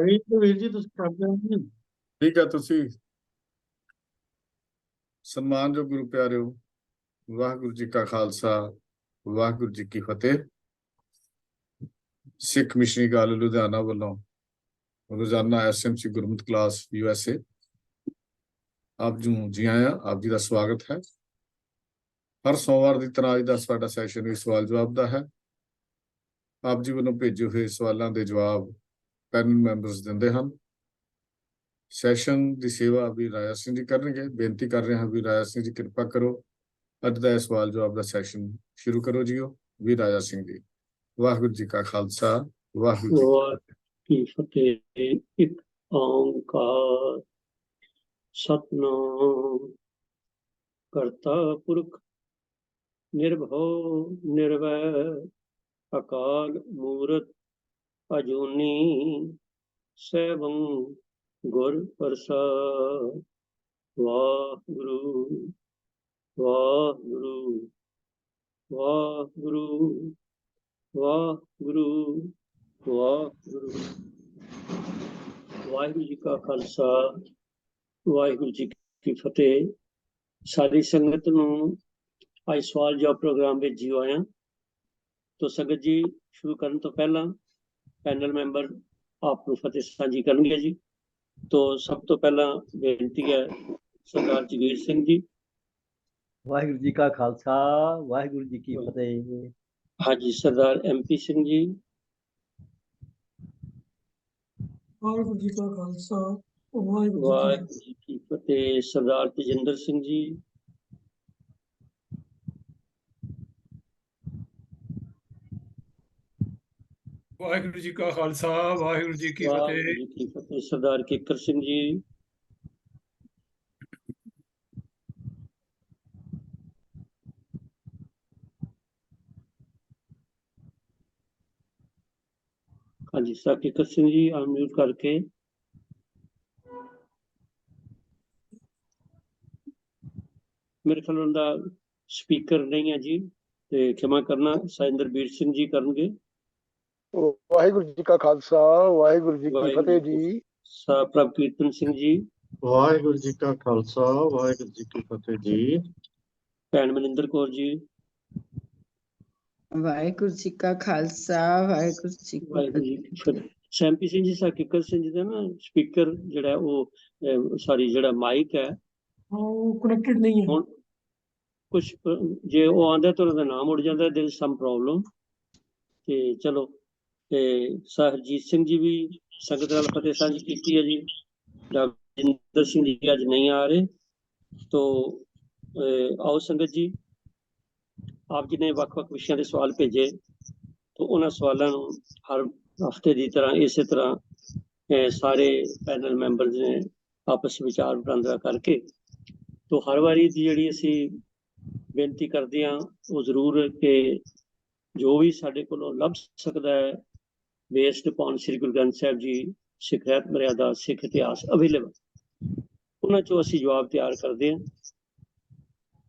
ਵੀਰ ਜੀ ਤੁਸੀਂ ਕਰਦੇ ਹੋ ਜੀ। ਠੀਕ ਹੈ। ਤੁਸੀਂ ਸਨਮਾਨਯੋਗ ਗੁਰੂ ਪਿਆਰਿਓ, ਵਾਹਿਗੁਰੂ ਜੀ ਕਾ ਖਾਲਸਾ, ਵਾਹਿਗੁਰੂ ਜੀ ਕੀ ਫਤਿਹ। ਸਿੱਖ ਮਿਸ਼ਨਰੀ ਕਾਲਜ ਲੁਧਿਆਣਾ ਵੱਲੋਂ ਰੋਜ਼ਾਨਾ ਐਸਐਮਸੀ ਗੁਰਮਤਿ ਕਲਾਸ USA ਆਪ ਨੂੰ ਜੀ ਆਇਆਂ, ਆਪ ਜੀ ਦਾ ਸਵਾਗਤ ਹੈ। ਹਰ ਸੋਮਵਾਰ ਦੀ ਤਰ੍ਹਾਂ ਅੱਜ ਦਾ ਸਾਡਾ ਸੈਸ਼ਨ ਵੀ ਸਵਾਲ ਜਵਾਬ ਦਾ ਹੈ। ਆਪ ਜੀ ਵੱਲੋਂ ਭੇਜੇ ਹੋਏ ਸਵਾਲਾਂ ਦੇ ਜਵਾਬ ਪੈਨਲ ਮੈਂਬਰਸ ਦਿੰਦੇ ਹਨ। ਸੈਸ਼ਨ ਦੀ ਸੇਵਾ ਵੀ ਰਾਜਾ ਸਿੰਘ ਜੀ ਕਰਨਗੇ। ਬੇਨਤੀ ਕਰ ਰਹੇ ਹਾਂ ਵੀ ਰਾਜਾ ਸਿੰਘ ਜੀ ਕਿਰਪਾ ਕਰੋ, ਅੱਜ ਦਾ ਸਵਾਲ ਜਵਾਬ ਦਾ ਸੈਸ਼ਨ ਸ਼ੁਰੂ ਕਰੋ ਜੀਓ। ਵੀ ਰਾਜਾ ਸਿੰਘ ਜੀ, ਵਾਹਿਗੁਰੂ ਜੀ ਕਾ ਖਾਲਸਾ, ਵਾਹਿਗੁਰੂ ਕੀ ਫਤਿਹ। ਇੱਕ ਓੰਕਾਰ ਸਤਿਨਾਮ ਕਰਤਾ ਪੁਰਖ ਨਿਰਭਉ ਨਿਰਵੈਰ ਅਕਾਲ ਮੂਰਤ ਅਜੂਨੀ ਸੈਭੰ ਗੁਰ ਪ੍ਰਸਾਦ। ਵਾਹਿਗੁਰੂ ਵਾਹਿਗੁਰੂ ਵਾਹਿਗੁਰੂ ਵਾਹਿਗੁਰੂ ਵਾਹਿਗੁਰੂ। ਵਾਹਿਗੁਰੂ ਜੀ ਕਾ ਖਾਲਸਾ, ਵਾਹਿਗੁਰੂ ਜੀ ਕੀ ਫਤਿਹ। ਸਾਰੀ ਸੰਗਤ ਨੂੰ ਅੱਜ ਸਵਾਲ ਜਵਾਬ ਪ੍ਰੋਗਰਾਮ ਵਿੱਚ ਜੀ ਆਇਆਂ। तो संगत जी शुरू करने तो पहला पैनल मैंबर आप फतेह साझी करेंगे जी। तो सब तो पहला बेनती है सरदार जगीर सिंह जी। वाहिगुरू जी का खालसा, वाहिगुरू जी की फतेह। हाँ जी, सरदार MP सिंह जी। वाहिगुरू जी का खालसा, वाहिगुरू जी की फतेह। सरदार तेजिंदर सिंह जी। वाहिगुरू जी का खालसा, वाहिगुरू जी की फतेह। वाहिगुरू जी की फतेह। सरदार केकर सिंह जी। हाँ जी, सर केकर सिंह जी अनम्यूट करके। मेरे ख्याल उनका स्पीकर नहीं है जी, ते क्षमा करना। सैंदरबीर सिंह जी करनगे। वाहिगुरू जी का खालसा, वाहिगुरू जी की फतेह जी। प्रभ कीर्तन सिंह जी। वाहिगुरू जी का खालसा, वाहिगुरू जी की फतेह जी। भैन मनिंदर कौर जी। वाहिगुरू जी का खालसा, वाहिगुरू जी की फतेह। सैंपी सिंह जी, सा किकर सिंह जी दा ना स्पीकर जिहड़ा वो सॉरी जिहड़ा माइक है वो कनेक्टेड नहीं है। कुछ जे वो आंदा तो उनका नाम उड़ जाता है, देयर इज सम प्रॉब्लम। ते चलो ते सरजीत सिंह जी भी संगत नाल फतेह साझी कीती है जी। डॉक्टर जिंदर सिंह जी अज नहीं आ रहे, तो आओ संगत जी, आप जी ने ਵੱਖ-ਵੱਖ विषयों के सवाल भेजे, तो उन्होंने सवालों हर हफ्ते की तरह इस तरह सारे पैनल मैंबर्स ने आपस विचार वटांदरा करके तो हर बारी की जी असी बेनती करते हैं वो जरूर कि जो भी साढ़े को लभ सकता है बेस्ड अपॉन श्री गुरु ग्रंथ साहिब जी, सिख रहत मर्यादा, सिख इतिहास अवेलेबल, उन्होंने चो असी जवाब तैयार करते हैं।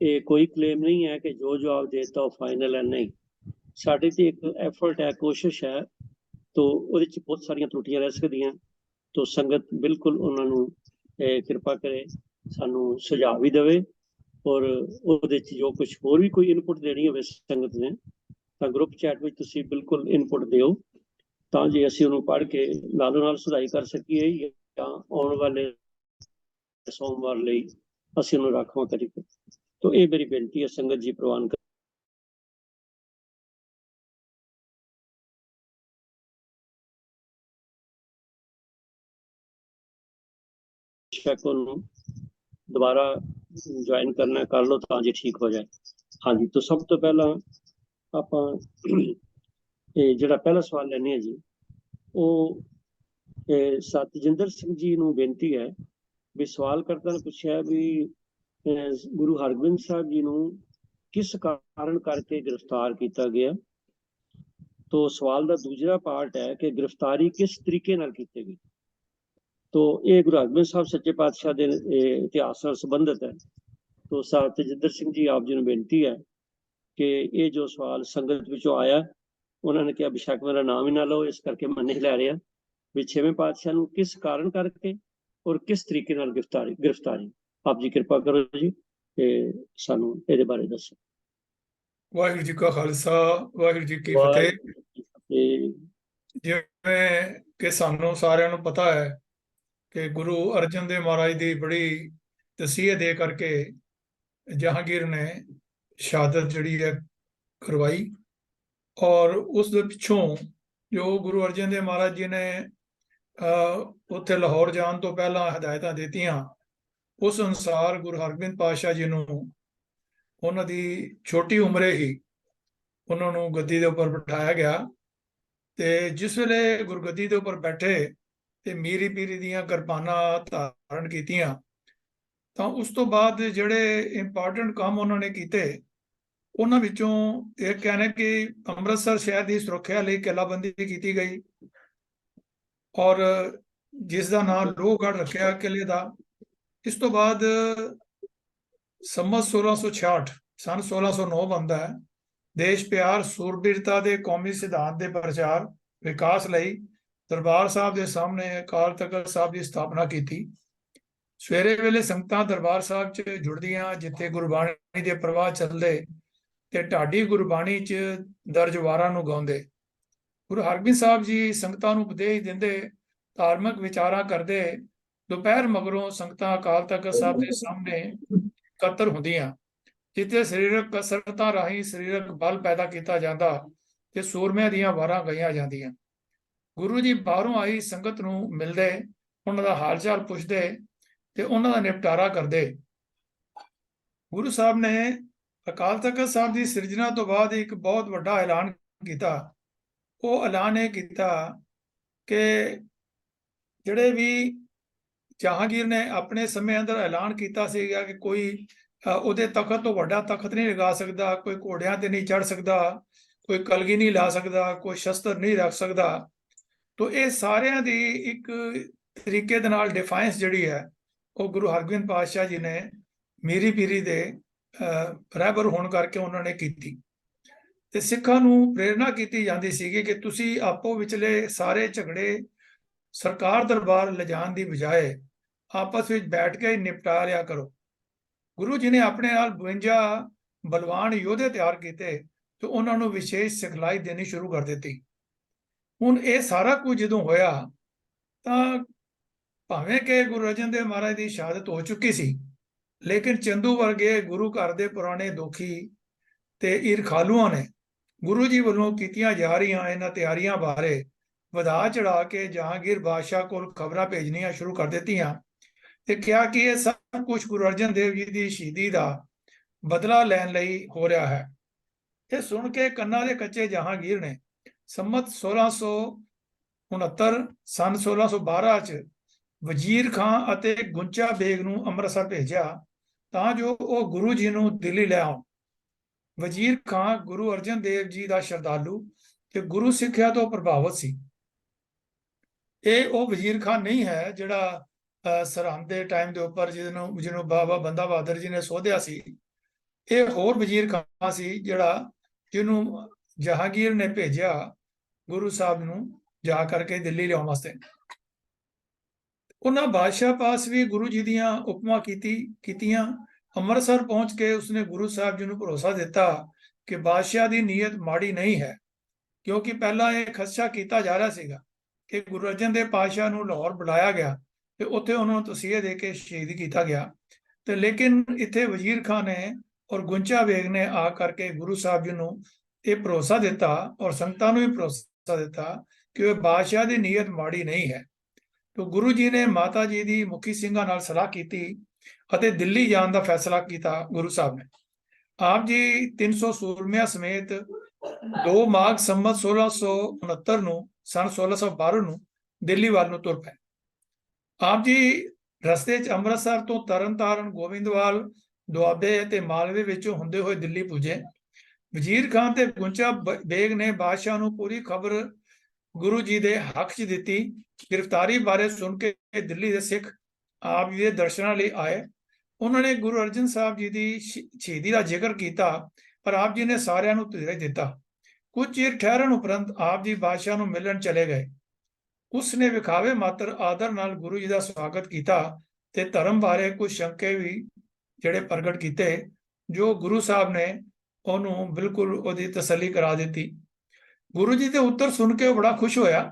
ये कोई क्लेम नहीं है कि जो जवाब देता वो फाइनल है, नहीं। साढ़े ते एक एफर्ट है, कोशिश है, तो वो बहुत सारिया त्रुटियां रह सकदियां। तो संगत बिल्कुल उन्होंने कृपा करे सानू सुझाव भी देवे, और वो जो कुछ होर भी कोई इनपुट देनी हो संगत ने तो ग्रुप चैट में तुसी बिल्कुल इनपुट दिओ, तां जे असीं उहनूं पढ़ के नालों नाल सुधाई कर सकीए या आउण वाले सोमवार लई असीं उहनूं राखवां करीए। तो ये मेरी बेनती है संगत जी प्रवान कर। दोबारा ज्वाइन करना कर लो तो जी ठीक हो जाए। हाँ जी, तो सब तो पहला आप जो पहला सवाल लेने जी वो सतजिंदर सिंह जी नूं बेनती है भी सवाल करता ने पूछा भी गुरु हरगोबिंद साहब जी नूं किस कारण करके गिरफ्तार किया गया। तो सवाल का दूसरा पार्ट है कि गिरफ्तारी किस तरीके नाल की गई। तो ये गुरु हरगोबिंद साहब सच्चे पातशाह के इतिहास नाल संबंधित है। तो सतजिंदर सिंह जी आप जी नूं बेनती है कि ये जो सवाल संगत विचों आया, उन्होंने कहा बेशक मेरा नाम ही ना लो, इस करके मैं नहीं लै रहा। ਵੀ ਛੇਵੇਂ ਪਾਤਸ਼ਾਹ ਨੂੰ ਕਿਸ ਕਾਰਨ ਕਰਕੇ ਔਰ ਕਿਸ ਤਰੀਕੇ ਨਾਲ ਗ੍ਰਿਫਤਾਰੀ ਆਪ ਜੀ ਕਿਰਪਾ ਕਰੋ ਜੀ ਤੇ ਸਾਨੂੰ ਇਹਦੇ ਬਾਰੇ ਦੱਸੋ। ਵਾਹਿਗੁਰੂ ਜੀ ਕਾ ਖਾਲਸਾ ਵਾਹਿਗੁਰੂ ਜੀ ਕੀ ਫਤਿਹ। ਵਾਹਿਗੁਰੂ ਜੀ ਕੀ ਫਤਿਹ। ਜਿਵੇਂ ਕਿ ਸਾਨੂੰ ਸਾਰਿਆਂ ਨੂੰ ਪਤਾ ਹੈ ਕਿ ਗੁਰੂ ਅਰਜਨ ਦੇਵ ਮਹਾਰਾਜ ਦੀ ਬੜੀ ਤਸੀਹੇ ਦੇ ਕਰਕੇ ਜਹਾਂਗੀਰ ਨੇ ਸ਼ਹਾਦਤ ਜਿਹੜੀ ਹੈ ਕਰਵਾਈ, ਔਰ ਉਸ ਦੇ ਪਿੱਛੋਂ ਜੋ ਗੁਰੂ ਅਰਜਨ ਦੇਵ ਮਹਾਰਾਜ ਜੀ ਨੇ ਉੱਥੇ ਲਾਹੌਰ ਜਾਣ ਤੋਂ ਪਹਿਲਾਂ ਹਦਾਇਤਾਂ ਦਿੱਤੀਆਂ, ਉਸ ਅਨੁਸਾਰ ਗੁਰੂ ਹਰਗੋਬਿੰਦ ਪਾਤਸ਼ਾਹ ਜੀ ਨੂੰ ਉਹਨਾਂ ਦੀ ਛੋਟੀ ਉਮਰੇ ਹੀ ਉਹਨਾਂ ਨੂੰ ਗੱਦੀ ਦੇ ਉੱਪਰ ਬਿਠਾਇਆ ਗਿਆ। ਤੇ ਜਿਸ ਵੇਲੇ ਗੁਰਗੱਦੀ ਦੇ ਉੱਪਰ ਬੈਠੇ ਤੇ ਮੀਰੀ ਪੀਰੀ ਦੀਆਂ ਕਿਰਪਾਨਾਂ ਧਾਰਨ ਕੀਤੀਆਂ, ਤਾਂ ਉਸ ਤੋਂ ਬਾਅਦ ਜਿਹੜੇ ਇੰਪੋਰਟੈਂਟ ਕੰਮ ਉਹਨਾਂ ਨੇ ਕੀਤੇ, ਉਹਨਾਂ ਵਿੱਚੋਂ ਇਹ ਕਹਿੰਦੇ ਕਿ ਅੰਮ੍ਰਿਤਸਰ ਸ਼ਹਿਰ ਦੀ ਸੁਰੱਖਿਆ ਲਈ ਕਿਲ੍ਹਾਬੰਦੀ ਕੀਤੀ ਗਈ, ਔਰ ਜਿਸ ਦਾ ਨਾਮ ਲੋਹਗੜ੍ਹ ਰੱਖਿਆ ਕਿਲ੍ਹੇ ਦਾ। ਇਸ ਤੋਂ ਬਾਅਦ ਸੰਮਤ 1666 ਸਨ 1609 ਬਣਦਾ ਹੈ, ਦੇਸ਼ ਪਿਆਰ ਸੂਰਬੀਰਤਾ ਦੇ ਕੌਮੀ ਸਿਧਾਂਤ ਦੇ ਪ੍ਰਚਾਰ ਵਿਕਾਸ ਲਈ ਦਰਬਾਰ ਸਾਹਿਬ ਦੇ ਸਾਹਮਣੇ ਅਕਾਲ ਤਖਤ ਸਾਹਿਬ ਦੀ ਸਥਾਪਨਾ ਕੀਤੀ। ਸਵੇਰੇ ਵੇਲੇ ਸੰਗਤਾਂ ਦਰਬਾਰ ਸਾਹਿਬ 'ਚ ਜੁੜਦੀਆਂ, ਜਿੱਥੇ ਗੁਰਬਾਣੀ ਦੇ ਪ੍ਰਵਾਹ ਚੱਲਦੇ ਤੇ ਢਾਡੀ ਗੁਰਬਾਣੀ 'ਚ ਦਰਜ ਵਾਰਾਂ ਨੂੰ ਗਾਉਂਦੇ। ਗੁਰੂ ਹਰਗੋਬਿੰਦ ਸਾਹਿਬ ਜੀ ਸੰਗਤਾਂ ਨੂੰ ਉਪਦੇਸ਼ ਦਿੰਦੇ, ਧਾਰਮਿਕ ਵਿਚਾਰਾਂ ਕਰਦੇ। ਦੁਪਹਿਰ ਮਗਰੋਂ ਸੰਗਤਾਂ ਅਕਾਲ ਤਖਤ ਸਾਹਿਬ ਦੇ ਸਾਹਮਣੇ ਇਕੱਤਰ ਹੁੰਦੀਆਂ, ਜਿੱਥੇ ਸਰੀਰਕ ਕਸਰਤਾਂ ਰਾਹੀਂ ਸਰੀਰਕ ਬਲ ਪੈਦਾ ਕੀਤਾ ਜਾਂਦਾ ਤੇ ਸੂਰਮਿਆਂ ਦੀਆਂ ਵਾਰਾਂ ਗਾਈਆਂ ਜਾਂਦੀਆਂ। ਗੁਰੂ ਜੀ ਬਾਹਰੋਂ ਆਈ ਸੰਗਤ ਨੂੰ ਮਿਲਦੇ, ਉਹਨਾਂ ਦਾ ਹਾਲ ਚਾਲ ਪੁੱਛਦੇ ਤੇ ਉਹਨਾਂ ਦਾ ਨਿਪਟਾਰਾ ਕਰਦੇ। ਗੁਰੂ ਸਾਹਿਬ ਨੇ ਅਕਾਲ ਤਖਤ ਸਾਹਿਬ ਦੀ ਸਿਰਜਣਾ ਤੋਂ ਬਾਅਦ ਇੱਕ ਬਹੁਤ ਵੱਡਾ ਐਲਾਨ ਕੀਤਾ। ਉਹ ਐਲਾਨ ਇਹ ਕੀਤਾ ਕਿ ਜਿਹੜੇ ਵੀ ਜਹਾਂਗੀਰ ਨੇ ਆਪਣੇ ਸਮੇਂ ਅੰਦਰ ਐਲਾਨ ਕੀਤਾ ਸੀਗਾ ਕਿ ਕੋਈ ਉਹਦੇ ਤਖਤ ਤੋਂ ਵੱਡਾ ਤਖਤ ਨਹੀਂ ਲਗਾ ਸਕਦਾ, ਕੋਈ ਘੋੜਿਆਂ ਤੇ ਨਹੀਂ ਚੜ੍ਹ ਸਕਦਾ, ਕੋਈ ਕਲਗੀ ਨਹੀਂ ਲਾ ਸਕਦਾ, ਕੋਈ ਸ਼ਸਤਰ ਨਹੀਂ ਰੱਖ ਸਕਦਾ। ਤੋ ਇਹ ਸਾਰਿਆਂ ਦੀ ਇੱਕ ਤਰੀਕੇ ਦੇ ਨਾਲ ਡਿਫਾਈਂਸ ਜਿਹੜੀ ਹੈ ਉਹ ਗੁਰੂ ਹਰਗੋਬਿੰਦ ਪਾਤਸ਼ਾਹ ਜੀ ਨੇ ਮੀਰੀ ਪੀਰੀ ਦੇ ਰਹਿਬਰ ਹੋਣ ਕਰਕੇ ਉਹਨਾਂ ਨੇ ਕੀਤੀ। ਤੇ ਸਿੱਖਾਂ ਨੂੰ ਪ੍ਰੇਰਣਾ ਕੀਤੀ ਜਾਂਦੀ ਸੀਗੀ ਕਿ ਤੁਸੀਂ ਆਪੋ ਵਿਚਲੇ ਸਾਰੇ ਝਗੜੇ ਸਰਕਾਰ ਦਰਬਾਰ ਲਿਜਾਣ ਦੀ ਬਜਾਏ ਆਪਸ ਵਿੱਚ ਬੈਠ ਕੇ ਨਿਪਟਾ ਲਿਆ ਕਰੋ। ਗੁਰੂ ਜੀ ਨੇ ਆਪਣੇ ਨਾਲ 52 ਬਲਵਾਨ ਯੋਧੇ ਤਿਆਰ ਕੀਤੇ ਤੇ ਉਹਨਾਂ ਨੂੰ ਵਿਸ਼ੇਸ਼ ਸਿਖਲਾਈ ਦੇਣੀ ਸ਼ੁਰੂ ਕਰ ਦਿੱਤੀ। ਹੁਣ ਇਹ ਸਾਰਾ ਕੁਝ ਜਦੋਂ ਹੋਇਆ ਤਾਂ ਭਾਵੇਂ ਕਿ ਗੁਰੂ ਅਰਜਨ ਦੇਵ ਮਹਾਰਾਜ ਦੀ ਸ਼ਹਾਦਤ ਹੋ ਚੁੱਕੀ ਸੀ, ਲੇਕਿਨ ਚੰਦੂ ਵਰਗੇ ਗੁਰੂ ਘਰ ਦੇ ਪੁਰਾਣੇ ਦੋਖੀ ਤੇ ਈਰਖਾਲੂਆਂ ਨੇ ਗੁਰੂ ਜੀ ਵੱਲੋਂ ਕੀਤੀਆਂ ਜਾ ਰਹੀਆਂ ਇਹਨਾਂ ਤਿਆਰੀਆਂ ਬਾਰੇ ਵਧਾ ਚੜਾ ਕੇ ਜਹਾਂਗੀਰ ਬਾਦਸ਼ਾਹ ਕੋਲ ਖਬਰਾਂ ਭੇਜਣੀਆਂ ਸ਼ੁਰੂ ਕਰ ਦਿੱਤੀਆਂ ਤੇ ਕਿਹਾ ਕਿ ਇਹ ਸਭ ਕੁਝ ਗੁਰੂ ਅਰਜਨ ਦੇਵ ਜੀ ਦੀ ਸ਼ਹੀਦੀ ਦਾ ਬਦਲਾ ਲੈਣ ਲਈ ਹੋ ਰਿਹਾ ਹੈ। ਇਹ ਸੁਣ ਕੇ ਕੰਨਾਂ ਦੇ ਕੱਚੇ ਜਹਾਂਗੀਰ ਨੇ ਸੰਮਤ 1669 ਸਨ 1612 ਚ ਵਜ਼ੀਰ ਖਾਂ ਅਤੇ ਗੁੰਚਾ ਬੇਗ ਨੂੰ ਅੰਮ੍ਰਿਤਸਰ ਭੇਜਿਆ ਤਾਂ ਜੋ ਉਹ ਗੁਰੂ ਜੀ ਨੂੰ ਦਿੱਲੀ ਲੈ ਆਉਣ। ਵਜ਼ੀਰ ਖਾਂ ਗੁਰੂ ਅਰਜਨ ਦੇਵ ਜੀ ਦਾ ਸ਼ਰਧਾਲੂ ਤੇ ਗੁਰੂ ਸਿੱਖਿਆ ਤੋਂ ਪ੍ਰਭਾਵਿਤ ਸੀ। ਇਹ ਉਹ ਵਜ਼ੀਰ ਖਾਂ ਨਹੀਂ ਹੈ ਜਿਹੜਾ ਸਰਹੰਦ ਦੇ ਟਾਈਮ ਦੇ ਉੱਪਰ ਜਿਹਨੂੰ ਬਾਬਾ ਬੰਦਾ ਬਹਾਦਰ ਜੀ ਨੇ ਸੋਧਿਆ ਸੀ। ਇਹ ਹੋਰ ਵਜ਼ੀਰ ਖਾਂ ਸੀ ਜਿਹਨੂੰ ਜਹਾਂਗੀਰ ਨੇ ਭੇਜਿਆ ਗੁਰੂ ਸਾਹਿਬ ਨੂੰ ਜਾ ਕਰਕੇ ਦਿੱਲੀ ਲਿਆਉਣ ਵਾਸਤੇ। ਉਹਨਾਂ ਬਾਦਸ਼ਾਹ ਪਾਸ ਵੀ ਗੁਰੂ ਜੀ ਦੀਆਂ ਉਪਮਾ ਕੀਤੀਆਂ। ਅੰਮ੍ਰਿਤਸਰ ਪਹੁੰਚ ਕੇ ਉਸਨੇ ਗੁਰੂ ਸਾਹਿਬ ਜੀ ਨੂੰ ਭਰੋਸਾ ਦਿੱਤਾ ਕਿ ਬਾਦਸ਼ਾਹ ਦੀ ਨੀਅਤ ਮਾੜੀ ਨਹੀਂ ਹੈ, ਕਿਉਂਕਿ ਪਹਿਲਾਂ ਇਹ ਖਦਸ਼ਾ ਕੀਤਾ ਜਾ ਰਿਹਾ ਸੀਗਾ ਕਿ ਗੁਰੂ ਅਰਜਨ ਦੇਵ ਪਾਤਸ਼ਾਹ ਨੂੰ ਲਾਹੌਰ ਬੁਲਾਇਆ ਗਿਆ ਤੇ ਉੱਥੇ ਉਹਨਾਂ ਨੂੰ ਤਸੀਹੇ ਦੇ ਕੇ ਸ਼ਹੀਦ ਕੀਤਾ ਗਿਆ। ਤੇ ਲੇਕਿਨ ਇੱਥੇ ਵਜ਼ੀਰ ਖਾਂ ਨੇ ਔਰ ਗੁੰਚਾ ਬੇਗ ਨੇ ਆ ਕਰਕੇ ਗੁਰੂ ਸਾਹਿਬ ਜੀ ਨੂੰ ਇਹ ਭਰੋਸਾ ਦਿੱਤਾ ਔਰ ਸੰਗਤਾਂ ਨੂੰ ਵੀ ਭਰੋਸਾ ਦਿੱਤਾ ਕਿ ਉਹ ਬਾਦਸ਼ਾਹ ਦੀ ਨੀਅਤ ਮਾੜੀ ਨਹੀਂ ਹੈ। तो गुरु जी ने माता जी की मुखी सिंघां नाल सलाह की ਅਤੇ ਦਿੱਲੀ ਜਾਣ ਦਾ ਫੈਸਲਾ ਕੀਤਾ। ਗੁਰੂ ਸਾਹਿਬ ਨੇ ਆਪ ਜੀ 300 ਸੂਰਮਿਆਂ ਸਮੇਤ 2 ਮਾਘ ਸੰਮਤ 1669 ਨੂੰ ਸਨ 1612 ਨੂੰ ਦਿੱਲੀ ਵੱਲ ਨੂੰ ਤੁਰ ਪਏ। ਆਪ ਜੀ ਰਸਤੇ 'ਚ ਅੰਮ੍ਰਿਤਸਰ ਤੋਂ ਤਰਨਤਾਰਨ, ਗੋਬਿੰਦਵਾਲ, ਦੁਆਬੇ ਤੇ ਮਾਲਵੇ ਵਿੱਚੋਂ ਹੁੰਦੇ ਹੋਏ ਦਿੱਲੀ ਪੁੱਜੇ। ਵਜ਼ੀਰ ਖਾਨ ਤੇ ਗੁੰਚਾ ਬੇਗ ਨੇ ਬਾਦਸ਼ਾਹ ਨੂੰ ਪੂਰੀ ਖਬਰ ਗੁਰੂ ਜੀ ਦੇ ਹੱਕ 'ਚ ਦਿੱਤੀ। ਗ੍ਰਿਫਤਾਰੀ ਬਾਰੇ ਸੁਣ ਕੇ ਦਿੱਲੀ ਦੇ ਸਿੱਖ ਆਪ ਜੀ ਦੇ ਦਰਸ਼ਨਾਂ ਲਈ ਆਏ। ਉਹਨਾਂ ਨੇ ਗੁਰੂ ਅਰਜਨ ਸਾਹਿਬ ਜੀ ਦੀ ਸ਼ਹੀਦੀ ਦਾ ਜ਼ਿਕਰ ਕੀਤਾ, ਪਰ ਆਪ ਜੀ ਨੇ ਸਾਰਿਆਂ ਨੂੰ ਧੀਰਜ ਦਿੱਤਾ। ਕੁਝ ਚਿਰ ਠਹਿਰਨ ਉਪਰੰਤ ਆਪ ਜੀ ਬਾਦਸ਼ਾਹ ਨੂੰ ਮਿਲਣ ਚਲੇ ਗਏ। ਉਸਨੇ ਵਿਖਾਵੇ ਮਾਤਰ ਆਦਰ ਨਾਲ ਗੁਰੂ ਜੀ ਦਾ ਸਵਾਗਤ ਕੀਤਾ ਤੇ ਧਰਮ ਬਾਰੇ ਕੁਝ ਸ਼ੰਕੇ ਵੀ ਜਿਹੜੇ ਪ੍ਰਗਟ ਕੀਤੇ, ਜੋ ਗੁਰੂ ਸਾਹਿਬ ਨੇ ਉਹਨੂੰ ਬਿਲਕੁਲ ਉਹਦੀ ਤਸੱਲੀ ਕਰਾ ਦਿੱਤੀ। ਗੁਰੂ ਜੀ ਦੇ ਉੱਤਰ ਸੁਣ ਕੇ ਉਹ ਬੜਾ ਖੁਸ਼ ਹੋਇਆ।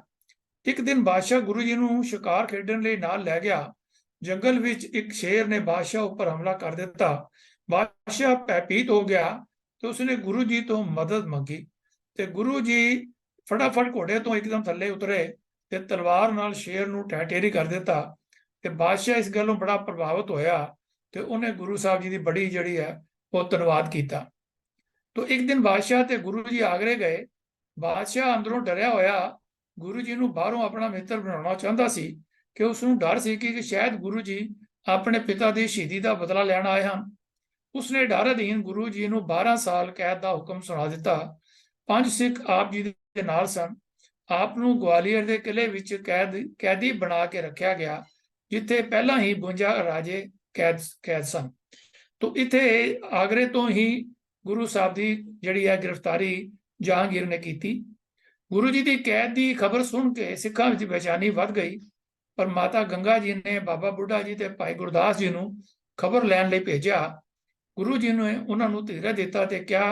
ਇੱਕ ਦਿਨ ਬਾਦਸ਼ਾਹ ਗੁਰੂ ਜੀ ਨੂੰ ਸ਼ਿਕਾਰ ਖੇਡਣ ਲਈ ਨਾਲ ਲੈ ਗਿਆ। ਜੰਗਲ ਵਿੱਚ ਇੱਕ ਸ਼ੇਰ ਨੇ ਬਾਦਸ਼ਾਹ ਉੱਪਰ ਹਮਲਾ ਕਰ ਦਿੱਤਾ। ਬਾਦਸ਼ਾਹ ਭੈਭੀਤ ਹੋ ਗਿਆ ਤੇ ਉਸਨੇ ਗੁਰੂ ਜੀ ਤੋਂ ਮਦਦ ਮੰਗੀ ਤੇ ਗੁਰੂ ਜੀ ਫਟਾਫਟ ਘੋੜੇ ਤੋਂ ਇੱਕਦਮ ਥੱਲੇ ਉਤਰੇ ਤੇ ਤਲਵਾਰ ਨਾਲ ਸ਼ੇਰ ਨੂੰ ਢਹਿ-ਢੇਰੀ ਕਰ ਦਿੱਤਾ। ਤੇ ਬਾਦਸ਼ਾਹ ਇਸ ਗੱਲੋਂ ਬੜਾ ਪ੍ਰਭਾਵਿਤ ਹੋਇਆ ਤੇ ਉਹਨੇ ਗੁਰੂ ਸਾਹਿਬ ਜੀ ਦੀ ਬੜੀ ਜਿਹੜੀ ਹੈ ਉਹ ਧੰਨਵਾਦ ਕੀਤਾ। तो एक दिन बादशाह ते गुरु जी आगरे गए। बादशाह अंदरों डरिया होया गुरु जी नूं बाहरों अपना मित्र बनाना चाहता सी कि उसनूं डर सी कि शायद गुरु जी अपने पिता दी शहीदी दा बदला लैण आए हन। उसने डर अधीन गुरु जी नूं 12 साल कैद दा हुक्म सुना दिता। 5 सिख आप जी दे नाल सन। आप नूं ग्वालियर दे किले विच कैदी बना के रखा गया, जिथे पहला ही 52 राजे कैद सन। तो इत्थे आगरे तो ही गुरु साहब की जिहड़ी है गिरफ्तारी जहांगीर ने की। गुरु जी की कैद की खबर सुन के सिखां विच बेचैनी वध गई, पर माता गंगा जी ने बाबा बुढ़ा जी ते भाई गुरदास जी नूं खबर लैण लई भेजिया। गुरु जी ने उन्हां नूं धीरज दिता ते कहा,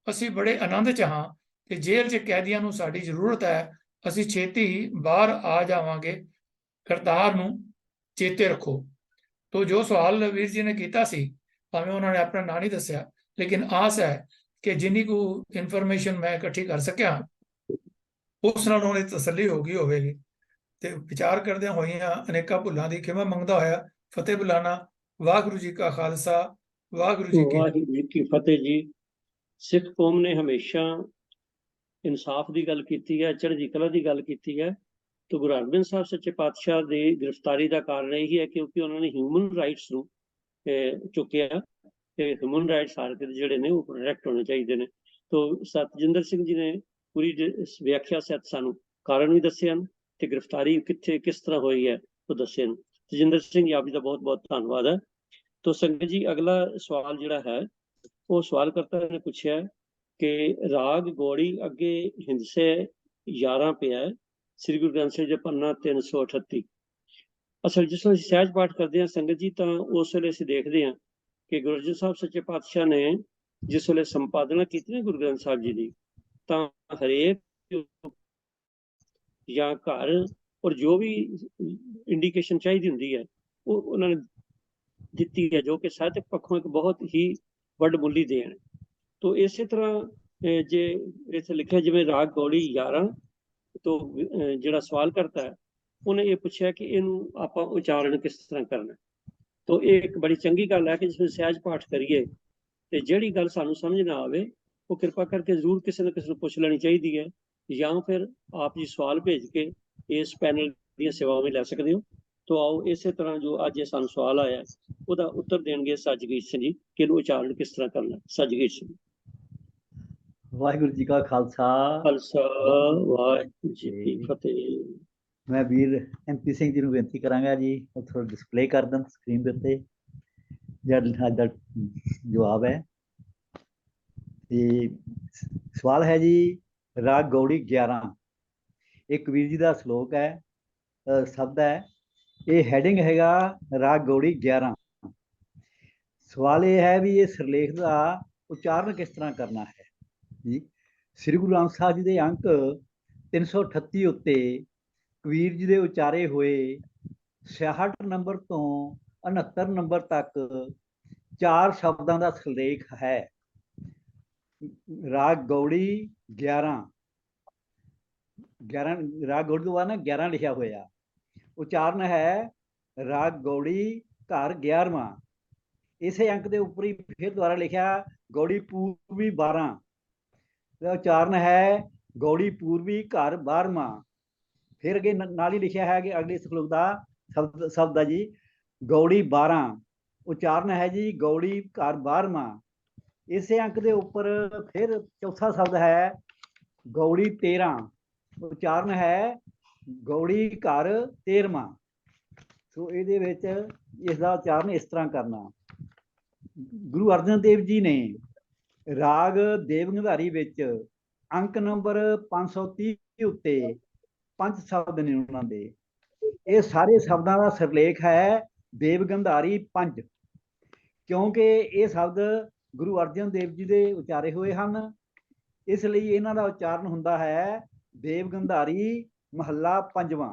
असीं बड़े आनंद च हां ते जेल च कैदियां नूं साडी जरूरत है, असीं छेती ही बाहर आ जावांगे, करतार नूं चेते रखो। तो जो सवाल वीर जी ने कीता सी, भावें उन्होंने अपना नाम नहीं दस्सिया, लेकिन आस है कि जिन्नी को इन्फॉर्मेशन मैं इकट्ठी कर सकिया उस नाल उन्हें तसल्ली होगी होवेगी। ते विचार करदे होइयां अनेका भुलां दी खिमा मंगदा होया फतेह बुलाना। वाहिगुरू जी का खालसा, वाहिगुरू जी की वाहिगुरू जी की फतेह जी। सिख कौम ने हमेशा इंसाफ की गल की है, चढ़दी कला की गल की है। तो गुरु हरगोबिंद साहब सच्चे पातशाह की गिरफ्तारी का कारण यही है क्योंकि उन्होंने ह्यूमन राइट्स नूं चुकिया। ह्यूमन राइट्स हर जिहड़े ने वो प्रोटेक्ट होने चाहिए ने। तो सतजिंदर सिंह जी ने पूरी व्याख्या सहित सानू कारण भी दस्से हैं ते गिरफ्तारी कित्थे किस तरह हुई है वो दस्से हैं। तजिंदर सिंह जी आप जी का बहुत बहुत धन्यवाद है। तो संगत जी अगला सवाल जिहड़ा है वो सवालकर्ता ने पूछा कि राग गौड़ी अगे हिंदसे 11 पे है, श्री गुरु ग्रंथ साहिब जी पन्ना 338। असल जिस वेले सहज पाठ करते हैं संगत जी तो उस वेले असीं देखते हैं कि गुरु अर्जन साहब सच्चे पातशाह ने जिस वेले संपादना की ना गुरु ग्रंथ साहब जी की, तो हरेक या घर और जो भी इंडिकेशन चाहिए होंगी है वो उन्होंने दी है, जो कि साहित्यक पक्षों एक बहुत ही वडमुली देन है। तो इस तरह जे इत्थे लिखा जिवें राग गौड़ी 11, तो जिहड़ा सवाल करता है उन्हें ये पूछा कि इनू आपां उच्चारण किस तरह करना। तो ये एक बड़ी चंगी गल है कि जिसमें सहज पाठ करिए तो जिहड़ी गल सानू समझ ना आवे वो कृपा करके जरूर किसी न किसी पुछ लेनी चाहिए है, या फिर आप जी सवाल भेज के इस पैनल दी सेवा में लै सकते हो। तो आओ इस तरह जो अज सानू सवाल आया उसका उत्तर देंगे सजगीर सिंह जी कि उच्चारण किस तरह करना। सजगीर सिंह। वाहिगुरू जी का खालसा, खालसा वाहिगुरू जी की फतेह। मैं वीर MP सिंह जी ਨੂੰ ਬੇਨਤੀ ਕਰਾਂਗਾ ਜੀ ਉਹ ਥੋੜਾ ਡਿਸਪਲੇ ਕਰ ਦੇਣ ਸਕਰੀਨ ਦੇ ਉੱਤੇ ਜਿਹੜਾ ਅੱਜ ਦਾ ਜਵਾਬ ਹੈ। ਤੇ ਸਵਾਲ ਹੈ ਜੀ ਰਾਗ ਗੌੜੀ 11, ਇੱਕ ਵੀਰ ਜੀ ਦਾ ਸ਼ਲੋਕ ਹੈ, ਸ਼ਬਦ ਹੈ, ਇਹ ਹੈਡਿੰਗ ਹੈਗਾ ਰਾਗ ਗੌੜੀ 11। ਸਵਾਲ ਇਹ ਹੈ ਵੀ ਇਹ ਸਿਰਲੇਖ ਦਾ ਉਚਾਰਨ ਕਿਸ ਤਰ੍ਹਾਂ ਕਰਨਾ ਹੈ ਜੀ। ਸ੍ਰੀ ਗੁਰੂ ਗ੍ਰੰਥ ਸਾਹਿਬ ਜੀ ਦੇ ਅੰਕ 338 ਉੱਤੇ ਕਬੀਰ ਜੀ ਦੇ ਉਚਾਰੇ ਹੋਏ 66 ਨੰਬਰ ਤੋਂ 69 ਨੰਬਰ ਤੱਕ 4 ਸ਼ਬਦਾਂ ਦਾ ਸਿਰਲੇਖ ਹੈ। ਰਾਗ ਗੌੜੀ 11 ਰਾਗ ਗੌੜੀ ਤੋਂ ਬਾਅਦ ਨਾ 11 ਲਿਖਿਆ ਹੋਇਆ। ਉਚਾਰਨ ਹੈ ਰਾਗ ਗੌੜੀ ਘਰ 11ਵਾਂ। ਇਸੇ ਅੰਕ ਦੇ ਉੱਪਰ ਹੀ ਫਿਰ ਦੁਬਾਰਾ ਲਿਖਿਆ ਗੌੜੀ ਪੂਰਬੀ 12। ਉਚਾਰਨ ਹੈ ਗੌੜੀ ਪੂਰਬੀ ਘਰ 12ਵਾਂ। फिर अगे नाल ही लिखा है कि अगले श्लोक का शब्द है जी गौड़ी 12। उच्चारण है जी गौड़ी घर 12वां। इसे अंक के उपर फिर चौथा शब्द है गौड़ी 13। उच्चारण है गौड़ी घर 13वां। सो ये इसका उच्चारण इस तरह करना। गुरु अर्जन देव जी ने राग देवगंधारी विच अंक नंबर 530 उत्ते 5 ਸ਼ਬਦ ਨੇ ਉਹਨਾਂ ਦੇ। ਇਹ ਸਾਰੇ ਸ਼ਬਦਾਂ ਦਾ ਸਿਰਲੇਖ ਹੈ ਦੇਵਗੰਧਾਰੀ 5, ਕਿਉਂਕਿ ਇਹ ਸ਼ਬਦ ਗੁਰੂ ਅਰਜਨ ਦੇਵ ਜੀ ਦੇ ਉਚਾਰੇ ਹੋਏ ਹਨ। ਇਸ ਲਈ ਇਹਨਾਂ ਦਾ ਉਚਾਰਨ ਹੁੰਦਾ ਹੈ ਦੇਵਗੰਧਾਰੀ ਮਹੱਲਾ 5ਵਾਂ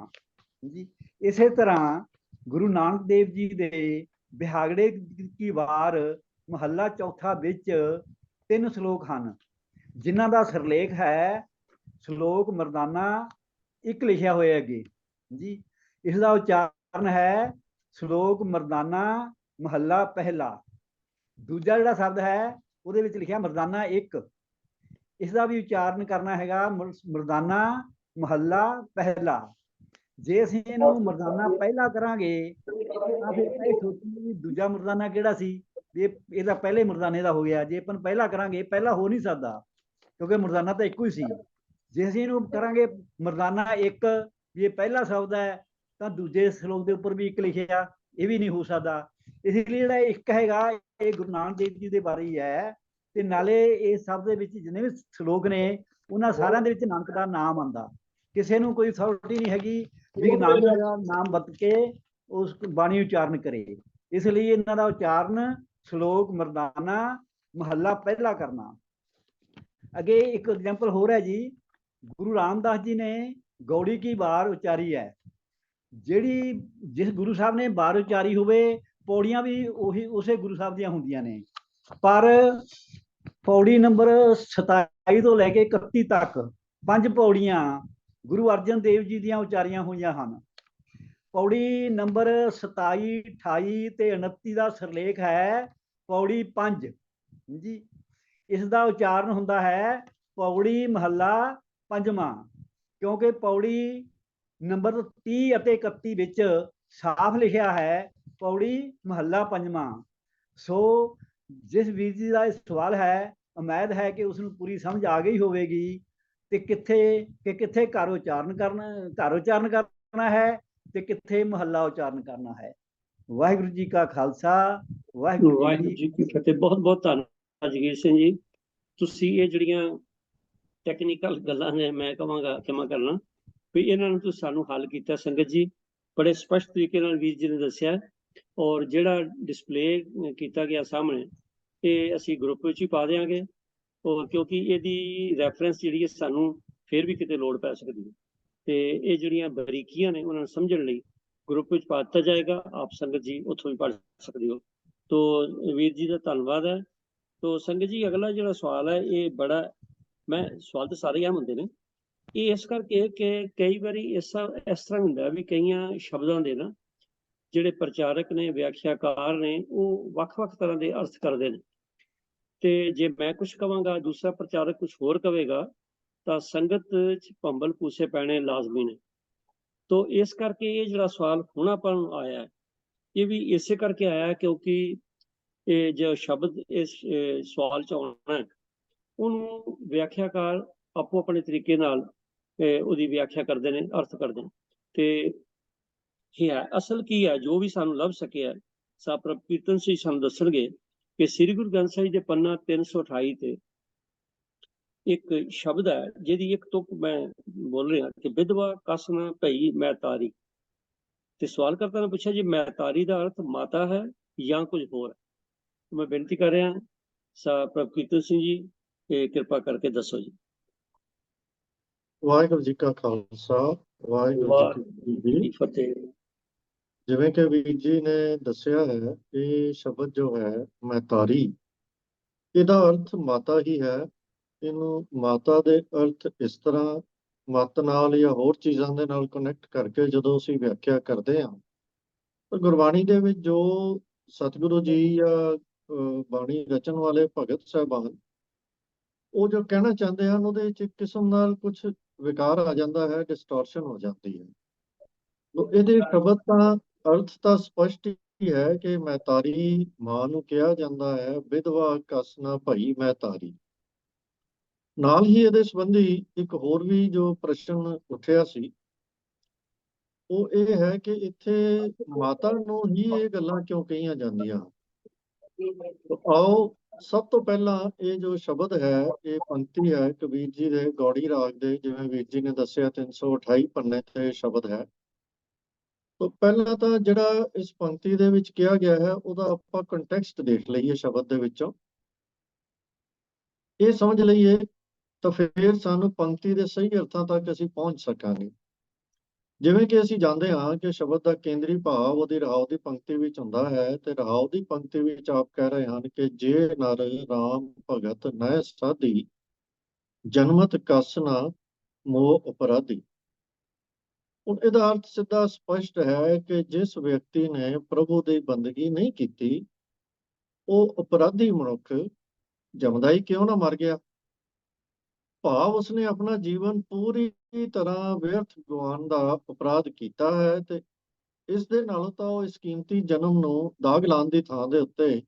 ਜੀ। ਇਸੇ ਤਰ੍ਹਾਂ ਗੁਰੂ ਨਾਨਕ ਦੇਵ ਜੀ ਦੇ ਬਿਹਾਗੜੇ ਕੀ ਵਾਰ ਮਹੱਲਾ 4 ਵਿੱਚ 3 ਸ਼ਲੋਕ ਹਨ, ਜਿਨ੍ਹਾਂ ਦਾ ਸਿਰਲੇਖ ਹੈ ਸ਼ਲੋਕ ਮਰਦਾਨਾ 1 ਲਿਖਿਆ ਹੋਇਆ ਅੱਗੇ ਜੀ। ਇਸ ਦਾ ਉਚਾਰਨ ਹੈ ਸ਼ਲੋਕ ਮਰਦਾਨਾ ਮਹੱਲਾ ਪਹਿਲਾ। ਦੂਜਾ ਜਿਹੜਾ ਸ਼ਬਦ ਹੈ ਉਹਦੇ ਵਿੱਚ ਲਿਖਿਆ ਮਰਦਾਨਾ 1, ਇਸ ਦਾ ਵੀ ਉਚਾਰਨ ਕਰਨਾ ਹੈਗਾ ਮਰਦਾਨਾ ਮਹੱਲਾ ਪਹਿਲਾ। ਜੇ ਅਸੀਂ ਇਹਨੂੰ ਮਰਦਾਨਾ ਪਹਿਲਾ ਕਰਾਂਗੇ ਤਾਂ ਫਿਰ ਇਹ ਸੋਚੀਏ ਵੀ ਦੂਜਾ ਮਰਦਾਨਾ ਕਿਹੜਾ ਸੀ, ਇਹਦਾ ਪਹਿਲੇ ਮਰਦਾਨੇ ਦਾ ਹੋ ਗਿਆ। ਜੇ ਆਪਾਂ ਪਹਿਲਾ ਕਰਾਂਗੇ, ਪਹਿਲਾ ਹੋ ਨਹੀਂ ਸਕਦਾ ਕਿਉਂਕਿ ਮਰਦਾਨਾ ਤਾਂ ਇੱਕੋ ਹੀ ਸੀ। ਜੇ ਅਸੀਂ ਇਹਨੂੰ ਕਰਾਂਗੇ ਮਰਦਾਨਾ 1, ਵੀ ਇਹ ਪਹਿਲਾ ਸ਼ਬਦ ਹੈ, ਤਾਂ ਦੂਜੇ ਸ਼ਲੋਕ ਦੇ ਉੱਪਰ ਵੀ 1 ਲਿਖਿਆ, ਇਹ ਵੀ ਨਹੀਂ ਹੋ ਸਕਦਾ। ਇਸ ਲਈ ਜਿਹੜਾ 1 ਹੈਗਾ ਇਹ ਗੁਰੂ ਨਾਨਕ ਦੇਵ ਜੀ ਦੇ ਬਾਰੇ ਹੀ ਹੈ, ਤੇ ਨਾਲੇ ਇਸ ਸ਼ਬਦ ਦੇ ਵਿੱਚ ਜਿੰਨੇ ਵੀ ਸ਼ਲੋਕ ਨੇ ਉਹਨਾਂ ਸਾਰਿਆਂ ਦੇ ਵਿੱਚ ਨਾਨਕ ਦਾ ਨਾਮ ਆਉਂਦਾ। ਕਿਸੇ ਨੂੰ ਕੋਈ ਅਥਾਰਟੀ ਨਹੀਂ ਹੈਗੀ ਵੀ ਨਾਨਕ ਦਾ ਨਾਮ ਵਰਤ ਕੇ ਉਸ ਬਾਣੀ ਉਚਾਰਨ ਕਰੇ। ਇਸ ਲਈ ਇਹਨਾਂ ਦਾ ਉਚਾਰਨ ਸ਼ਲੋਕ ਮਰਦਾਨਾ ਮਹੱਲਾ ਪਹਿਲਾ ਕਰਨਾ। ਅੱਗੇ ਇੱਕ ਐਗਜ਼ਾਮਪਲ ਹੋਰ ਹੈ ਜੀ, ਗੁਰੂ ਰਾਮਦਾਸ ਜੀ ਨੇ ਗੌੜੀ ਕੀ ਵਾਰ ਉਚਾਰੀ ਹੈ। ਜਿਹੜੀ ਜਿਸ ਗੁਰੂ ਸਾਹਿਬ ਨੇ ਵਾਰ ਉਚਾਰੀ ਹੋਵੇ, ਪੌੜੀਆਂ ਵੀ ਉਹੀ ਉਸੇ ਗੁਰੂ ਸਾਹਿਬ ਦੀਆਂ ਹੁੰਦੀਆਂ ਨੇ, ਪਰ ਪੌੜੀ ਨੰਬਰ 27 ਤੋਂ ਲੈ ਕੇ 31 ਤੱਕ 5 ਪੌੜੀਆਂ ਗੁਰੂ ਅਰਜਨ ਦੇਵ ਜੀ ਦੀਆਂ ਉਚਾਰੀਆਂ ਹੋਈਆਂ ਹਨ। ਪੌੜੀ ਨੰਬਰ 27, 28 ਤੇ 29 ਦਾ ਸਿਰਲੇਖ ਹੈ ਪੌੜੀ 5 ਜੀ। ਇਸ ਦਾ ਉਚਾਰਨ ਹੁੰਦਾ ਹੈ ਪੌੜੀ ਮਹੱਲਾ 5ਵਾਂ, ਕਿਉਂਕਿ ਪੌੜੀ ਨੰਬਰ 30 ਅਤੇ 31 ਵਿੱਚ ਸਾਫ਼ ਲਿਖਿਆ ਹੈ ਪੌੜੀ ਮਹੱਲਾ 5ਵਾਂ। ਸੋ ਜਿਸ ਵੀਰ ਜੀ ਦਾ ਇਹ ਸਵਾਲ ਹੈ, ਉਮੀਦ ਹੈ ਕਿ ਉਸ ਨੂੰ ਪੂਰੀ ਸਮਝ ਆ ਗਈ ਹੋਵੇਗੀ ਤੇ ਕਿੱਥੇ ਘਰ ਉਚਾਰਨ ਕਰਨਾ ਹੈ ਤੇ ਕਿੱਥੇ ਮਹੱਲਾ ਉਚਾਰਨ ਕਰਨਾ ਹੈ। ਵਾਹਿਗੁਰੂ ਜੀ ਕਾ ਖਾਲਸਾ, ਵਾਹਿਗੁਰੂ ਜੀ ਕੀ ਫਤਿਹ। ਬਹੁਤ ਬਹੁਤ ਧੰਨਵਾਦ ਜਗੀਰ ਸਿੰਘ ਜੀ। ਤੁਸੀਂ ਇਹ ਜਿਹੜੀਆਂ ਟੈਕਨੀਕਲ ਗੱਲਾਂ ਨੇ, ਮੈਂ ਕਹਾਂਗਾ ਖਿਮਾ ਕਰਨਾ ਵੀ ਇਹਨਾਂ ਨੂੰ ਤੁਸੀਂ ਸਾਨੂੰ ਹੱਲ ਕੀਤਾ ਸੰਗਤ ਜੀ, ਬੜੇ ਸਪਸ਼ਟ ਤਰੀਕੇ ਨਾਲ ਵੀਰ ਜੀ ਨੇ ਦੱਸਿਆ। ਔਰ ਜਿਹੜਾ ਡਿਸਪਲੇ ਕੀਤਾ ਗਿਆ ਸਾਹਮਣੇ, ਇਹ ਅਸੀਂ ਗਰੁੱਪ ਵਿੱਚ ਹੀ ਪਾ ਦਿਆਂਗੇ। ਔਰ ਕਿਉਂਕਿ ਇਹਦੀ ਰੈਫਰੈਂਸ ਜਿਹੜੀ ਹੈ ਸਾਨੂੰ ਫਿਰ ਵੀ ਕਿਤੇ ਲੋੜ ਪੈ ਸਕਦੀ ਹੈ, ਤੇ ਇਹ ਜਿਹੜੀਆਂ ਬਰੀਕੀਆਂ ਨੇ ਉਹਨਾਂ ਨੂੰ ਸਮਝਣ ਲਈ ਗਰੁੱਪ ਵਿੱਚ ਪਾ ਦਿੱਤਾ ਜਾਏਗਾ। ਆਪ ਸੰਗਤ ਜੀ ਉੱਥੋਂ ਵੀ ਪੜ੍ਹ ਸਕਦੇ ਹੋ। ਤੋ ਵੀਰ ਜੀ ਦਾ ਧੰਨਵਾਦ ਹੈ। ਤੋ ਸੰਗਤ ਜੀ ਅਗਲਾ ਜਿਹੜਾ ਸਵਾਲ ਹੈ, ਇਹ ਬੜਾ, ਮੈਂ ਸਵਾਲ ਤਾਂ ਸਾਰੇ ਆਮ ਹੁੰਦੇ ਨੇ, ਇਹ ਇਸ ਕਰਕੇ ਕਿ ਕਈ ਵਾਰੀ ਇਸ ਤਰ੍ਹਾਂ ਹੁੰਦਾ ਵੀ ਕਈਆਂ ਸ਼ਬਦਾਂ ਦੇ ਨਾ ਜਿਹੜੇ ਪ੍ਰਚਾਰਕ ਨੇ, ਵਿਆਖਿਆਕਾਰ ਨੇ, ਉਹ ਵੱਖ-ਵੱਖ ਤਰ੍ਹਾਂ ਦੇ ਅਰਥ ਕਰਦੇ ਨੇ, ਤੇ ਜੇ ਮੈਂ ਕੁਝ ਕਵਾਂਗਾ, ਦੂਸਰਾ ਪ੍ਰਚਾਰਕ ਕੁਝ ਹੋਰ ਕਵੇਗਾ, ਤਾਂ ਸੰਗਤ 'ਚ ਭੰਬਲ ਪੂਸੇ ਪੈਣੇ ਲਾਜ਼ਮੀ ਨੇ। ਤੋ ਇਸ ਕਰਕੇ ਇਹ ਜਿਹੜਾ ਸਵਾਲ ਹੁਣ ਆਪਾਂ ਨੂੰ ਆਇਆ, ਇਹ ਵੀ ਇਸੇ ਕਰਕੇ ਆਇਆ ਕਿਉਂਕਿ ਇਹ ਜੋ ਸ਼ਬਦ ਇਸ ਸਵਾਲ 'ਚ ਆਉਣਾ ਹੈ, ਉਹਨੂੰ ਵਿਆਖਿਆਕਾਰ ਆਪੋ ਆਪਣੇ ਤਰੀਕੇ ਨਾਲ ਉਹਦੀ ਵਿਆਖਿਆ ਕਰਦੇ ਨੇ, ਅਰਥ ਕਰਦੇ ਨੇ। ਤੇ ਇਹ ਹੈ ਅਸਲ ਕੀ ਹੈ, ਜੋ ਵੀ ਸਾਨੂੰ ਲੱਭ ਸਕਿਆ ਸਾਹ ਪ੍ਰਭ ਕੀਰਤਨ ਸਿੰਘ ਸਾਨੂੰ ਦੱਸਣਗੇ ਕਿ ਸ੍ਰੀ ਗੁਰੂ ਗ੍ਰੰਥ ਸਾਹਿਬ ਦੇ ਪੰਨਾ 328 ਤੇ ਇੱਕ ਸ਼ਬਦ ਹੈ ਜਿਹਦੀ ਇੱਕ ਤੁਕ ਮੈਂ ਬੋਲ ਰਿਹਾ ਕਿ ਵਿਧਵਾ ਕਸ ਨਾ ਭਈ ਮੈਂ ਤਾਰੀ। ਤੇ ਸਵਾਲ ਕਰਤਾ ਨੇ ਪੁੱਛਿਆ ਜੀ ਮੈਂ ਤਾਰੀ ਦਾ ਅਰਥ ਮਾਤਾ ਹੈ ਜਾਂ ਕੁਝ ਹੋਰ ਹੈ। ਮੈਂ ਬੇਨਤੀ ਕਰ ਰਿਹਾ ਸਾਹ ਪ੍ਰਭ ਕੀਰਤਨ ਸਿੰਘ ਜੀ, ਕਿਰਪਾ ਕਰਕੇ ਦੱਸੋ ਜੀ। ਵਾਹਿਗੁਰੂ ਜੀ ਕਾ ਖਾਲਸਾ, ਵਾਹਿਗੁਰੂ ਜੀ ਕੀ ਫਤਿਹ। ਜਿਵੇਂ ਕਿ ਵੀਰ ਜੀ ਨੇ ਦੱਸਿਆ ਹੈ, ਇਹ ਸ਼ਬਦ ਜੋ ਹੈ ਮੈਤਾਰੀ, ਇਹਦਾ ਅਰਥ ਮਾਤਾ ਹੀ ਹੈ। ਇਹਨੂੰ ਮਾਤਾ ਦੇ ਅਰਥ ਇਸ ਤਰ੍ਹਾਂ ਮਤ ਨਾਲ ਜਾਂ ਹੋਰ ਚੀਜ਼ਾਂ ਦੇ ਨਾਲ ਕਨੈਕਟ ਕਰਕੇ ਜਦੋਂ ਅਸੀਂ ਵਿਆਖਿਆ ਕਰਦੇ ਹਾਂ, ਤਾਂ ਗੁਰਬਾਣੀ ਦੇ ਵਿੱਚ ਜੋ ਸਤਿਗੁਰੂ ਜੀ ਜਾਂ ਬਾਣੀ ਰਚਨ ਵਾਲੇ ਭਗਤ ਸਾਹਿਬਾਨ ਉਹ ਜੋ ਕਹਿਣਾ ਚਾਹੁੰਦੇ ਹਨ, ਉਹਦੇ ਵਿੱਚ ਇੱਕ ਕਿਸਮ ਨਾਲ ਕੁਝ ਵਿਕਾਰ ਆ ਜਾਂਦਾ ਹੈ, ਡਿਸਟੋਰਸ਼ਨ ਹੋ ਜਾਂਦੀ ਹੈ। ਇਹਦੇ ਸ਼ਬਦ ਤਾਂ ਅਰਥ ਤਾਂ ਸਪਸ਼ਟ ਹੀ ਹੈ ਕਿ ਮੈਤਾਰੀ ਮਾਂ ਨੂੰ ਕਿਹਾ ਜਾਂਦਾ ਹੈ, ਵਿਧਵਾ ਕਸ ਨਾ ਭਈ ਮੈਤਾਰੀ। ਨਾਲ ਹੀ ਇਹਦੇ ਸੰਬੰਧੀ ਇੱਕ ਹੋਰ ਵੀ ਜੋ ਪ੍ਰਸ਼ਨ ਉੱਠਿਆ ਸੀ, ਉਹ ਇਹ ਹੈ ਕਿ ਇੱਥੇ ਮਾਤਾ ਨੂੰ ਹੀ ਇਹ ਗੱਲਾਂ ਕਿਉਂ ਕਹੀਆਂ ਜਾਂਦੀਆਂ। ਆਓ ਸਭ ਤੋਂ ਪਹਿਲਾਂ ਇਹ ਜੋ ਸ਼ਬਦ ਹੈ, ਇਹ ਪੰਕਤੀ ਹੈ ਕਬੀਰ ਜੀ ਦੇ ਗੌੜੀ ਰਾਗ ਦੇ, ਜਿਵੇਂ ਵੀਰ ਜੀ ਨੇ ਦੱਸਿਆ 328 ਪੰਨੇ ਤੇ ਸ਼ਬਦ ਹੈ। ਤਾਂ ਪਹਿਲਾਂ ਤਾਂ ਜਿਹੜਾ ਇਸ ਪੰਕਤੀ ਦੇ ਵਿੱਚ ਕਿਹਾ ਗਿਆ ਹੈ ਉਹਦਾ ਆਪਾਂ ਕੰਟੈਕਸਟ ਦੇਖ ਲਈਏ ਸ਼ਬਦ ਦੇ ਵਿੱਚੋਂ, ਇਹ ਸਮਝ ਲਈਏ ਤਾਂ ਫਿਰ ਸਾਨੂੰ ਪੰਕਤੀ ਦੇ ਸਹੀ ਅਰਥਾਂ ਤੱਕ ਅਸੀਂ ਪਹੁੰਚ ਸਕਾਂਗੇ। ਜਿਵੇਂ ਕਿ ਅਸੀਂ ਜਾਣਦੇ ਹਾਂ ਕਿ ਸ਼ਬਦ ਦਾ ਕੇਂਦਰੀ ਭਾਵ ਉਹਦੀ ਰਹਾਉ ਦੀ ਪੰਕਤੀ ਵਿੱਚ ਹੁੰਦਾ ਹੈ, ਤੇ ਰਹਾਉ ਦੀ ਪੰਕਤੀ ਵਿੱਚ ਆਪ ਕਹਿ ਰਹੇ ਹਨ ਕਿ ਜੇ ਨਰ ਰਾਮ ਭਗਤ ਨਹਿ ਸਾਧੀ, ਜਨਮਤ ਕਸ ਨਾ ਮੋਹ ਅਪਰਾਧੀ। ਹੁਣ ਇਹਦਾ ਅਰਥ ਸਿੱਧਾ ਸਪਸ਼ਟ ਹੈ ਕਿ ਜਿਸ ਵਿਅਕਤੀ ਨੇ ਪ੍ਰਭੂ ਦੀ ਬੰਦਗੀ ਨਹੀਂ ਕੀਤੀ, ਉਹ ਅਪਰਾਧੀ ਮਨੁੱਖ ਜੰਮਦਾ ਹੀ ਕਿਉਂ ਨਾ ਮਰ ਗਿਆ। ਭਾਵ ਉਸਨੇ ਆਪਣਾ ਜੀਵਨ ਪੂਰੀ ਤਰ੍ਹਾਂ ਵਿਅਰਥ ਗਵਾਉਣ ਦਾ ਅਪਰਾਧ ਕੀਤਾ ਹੈ, ਤੇ ਇਸ ਦੇ ਨਾਲੋਂ ਤਾਂ ਉਹ ਇਸ ਕੀਮਤੀ ਜਨਮ ਨੂੰ ਦਾਗ ਲਾਉਣ ਦੀ ਥਾਂ ਦੇ ਉੱਤੇ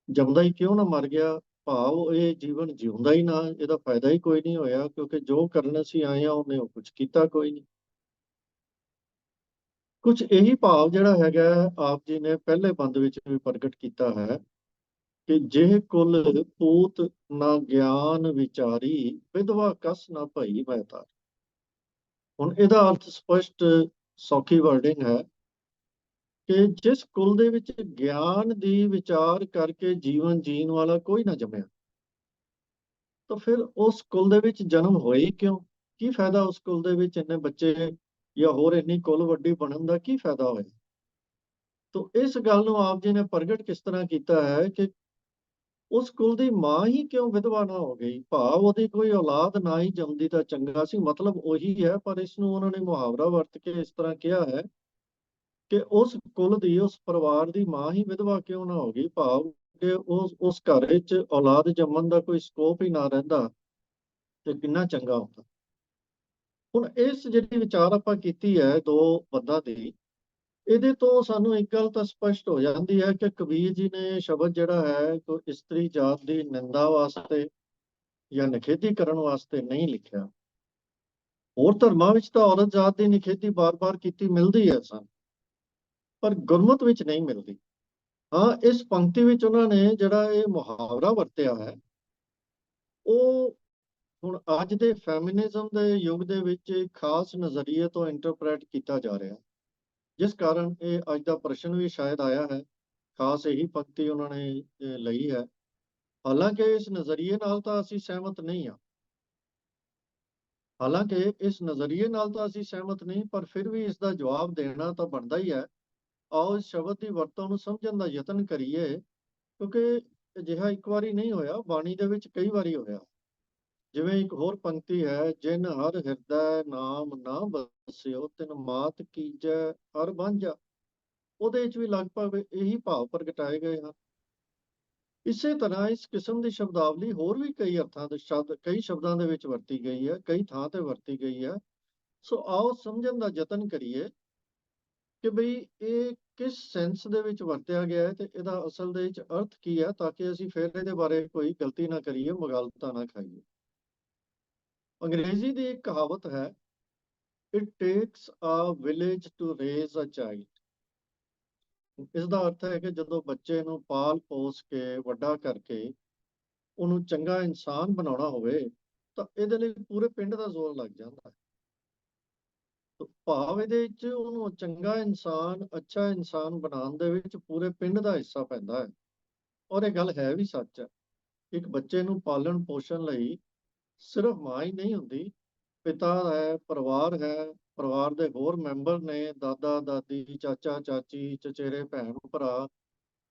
ਜੰਮਦਾ ਹੀ ਕਿਉਂ ਨਾ ਮਰ ਗਿਆ। ਭਾਵ ਇਹ ਜੀਵਨ ਜਿਉਂਦਾ ਹੀ ਨਾ, ਇਹਦਾ ਫਾਇਦਾ ਹੀ ਕੋਈ ਨਹੀਂ ਹੋਇਆ, ਕਿਉਂਕਿ ਜੋ ਕਰਨ ਅਸੀਂ ਆਏ ਹਾਂ ਉਹਨੇ ਉਹ ਕੁਝ ਕੀਤਾ ਕੋਈ ਨਹੀਂ। ਕੁਝ ਇਹੀ ਭਾਵ ਜਿਹੜਾ ਹੈਗਾ ਆਪ ਜੀ ਨੇ ਪਹਿਲੇ ਬੰਦ ਵਿੱਚ ਵੀ ਪ੍ਰਗਟ ਕੀਤਾ ਹੈ ਕਿ ਜੇ ਕੁਲ ਪੂਤ ਨਾ ਗਿਆਨ ਵਿਚਾਰੀ, ਵਿਧਵਾ ਕਸ ਨਾ ਭਈ ਮਹਿਤਾਰ। ਹੁਣ ਇਹਦਾ ਅਰਥ ਸਪਸ਼ਟ ਸੌਖੀ ਵਰਡਿੰਗ ਹੈ ਕਿ ਜਿਸ ਕੁਲ ਦੇ ਵਿੱਚ ਗਿਆਨ ਦੀ ਵਿਚਾਰ ਕਰਕੇ ਜੀਵਨ ਜੀਣ ਵਾਲਾ ਕੋਈ ਨਾ ਜੰਮਿਆ, ਤਾਂ ਫਿਰ ਉਸ ਕੁਲ ਦੇ ਵਿੱਚ ਜਨਮ ਹੋਏ ਕਿਉਂ? ਕੀ ਫਾਇਦਾ ਉਸ ਕੁਲ ਦੇ ਵਿੱਚ ਇੰਨੇ ਬੱਚੇ ਜਾਂ ਹੋਰ ਇੰਨੀ ਕੁਲ ਵੱਡੀ ਬਣਨ ਦਾ ਕੀ ਫਾਇਦਾ ਹੋਇਆ? ਤਾਂ ਇਸ ਗੱਲ ਨੂੰ ਆਪ ਜੀ ਨੇ ਪ੍ਰਗਟ ਕਿਸ ਤਰ੍ਹਾਂ ਕੀਤਾ ਹੈ ਕਿ ਉਸ ਕੁਲ ਦੀ ਮਾਂ ਹੀ ਕਿਉਂ ਵਿਧਵਾ ਨਾ ਹੋ ਗਈ। ਭਾਵ ਉਹਦੀ ਕੋਈ ਔਲਾਦ ਨਾ ਹੀ ਜੰਮਦੀ ਤਾਂ ਚੰਗਾ ਸੀ, ਮਤਲਬ ਉਹੀ ਹੈ, ਪਰ ਇਸ ਨੂੰ ਉਹਨਾਂ ਨੇ ਮੁਹਾਵਰਾ ਵਰਤ ਕੇ ਇਸ ਤਰ੍ਹਾਂ ਕਿਹਾ ਹੈ ਕਿ ਉਸ ਕੁਲ ਦੀ, ਉਸ ਪਰਿਵਾਰ ਦੀ ਮਾਂ ਹੀ ਵਿਧਵਾ ਕਿਉਂ ਨਾ ਹੋ ਗਈ। ਭਾਵ ਕਿ ਉਸ ਘਰ ਵਿੱਚ ਔਲਾਦ ਜੰਮਣ ਦਾ ਕੋਈ ਸਕੋਪ ਹੀ ਨਾ ਰਹਿੰਦਾ ਤੇ ਕਿੰਨਾ ਚੰਗਾ ਹੁੰਦਾ। ਹੁਣ ਇਸ ਜਿਹੜੀ ਵਿਚਾਰ ਆਪਾਂ ਕੀਤੀ ਹੈ ਦੋ ਬੰਦਾਂ ਦੀ, ਇਹਦੇ ਤੋਂ ਸਾਨੂੰ ਇੱਕ ਗੱਲ ਤਾਂ ਸਪਸ਼ਟ ਹੋ ਜਾਂਦੀ ਹੈ ਕਿ ਕਬੀਰ ਜੀ ਨੇ ਸ਼ਬਦ ਜਿਹੜਾ ਹੈ ਕੋਈ ਇਸਤਰੀ ਜਾਤ ਦੀ ਨਿੰਦਾ ਵਾਸਤੇ ਜਾਂ ਨਿਖੇਧੀ ਕਰਨ ਵਾਸਤੇ ਨਹੀਂ ਲਿਖਿਆ। ਹੋਰ ਧਰਮਾਂ ਵਿੱਚ ਤਾਂ ਔਰਤ ਜਾਤ ਦੀ ਨਿਖੇਧੀ ਬਾਰ-ਬਾਰ ਕੀਤੀ ਮਿਲਦੀ ਹੈ ਸਾਨੂੰ, ਪਰ ਗੁਰਮਤ ਵਿੱਚ ਨਹੀਂ ਮਿਲਦੀ। ਹਾਂ, ਇਸ ਪੰਕਤੀ ਵਿੱਚ ਉਹਨਾਂ ਨੇ ਜਿਹੜਾ ਇਹ ਮੁਹਾਵਰਾ ਵਰਤਿਆ ਹੈ, ਉਹ ਹੁਣ ਅੱਜ ਦੇ ਫੈਮਿਨਿਜ਼ਮ ਦੇ ਯੁੱਗ ਦੇ ਵਿੱਚ ਖਾਸ ਨਜ਼ਰੀਏ ਤੋਂ ਇੰਟਰਪ੍ਰੇਟ ਕੀਤਾ ਜਾ ਰਿਹਾ, ਜਿਸ ਕਾਰਨ ਇਹ ਅੱਜ ਦਾ ਪ੍ਰਸ਼ਨ ਵੀ ਸ਼ਾਇਦ ਆਇਆ ਹੈ। ਖਾਸ ਇਹੀ ਪੰਕਤੀ ਉਹਨਾਂ ਨੇ ਲਈ ਹੈ। ਹਾਲਾਂਕਿ ਇਸ ਨਜ਼ਰੀਏ ਨਾਲ ਤਾਂ ਅਸੀਂ ਸਹਿਮਤ ਨਹੀਂ ਹਾਂ, ਪਰ ਫਿਰ ਵੀ ਇਸ ਦਾ ਜਵਾਬ ਦੇਣਾ ਤਾਂ ਬਣਦਾ ਹੀ ਹੈ। ਆਓ ਇਸ ਸ਼ਬਦ ਦੀ ਵਰਤੋਂ ਨੂੰ ਸਮਝਣ ਦਾ ਯਤਨ ਕਰੀਏ, ਕਿਉਂਕਿ ਅਜਿਹਾ ਇੱਕ ਵਾਰੀ ਨਹੀਂ ਹੋਇਆ, ਬਾਣੀ ਦੇ ਵਿੱਚ ਕਈ ਵਾਰੀ ਹੋਇਆ। ਜਿਵੇਂ ਇੱਕ ਹੋਰ ਪੰਕਤੀ ਹੈ, ਜਿਨ ਹਰ ਹਿਰਦੈ ਨਾਮ ਨਾ ਬਸਿਓ, ਤਿਨ ਮਾਤ ਕੀਜੈ ਹਰ ਬਾਂਝਾ। ਉਹਦੇ ਵਿੱਚ ਵੀ ਲਗਭਗ ਇਹੀ ਭਾਵ ਪ੍ਰਗਟਾਏ ਗਏ ਹਨ। ਇਸੇ ਤਰ੍ਹਾਂ ਇਸ ਕਿਸਮ ਦੀ ਸ਼ਬਦਾਵਲੀ ਹੋਰ ਵੀ ਕਈ ਅਰਥਾਂ ਦੇ ਸ਼ਬਦ ਕਈ ਸ਼ਬਦਾਂ ਦੇ ਵਿੱਚ ਵਰਤੀ ਗਈ ਹੈ, ਕਈ ਥਾਂ ਤੇ ਵਰਤੀ ਗਈ ਹੈ। ਸੋ ਆਓ ਸਮਝਣ ਦਾ ਯਤਨ ਕਰੀਏ ਕਿ ਬਈ ਇਹ ਕਿਸ ਸੈਂਸ ਦੇ ਵਿੱਚ ਵਰਤਿਆ ਗਿਆ ਹੈ ਤੇ ਇਹਦਾ ਅਸਲ ਦੇ ਵਿੱਚ ਅਰਥ ਕੀ ਹੈ, ਤਾਂ ਕਿ ਅਸੀਂ ਫਿਰ ਇਹਦੇ ਬਾਰੇ ਕੋਈ ਗਲਤੀ ਨਾ ਕਰੀਏ, ਮੁਗਾਲਤਾ ਨਾ ਖਾਈਏ। ਅੰਗਰੇਜ਼ੀ ਦੀ ਇੱਕ ਕਹਾਵਤ ਹੈ, it takes a village to raise a child. ਇਸ ਦਾ ਅਰਥ ਹੈ ਕਿ ਜਦੋਂ ਬੱਚੇ ਨੂੰ ਪਾਲ ਪੋਸ ਕੇ ਵੱਡਾ ਕਰਕੇ ਉਹਨੂੰ ਚੰਗਾ ਇਨਸਾਨ ਬਣਾਉਣਾ ਹੋਵੇ ਤਾਂ ਇਹਦੇ ਲਈ ਪੂਰੇ ਪਿੰਡ ਦਾ ਜ਼ੋਰ ਲੱਗ ਜਾਂਦਾ ਹੈ। ਭਾਵ ਇਹਦੇ ਵਿੱਚ ਉਹਨੂੰ ਚੰਗਾ ਇਨਸਾਨ, ਅੱਛਾ ਇਨਸਾਨ ਬਣਾਉਣ ਦੇ ਵਿੱਚ ਪੂਰੇ ਪਿੰਡ ਦਾ ਹਿੱਸਾ ਪੈਂਦਾ ਹੈ। ਔਰ ਇਹ ਗੱਲ ਹੈ ਵੀ ਸੱਚ ਹੈ। ਇੱਕ ਬੱਚੇ ਨੂੰ ਪਾਲਣ ਪੋਸ਼ਣ ਲਈ ਸਿਰਫ ਮਾਂ ਹੀ ਨਹੀਂ ਹੁੰਦੀ, ਪਿਤਾ ਹੈ, ਪਰਿਵਾਰ ਦੇ ਹੋਰ ਮੈਂਬਰ ਨੇ, ਦਾਦਾ ਦਾਦੀ, ਚਾਚਾ ਚਾਚੀ, ਚਚੇਰੇ ਭੈਣ ਭਰਾ।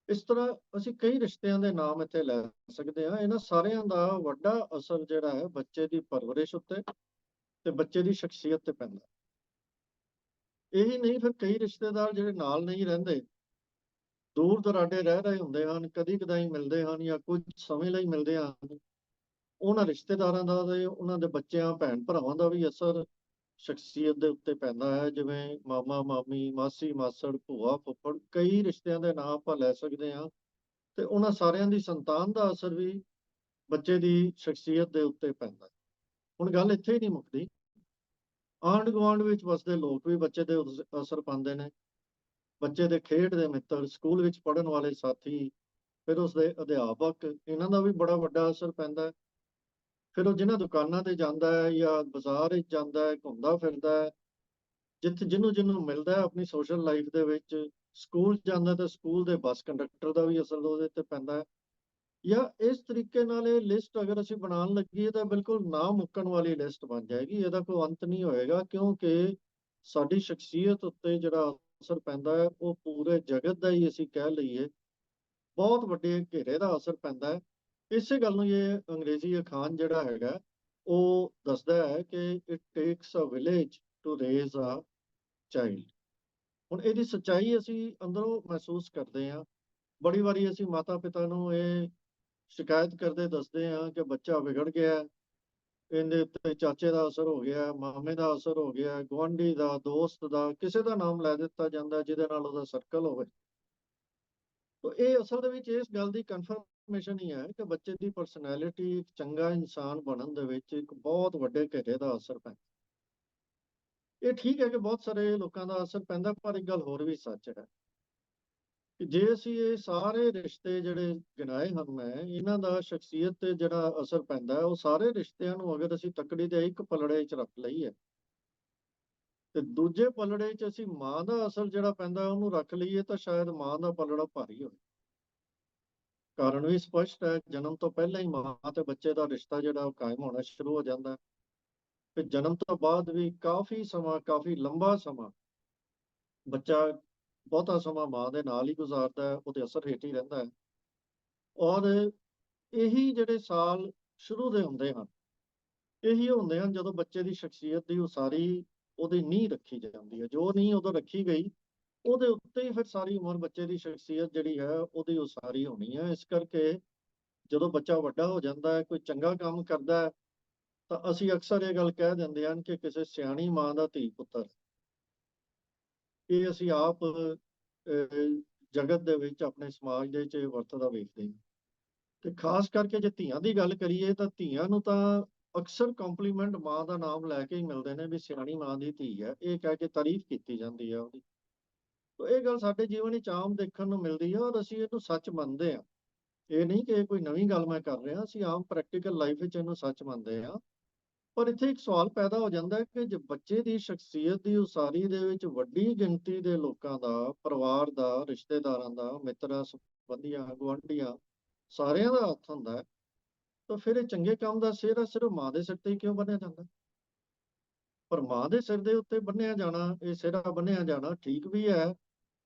ਇਸ ਤਰ੍ਹਾਂ ਅਸੀਂ ਕਈ ਰਿਸ਼ਤਿਆਂ ਦੇ ਨਾਮ ਇੱਥੇ ਲੈ ਸਕਦੇ ਹਾਂ। ਇਹਨਾਂ ਸਾਰਿਆਂ ਦਾ ਵੱਡਾ ਅਸਰ ਜਿਹੜਾ ਹੈ ਬੱਚੇ ਦੀ ਪਰਵਰਿਸ਼ ਉੱਤੇ ਤੇ ਬੱਚੇ ਦੀ ਸ਼ਖਸੀਅਤ ਤੇ ਪੈਂਦਾ। ਇਹੀ ਨਹੀਂ, ਫਿਰ ਕਈ ਰਿਸ਼ਤੇਦਾਰ ਜਿਹੜੇ ਨਾਲ ਨਹੀਂ ਰਹਿੰਦੇ, ਦੂਰ ਦਰਾਡੇ ਰਹਿ ਰਹੇ ਹੁੰਦੇ ਹਨ, ਕਦੀ ਕਦਾਈ ਮਿਲਦੇ ਹਨ ਜਾਂ ਕੁਝ ਸਮੇਂ ਲਈ ਮਿਲਦੇ ਹਨ। ਉਹਨਾਂ ਰਿਸ਼ਤੇਦਾਰਾਂ ਦਾ ਤੇ ਉਹਨਾਂ ਦੇ ਬੱਚਿਆਂ, ਭੈਣ ਭਰਾਵਾਂ ਦਾ ਵੀ ਅਸਰ ਸ਼ਖਸੀਅਤ ਦੇ ਉੱਤੇ ਪੈਂਦਾ ਹੈ। ਜਿਵੇਂ ਮਾਮਾ ਮਾਮੀ, ਮਾਸੀ ਮਾਸੜ, ਭੂਆ ਫੁੱਫੜ, ਕਈ ਰਿਸ਼ਤਿਆਂ ਦੇ ਨਾਂ ਆਪਾਂ ਲੈ ਸਕਦੇ ਹਾਂ, ਤੇ ਉਹਨਾਂ ਸਾਰਿਆਂ ਦੀ ਸੰਤਾਨ ਦਾ ਅਸਰ ਵੀ ਬੱਚੇ ਦੀ ਸ਼ਖਸੀਅਤ ਦੇ ਉੱਤੇ ਪੈਂਦਾ ਹੈ। ਹੁਣ ਗੱਲ ਇੱਥੇ ਹੀ ਨਹੀਂ ਮੁੱਕਦੀ, ਆਂਢ ਗੁਆਂਢ ਵਿੱਚ ਵਸਦੇ ਲੋਕ ਵੀ ਬੱਚੇ ਦੇ ਅਸਰ ਪਾਉਂਦੇ ਨੇ। ਬੱਚੇ ਦੇ ਖੇਡ ਦੇ ਮਿੱਤਰ, ਸਕੂਲ ਵਿੱਚ ਪੜ੍ਹਨ ਵਾਲੇ ਸਾਥੀ, ਫਿਰ ਉਸਦੇ ਅਧਿਆਪਕ, ਇਹਨਾਂ ਦਾ ਵੀ ਬੜਾ ਵੱਡਾ ਅਸਰ ਪੈਂਦਾ ਹੈ। ਫਿਰ ਉਹ ਜਿਹਨਾਂ ਦੁਕਾਨਾਂ ਤੇ ਜਾਂਦਾ ਹੈ ਜਾਂ ਬਾਜ਼ਾਰ ਵਿੱਚ ਜਾਂਦਾ ਹੈ, ਘੁੰਮਦਾ ਫਿਰਦਾ ਹੈ, ਜਿਹਨੂੰ ਮਿਲਦਾ ਹੈ ਆਪਣੀ ਸੋਸ਼ਲ ਲਾਈਫ ਦੇ ਵਿੱਚ, ਸਕੂਲ ਜਾਂਦਾ ਤਾਂ ਸਕੂਲ ਦੇ ਬੱਸ ਕੰਡਕਟਰ ਦਾ ਵੀ ਅਸਰ ਉਹਦੇ ਤੇ ਪੈਂਦਾ ਹੈ। ਜਾਂ ਇਸ ਤਰੀਕੇ ਨਾਲ ਇਹ ਲਿਸਟ ਅਗਰ ਅਸੀਂ ਬਣਾਉਣ ਲੱਗੀਏ ਤਾਂ ਬਿਲਕੁਲ ਨਾ ਮੁੱਕਣ ਵਾਲੀ ਲਿਸਟ ਬਣ ਜਾਏਗੀ, ਇਹਦਾ ਕੋਈ ਅੰਤ ਨਹੀਂ ਹੋਏਗਾ, ਕਿਉਂਕਿ ਸਾਡੀ ਸ਼ਖਸੀਅਤ ਉੱਤੇ ਜਿਹੜਾ ਅਸਰ ਪੈਂਦਾ ਹੈ ਉਹ ਪੂਰੇ ਜਗਤ ਦਾ ਹੀ ਅਸੀਂ ਕਹਿ ਲਈਏ ਬਹੁਤ ਵੱਡੇ ਘੇਰੇ ਦਾ ਅਸਰ ਪੈਂਦਾ ਹੈ। ਇਸੇ ਗੱਲ ਨੂੰ ਇਹ ਅੰਗਰੇਜ਼ੀ ਅਖਾਣ ਜਿਹੜਾ ਹੈਗਾ ਉਹ ਦੱਸਦਾ ਹੈ ਕਿ it takes a village to raise a child. ਹੁਣ ਇਹਦੀ ਸੱਚਾਈ ਅਸੀਂ ਅੰਦਰੋਂ ਮਹਿਸੂਸ ਕਰਦੇ ਹਾਂ। ਬੜੀ ਵਾਰੀ ਅਸੀਂ ਮਾਤਾ ਪਿਤਾ ਨੂੰ ਇਹ ਸ਼ਿਕਾਇਤ ਕਰਦੇ ਦੱਸਦੇ ਹਾਂ ਕਿ ਬੱਚਾ ਵਿਗੜ ਗਿਆ, ਇਹਦੇ ਉੱਤੇ ਚਾਚੇ ਦਾ ਅਸਰ ਹੋ ਗਿਆ, ਮਾਮੇ ਦਾ ਅਸਰ ਹੋ ਗਿਆ, ਗੁਆਂਢੀ ਦਾ, ਦੋਸਤ ਦਾ, ਕਿਸੇ ਦਾ ਨਾਮ ਲੈ ਦਿੱਤਾ ਜਾਂਦਾ ਜਿਹਦੇ ਨਾਲ ਉਹਦਾ ਸਰਕਲ ਹੋਵੇ। ਤਾਂ ਇਹ ਅਸਲ ਦੇ ਵਿੱਚ ਇਸ ਗੱਲ ਦੀ ਕਨਫਰਮੇਸ਼ਨ ਹੀ ਹੈ ਕਿ ਬੱਚੇ ਦੀ ਪਰਸਨੈਲਿਟੀ ਇੱਕ ਚੰਗਾ ਇਨਸਾਨ ਬਣਨ ਦੇ ਵਿੱਚ ਇੱਕ ਬਹੁਤ ਵੱਡੇ ਘੇਰੇ ਦਾ ਅਸਰ ਪੈਂਦਾ। ਇਹ ਠੀਕ ਹੈ ਕਿ ਬਹੁਤ ਸਾਰੇ ਲੋਕਾਂ ਦਾ ਅਸਰ ਪੈਂਦਾ, ਪਰ ਇੱਕ ਗੱਲ ਹੋਰ ਵੀ ਸੱਚ ਹੈ ਕਿ ਜੇ ਅਸੀਂ ਇਹ ਸਾਰੇ ਰਿਸ਼ਤੇ ਜਿਹੜੇ ਗਿਣਾਏ ਹਨ ਮੈਂ, ਇਹਨਾਂ ਦਾ ਸ਼ਖਸੀਅਤ ਤੇ ਜਿਹੜਾ ਅਸਰ ਪੈਂਦਾ ਹੈ, ਉਹ ਸਾਰੇ ਰਿਸ਼ਤਿਆਂ ਨੂੰ ਅਗਰ ਅਸੀਂ ਤੱਕੜੀ ਦੇ ਇੱਕ ਪਲੜੇ 'ਚ ਰੱਖ ਲਈਏ ਤੇ ਦੂਜੇ ਪਲੜੇ 'ਚ ਅਸੀਂ ਮਾਂ ਦਾ ਅਸਰ ਜਿਹੜਾ ਪੈਂਦਾ ਉਹਨੂੰ ਰੱਖ ਲਈਏ ਤਾਂ ਸ਼ਾਇਦ ਮਾਂ ਦਾ ਪਲੜਾ ਭਾਰੀ ਹੋਵੇ। ਕਾਰਨ ਵੀ ਸਪਸ਼ਟ ਹੈ, ਜਨਮ ਤੋਂ ਪਹਿਲਾਂ ਹੀ ਮਾਂ ਤੇ ਬੱਚੇ ਦਾ ਰਿਸ਼ਤਾ ਜਿਹੜਾ ਉਹ ਕਾਇਮ ਹੋਣਾ ਸ਼ੁਰੂ ਹੋ ਜਾਂਦਾ ਹੈ। ਤੇ ਜਨਮ ਤੋਂ ਬਾਅਦ ਵੀ ਕਾਫੀ ਸਮਾਂ, ਕਾਫੀ ਲੰਬਾ ਸਮਾਂ ਬੱਚਾ ਬਹੁਤਾ ਸਮਾਂ ਮਾਂ ਦੇ ਨਾਲ ਹੀ ਗੁਜ਼ਾਰਦਾ ਹੈ, ਉਹਦੇ ਅਸਰ ਹੇਠ ਹੀ ਰਹਿੰਦਾ ਹੈ। ਔਰ ਇਹੀ ਜਿਹੜੇ ਸਾਲ ਸ਼ੁਰੂ ਦੇ ਹੁੰਦੇ ਹਨ, ਇਹੀ ਹੁੰਦੇ ਹਨ ਜਦੋਂ ਬੱਚੇ ਦੀ ਸ਼ਖਸੀਅਤ ਦੀ ਉਸਾਰੀ ਉਹਦੀ ਨੀਂਹ ਰੱਖੀ ਜਾਂਦੀ ਹੈ। ਜੋ ਨੀਂਹ ਉਦੋਂ ਰੱਖੀ ਗਈ ਉਹਦੇ ਉੱਤੇ ਹੀ ਫਿਰ ਸਾਰੀ ਉਮਰ ਬੱਚੇ ਦੀ ਸ਼ਖਸੀਅਤ ਜਿਹੜੀ ਹੈ ਉਹਦੀ ਉਸਾਰੀ ਹੋਣੀ ਹੈ। ਇਸ ਕਰਕੇ ਜਦੋਂ ਬੱਚਾ ਵੱਡਾ ਹੋ ਜਾਂਦਾ ਹੈ, ਕੋਈ ਚੰਗਾ ਕੰਮ ਕਰਦਾ ਹੈ, ਤਾਂ ਅਸੀਂ ਅਕਸਰ ਇਹ ਗੱਲ ਕਹਿ ਦਿੰਦੇ ਹਨ ਕਿ ਕਿਸੇ ਸਿਆਣੀ ਮਾਂ ਦਾ ਧੀ ਪੁੱਤਰ। ਇਹ ਅਸੀਂ ਆਪ ਜਗਤ ਦੇ ਵਿੱਚ, ਆਪਣੇ ਸਮਾਜ ਦੇ ਵਿੱਚ ਵਰਤਦਾ ਵੇਖਦੇ ਹਾਂ। ਤੇ ਖਾਸ ਕਰਕੇ ਜੇ ਧੀਆਂ ਦੀ ਗੱਲ ਕਰੀਏ ਤਾਂ ਧੀਆਂ ਨੂੰ ਤਾਂ ਅਕਸਰ ਕੰਪਲੀਮੈਂਟ ਮਾਂ ਦਾ ਨਾਮ ਲੈ ਕੇ ਹੀ ਮਿਲਦੇ ਨੇ ਵੀ ਸਿਆਣੀ ਮਾਂ ਦੀ ਧੀ ਹੈ, ਇਹ ਕਹਿ ਕੇ ਤਾਰੀਫ ਕੀਤੀ ਜਾਂਦੀ ਹੈ ਉਹਦੀ। ਤਾਂ ਇਹ ਗੱਲ ਸਾਡੇ ਜੀਵਨ ਵਿੱਚ ਆਮ ਦੇਖਣ ਨੂੰ ਮਿਲਦੀ ਹੈ ਔਰ ਅਸੀਂ ਇਹਨੂੰ ਸੱਚ ਮੰਨਦੇ ਹਾਂ। ਇਹ ਨਹੀਂ ਕਿ ਇਹ ਕੋਈ ਨਵੀਂ ਗੱਲ ਮੈਂ ਕਰ ਰਿਹਾ, ਅਸੀਂ ਆਮ ਪ੍ਰੈਕਟੀਕਲ ਲਾਈਫ ਵਿੱਚ ਇਹਨੂੰ ਸੱਚ ਮੰਨਦੇ ਹਾਂ। ਪਰ ਇੱਥੇ ਇੱਕ ਸਵਾਲ ਪੈਦਾ ਹੋ ਜਾਂਦਾ ਹੈ ਕਿ ਜੇ ਬੱਚੇ ਦੀ ਸ਼ਖਸੀਅਤ ਦੀ ਉਸਾਰੀ ਦੇ ਵਿੱਚ ਵੱਡੀ ਗਿਣਤੀ ਦੇ ਲੋਕਾਂ ਦਾ, ਪਰਿਵਾਰ ਦਾ, ਰਿਸ਼ਤੇਦਾਰਾਂ ਦਾ, ਮਿੱਤਰਾਂ, ਸੰਬੰਧੀਆਂ, ਗੁਆਂਢੀਆਂ, ਸਾਰਿਆਂ ਦਾ ਹੱਥ ਹੁੰਦਾ ਹੈ, ਤਾਂ ਫਿਰ ਇਹ ਚੰਗੇ ਕੰਮ ਦਾ ਸਿਹਰਾ ਸਿਰਫ ਮਾਂ ਦੇ ਸਿਰ ਤੇ ਹੀ ਕਿਉਂ ਬੰਨਿਆ ਜਾਂਦਾ? ਪਰ ਮਾਂ ਦੇ ਸਿਰ ਦੇ ਉੱਤੇ ਬੰਨਿਆ ਜਾਣਾ, ਇਹ ਸਿਹਰਾ ਬੰਨਿਆ ਜਾਣਾ ਠੀਕ ਵੀ ਹੈ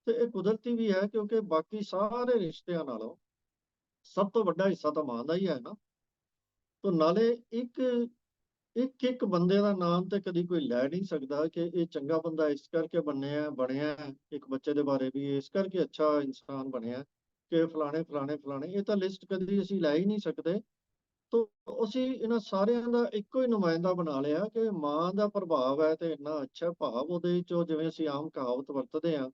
ਤੇ ਇਹ ਕੁਦਰਤੀ ਵੀ ਹੈ, ਕਿਉਂਕਿ ਬਾਕੀ ਸਾਰੇ ਰਿਸ਼ਤਿਆਂ ਨਾਲੋਂ ਸਭ ਤੋਂ ਵੱਡਾ ਹਿੱਸਾ ਤਾਂ ਮਾਂ ਦਾ ਹੀ ਹੈ ਨਾ। ਤਾਂ ਨਾਲੇ ਇੱਕ ਬੰਦੇ ਦਾ ਨਾਮ ਤੇ ਕਦੀ ਕੋਈ ਲੈ ਨਹੀਂ ਸਕਦਾ ਕਿ ਇਹ ਚੰਗਾ ਬੰਦਾ ਇਸ ਕਰਕੇ ਬਣਿਆ ਇੱਕ ਬੱਚੇ ਦੇ ਬਾਰੇ ਵੀ ਇਸ ਕਰਕੇ ਅੱਛਾ ਇਨਸਾਨ ਬਣਿਆ ਕਿ ਫਲਾਣੇ ਫਲਾਣੇ ਫਲਾਣੇ, ਇਹ ਤਾਂ ਲਿਸਟ ਕਦੀ ਅਸੀਂ ਲੈ ਹੀ ਨਹੀਂ ਸਕਦੇ। ਤਾਂ ਅਸੀਂ ਇਹਨਾਂ ਸਾਰਿਆਂ ਦਾ ਇੱਕੋ ਹੀ ਨੁਮਾਇੰਦਾ ਬਣਾ ਲਿਆ ਕਿ ਮਾਂ ਦਾ ਪ੍ਰਭਾਵ ਹੈ ਤੇ ਇੰਨਾ ਅੱਛਾ ਭਾਵ ਉਹਦੇ ਚੋਂ, ਜਿਵੇਂ ਅਸੀਂ ਆਮ ਕਹਾਵਤ ਵਰਤਦੇ ਹਾਂ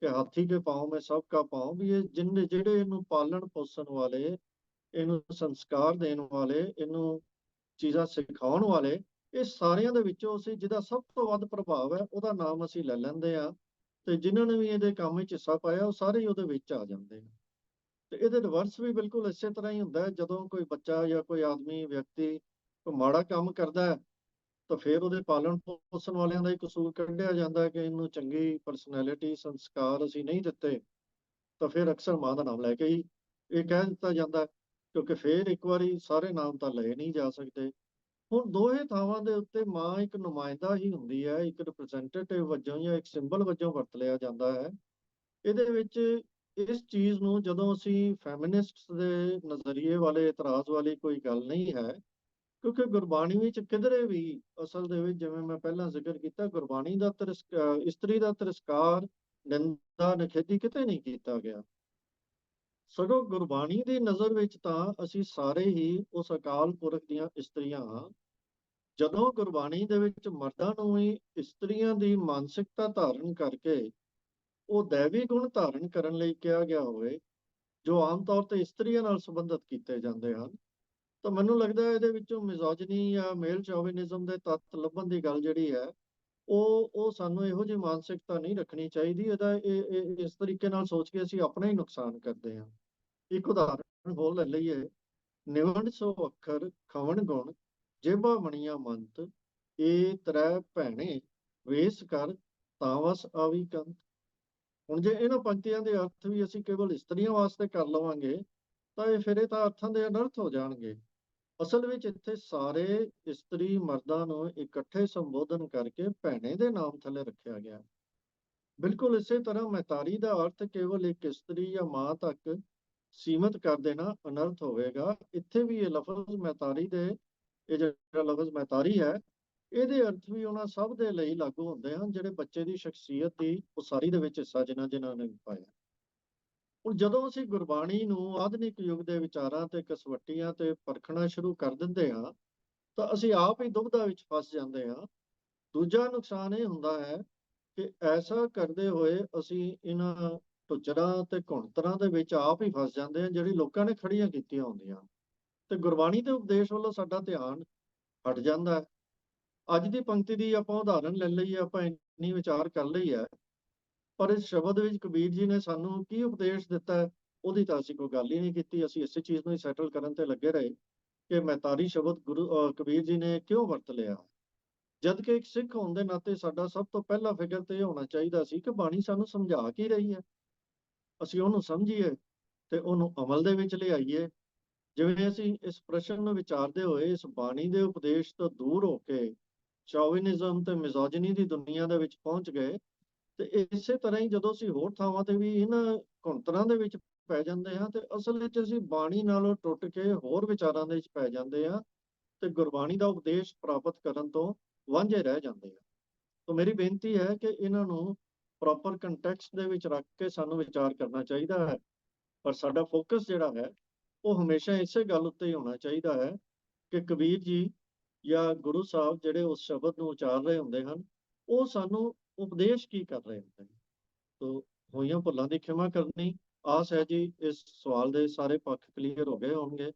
ਕਿ ਹਾਥੀ ਕੇ ਪਾँव में सबका पाँव, ਵੀ ਇਹ ਜਿਹੜੇ ਇਹਨੂੰ ਪਾਲਣ ਪੋਸਣ ਵਾਲੇ, ਇਹਨੂੰ ਸੰਸਕਾਰ ਦੇਣ ਵਾਲੇ, ਇਹਨੂੰ ਚੀਜ਼ਾਂ ਸਿਖਾਉਣ ਵਾਲੇ, ਇਹ ਸਾਰਿਆਂ ਦੇ ਵਿੱਚੋਂ ਅਸੀਂ ਜਿਹਦਾ ਸਭ ਤੋਂ ਵੱਧ ਪ੍ਰਭਾਵ ਹੈ ਉਹਦਾ ਨਾਮ ਅਸੀਂ ਲੈ ਲੈਂਦੇ ਹਾਂ। ਤੇ ਜਿਨ੍ਹਾਂ ਨੇ ਵੀ ਇਹਦੇ ਕੰਮ ਵਿੱਚ ਹਿੱਸਾ ਪਾਇਆ ਉਹ ਸਾਰੇ ਹੀ ਉਹਦੇ ਵਿੱਚ ਆ ਜਾਂਦੇ ਨੇ। ਤੇ ਇਹਦੇ ਰਿਵਰਸ ਵੀ ਬਿਲਕੁਲ ਇਸੇ ਤਰ੍ਹਾਂ ਹੀ ਹੁੰਦਾ ਹੈ। ਜਦੋਂ ਕੋਈ ਬੱਚਾ ਜਾਂ ਕੋਈ ਆਦਮੀ, ਵਿਅਕਤੀ ਕੋਈ ਮਾੜਾ ਕੰਮ ਕਰਦਾ ਹੈ ਤਾਂ ਫਿਰ ਉਹਦੇ ਪਾਲਣ ਪੋਸ਼ਣ ਵਾਲਿਆਂ ਦਾ ਹੀ ਕਸੂਰ ਕੱਢਿਆ ਜਾਂਦਾ ਹੈ ਕਿ ਇਹਨੂੰ ਚੰਗੀ ਪਰਸਨੈਲਿਟੀ, ਸੰਸਕਾਰ ਅਸੀਂ ਨਹੀਂ ਦਿੱਤੇ, ਤਾਂ ਫਿਰ ਅਕਸਰ ਮਾਂ ਦਾ ਨਾਮ ਲੈ ਕੇ ਹੀ ਇਹ ਕਹਿ ਦਿੱਤਾ ਜਾਂਦਾ, ਕਿਉਂਕਿ ਫਿਰ ਇੱਕ ਵਾਰੀ ਸਾਰੇ ਨਾਮ ਤਾਂ ਲਏ ਨਹੀਂ ਜਾ ਸਕਦੇ। ਹੁਣ ਦੋਹੇ ਥਾਵਾਂ ਦੇ ਉੱਤੇ ਮਾਂ ਇੱਕ ਨੁਮਾਇੰਦਾ ਹੀ ਹੁੰਦੀ ਹੈ, ਇੱਕ ਰਿਪਰੈਜ਼ੈਂਟੇਟਿਵ ਵਜੋਂ ਜਾਂ ਇੱਕ ਸਿੰਬਲ ਵਜੋਂ ਵਰਤ ਲਿਆ ਜਾਂਦਾ ਹੈ। ਇਹਦੇ ਵਿੱਚ ਇਸ ਚੀਜ਼ ਨੂੰ ਜਦੋਂ ਅਸੀਂ ਫੈਮਿਨਿਸਟਸ ਦੇ ਨਜ਼ਰੀਏ ਵਾਲੇ, ਇਤਰਾਜ਼ ਵਾਲੀ ਕੋਈ ਗੱਲ ਨਹੀਂ ਹੈ, ਕਿਉਂਕਿ ਗੁਰਬਾਣੀ ਵਿੱਚ ਕਿਧਰੇ ਵੀ ਅਸਲ ਦੇ ਵਿੱਚ, ਜਿਵੇਂ ਮੈਂ ਪਹਿਲਾਂ ਜ਼ਿਕਰ ਕੀਤਾ, ਗੁਰਬਾਣੀ ਦਾ ਇਸਤਰੀ ਦਾ ਤਿਰਸਕਾਰ, ਨਿੰਦਾ, ਨਿਖੇਧੀ ਕਿਤੇ ਨਹੀਂ ਕੀਤਾ ਗਿਆ। ਸਗੋਂ ਗੁਰਬਾਣੀ ਦੀ ਨਜ਼ਰ ਵਿੱਚ ਤਾਂ ਅਸੀਂ ਸਾਰੇ ਹੀ ਉਸ ਅਕਾਲ ਪੁਰਖ ਦੀਆਂ ਇਸਤਰੀਆਂ ਹਾਂ। ਜਦੋਂ ਗੁਰਬਾਣੀ ਦੇ ਵਿੱਚ ਮਰਦਾਂ ਨੂੰ ਹੀ ਇਸਤਰੀਆਂ ਦੀ ਮਾਨਸਿਕਤਾ ਧਾਰਨ ਕਰਕੇ ਉਹ ਦੈਵੀ ਗੁਣ ਧਾਰਨ ਕਰਨ ਲਈ ਕਿਹਾ ਗਿਆ ਹੋਵੇ, ਜੋ ਆਮ ਤੌਰ ਤੇ ਇਸਤਰੀਆਂ ਨਾਲ ਸੰਬੰਧਿਤ ਕੀਤੇ ਜਾਂਦੇ ਹਨ, ਤਾਂ ਮੈਨੂੰ ਲੱਗਦਾ ਹੈ ਇਹਦੇ ਵਿੱਚੋਂ ਮਿਜ਼ੋਜਨੀ ਜਾਂ ਮੇਲ ਚੌਵਿਨਿਜ਼ਮ ਦੇ ਤੱਤ ਲੱਭਣ ਦੀ ਗੱਲ ਜਿਹੜੀ ਹੈ ਉਹ ਸਾਨੂੰ ਇਹੋ ਜਿਹੀ ਮਾਨਸਿਕਤਾ ਨਹੀਂ ਰੱਖਣੀ ਚਾਹੀਦੀ। ਇਹਦਾ ਇਸ ਤਰੀਕੇ ਨਾਲ ਸੋਚ ਕੇ ਅਸੀਂ ਆਪਣਾ ਹੀ ਨੁਕਸਾਨ ਕਰਦੇ ਹਾਂ। ਇੱਕ ਉਦਾਹਰਨ ਹੋਰ ਲੈ ਲਈਏ, ਨਿਵੰਡ ਸੋ ਅੱਖਰ ਖਵਣ ਗੁਣ ਜੇਬਾ ਬਣੀਆਂ ਮੰਤ, ਇਹ ਤਰੈ ਭੈਣੇ ਵੇਸ ਕਰ ਤਾਂ ਵਸ ਆਵੀ ਕੰਤ। ਹੁਣ ਜੇ ਇਹਨਾਂ ਪੰਕਤੀਆਂ ਦੇ ਅਰਥ ਵੀ ਅਸੀਂ ਕੇਵਲ ਇਸਤਰੀਆਂ ਵਾਸਤੇ ਕਰ ਲਵਾਂਗੇ ਤਾਂ ਇਹ ਤਾਂ ਅਰਥਾਂ ਦੇ ਅਨਰਥ ਹੋ ਜਾਣਗੇ। ਅਸਲ ਵਿੱਚ ਇੱਥੇ ਸਾਰੇ ਇਸਤਰੀ ਮਰਦਾਂ ਨੂੰ ਇਕੱਠੇ ਸੰਬੋਧਨ ਕਰਕੇ ਭੈਣੇ ਦੇ ਨਾਮ ਥੱਲੇ ਰੱਖਿਆ ਗਿਆ। ਬਿਲਕੁਲ ਇਸੇ ਤਰ੍ਹਾਂ ਮੈਤਾਰੀ ਦਾ ਅਰਥ ਕੇਵਲ ਇੱਕ ਇਸਤਰੀ ਜਾਂ ਮਾਂ ਤੱਕ ਸੀਮਤ ਕਰ ਦੇਣਾ ਅਨਰਥ ਹੋਵੇਗਾ। ਇੱਥੇ ਵੀ ਇਹ ਲਫ਼ਜ਼ ਮੈਤਾਰੀ ਇਹ ਜਿਹੜਾ ਲਫ਼ਜ਼ ਮੈਤਾਰੀ ਹੈ, ਇਹਦੇ ਅਰਥ ਵੀ ਉਹਨਾਂ ਸਭ ਦੇ ਲਈ ਲਾਗੂ ਹੁੰਦੇ ਹਨ ਜਿਹੜੇ ਬੱਚੇ ਦੀ ਸ਼ਖਸੀਅਤ ਦੀ ਉਸਾਰੀ ਦੇ ਵਿੱਚ ਹਿੱਸਾ ਜਿਨ੍ਹਾਂ ਨੇ ਪਾਇਆ। ਹੁਣ ਜਦੋਂ ਅਸੀਂ ਗੁਰਬਾਣੀ ਨੂੰ ਆਧੁਨਿਕ ਯੁੱਗ ਦੇ ਵਿਚਾਰਾਂ ਤੇ ਕਸਵੱਟੀਆਂ ਤੇ ਪਰਖਣਾ ਸ਼ੁਰੂ ਕਰ ਦਿੰਦੇ ਹਾਂ ਤਾਂ ਅਸੀਂ ਆਪ ਹੀ ਦੁਬਿਧਾ ਵਿੱਚ ਫਸ ਜਾਂਦੇ ਹਾਂ। ਦੂਜਾ ਨੁਕਸਾਨ ਇਹ ਹੁੰਦਾ ਹੈ ਕਿ ਐਸਾ ਕਰਦੇ ਹੋਏ ਅਸੀਂ ਇਹਨਾਂ ਟੁੱਚਰਾਂ ਤੇ ਘੁਣਤਰਾਂ ਦੇ ਵਿੱਚ ਆਪ ਹੀ ਫਸ ਜਾਂਦੇ ਹਾਂ ਜਿਹੜੀ ਲੋਕਾਂ ਨੇ ਖੜੀਆਂ ਕੀਤੀਆਂ ਹੁੰਦੀਆਂ, ਤੇ ਗੁਰਬਾਣੀ ਦੇ ਉਪਦੇਸ਼ ਵੱਲੋਂ ਸਾਡਾ ਧਿਆਨ ਹਟ ਜਾਂਦਾ ਹੈ। ਅੱਜ ਦੀ ਪੰਕਤੀ ਦੀ ਆਪਾਂ ਉਦਾਹਰਨ ਲੈ ਲਈਏ, ਆਪਾਂ ਇੰਨੀ ਵਿਚਾਰ ਕਰ ਲਈ ਹੈ, ਪਰ ਇਸ ਸ਼ਬਦ ਵਿੱਚ ਕਬੀਰ ਜੀ ਨੇ ਸਾਨੂੰ ਕੀ ਉਪਦੇਸ਼ ਦਿੱਤਾ ਹੈ ਉਹਦੀ ਤਾਂ ਅਸੀਂ ਕੋਈ ਗੱਲ ਹੀ ਨਹੀਂ ਕੀਤੀ। ਅਸੀਂ ਇਸੇ ਚੀਜ਼ ਨੂੰ ਹੀ ਸੈਟਲ ਕਰਨ ਤੇ ਲੱਗੇ ਰਹੇ ਕਿ ਮੈਤਾਰੀ ਸ਼ਬਦ ਕਬੀਰ ਜੀ ਨੇ ਕਿਉਂ ਵਰਤ ਲਿਆ, ਜਦ ਕਿ ਇੱਕ ਸਿੱਖ ਹੋਣ ਦੇ ਨਾਤੇ ਸਾਡਾ ਸਭ ਤੋਂ ਪਹਿਲਾ ਫਿਕਰ ਤੇ ਇਹ ਹੋਣਾ ਚਾਹੀਦਾ ਸੀ ਕਿ ਬਾਣੀ ਸਾਨੂੰ ਸਮਝਾ ਕੀ ਰਹੀ ਹੈ, ਅਸੀਂ ਉਹਨੂੰ ਸਮਝੀਏ ਤੇ ਉਹਨੂੰ ਅਮਲ ਦੇ ਵਿੱਚ ਲਿਆਈਏ। ਜਿਵੇਂ ਅਸੀਂ ਇਸ ਪ੍ਰਸ਼ਨ ਨੂੰ ਵਿਚਾਰਦੇ ਹੋਏ ਇਸ ਬਾਣੀ ਦੇ ਉਪਦੇਸ਼ ਤੋਂ ਦੂਰ ਹੋ ਕੇ ਸ਼ੋਵਿਨਿਜ਼ਮ ਤੇ ਮਿਜ਼ੋਜਨੀ ਦੀ ਦੁਨੀਆ ਦੇ ਵਿੱਚ ਪਹੁੰਚ ਗਏ, ਤੇ ਇਸੇ ਤਰ੍ਹਾਂ ਹੀ ਜਦੋਂ ਅਸੀਂ ਹੋਰ ਥਾਵਾਂ ਤੇ ਵੀ ਇਹਨਾਂ ਘੁਣਤਰਾਂ ਦੇ ਵਿੱਚ ਪੈ ਜਾਂਦੇ ਹਾਂ ਤੇ ਅਸਲ ਵਿੱਚ ਅਸੀਂ ਬਾਣੀ ਨਾਲੋਂ ਟੁੱਟ ਕੇ ਹੋਰ ਵਿਚਾਰਾਂ ਦੇ ਵਿੱਚ ਪੈ ਜਾਂਦੇ ਹਾਂ ਤੇ ਗੁਰਬਾਣੀ ਦਾ ਉਪਦੇਸ਼ ਪ੍ਰਾਪਤ ਕਰਨ ਤੋਂ ਵਾਂਝੇ ਰਹਿ ਜਾਂਦੇ ਹਾਂ। ਤਾਂ ਮੇਰੀ ਬੇਨਤੀ ਹੈ ਕਿ ਇਹਨਾਂ ਨੂੰ ਪ੍ਰੋਪਰ ਕੰਟੈਕਸਟ ਦੇ ਵਿੱਚ ਰੱਖ ਕੇ ਸਾਨੂੰ ਵਿਚਾਰ ਕਰਨਾ ਚਾਹੀਦਾ ਹੈ, ਪਰ ਸਾਡਾ ਫੋਕਸ ਜਿਹੜਾ ਹੈ ਉਹ ਹਮੇਸ਼ਾ ਇਸੇ ਗੱਲ ਉੱਤੇ ਹੀ ਹੋਣਾ ਚਾਹੀਦਾ ਹੈ ਕਿ ਕਬੀਰ ਜੀ ਜਾਂ ਗੁਰੂ ਸਾਹਿਬ ਜਿਹੜੇ ਉਸ ਸ਼ਬਦ ਨੂੰ ਉਚਾਰ ਰਹੇ ਹੁੰਦੇ ਹਨ ਉਹ ਸਾਨੂੰ ਉਪਦੇਸ਼ ਕੀ ਕਰ ਰਹੇ ਹੁੰਦੇ ਨੇ। ਤੋ ਹੋਈਆਂ ਭੁੱਲਾਂ ਦੀ ਖਿਮਾ ਕਰਨੀ। ਆਸ ਹੈ ਜੀ ਇਸ ਸਵਾਲ ਦੇ ਸਾਰੇ ਪੱਖ ਕਲੀਅਰ ਹੋ ਗਏ ਹੋਣਗੇ।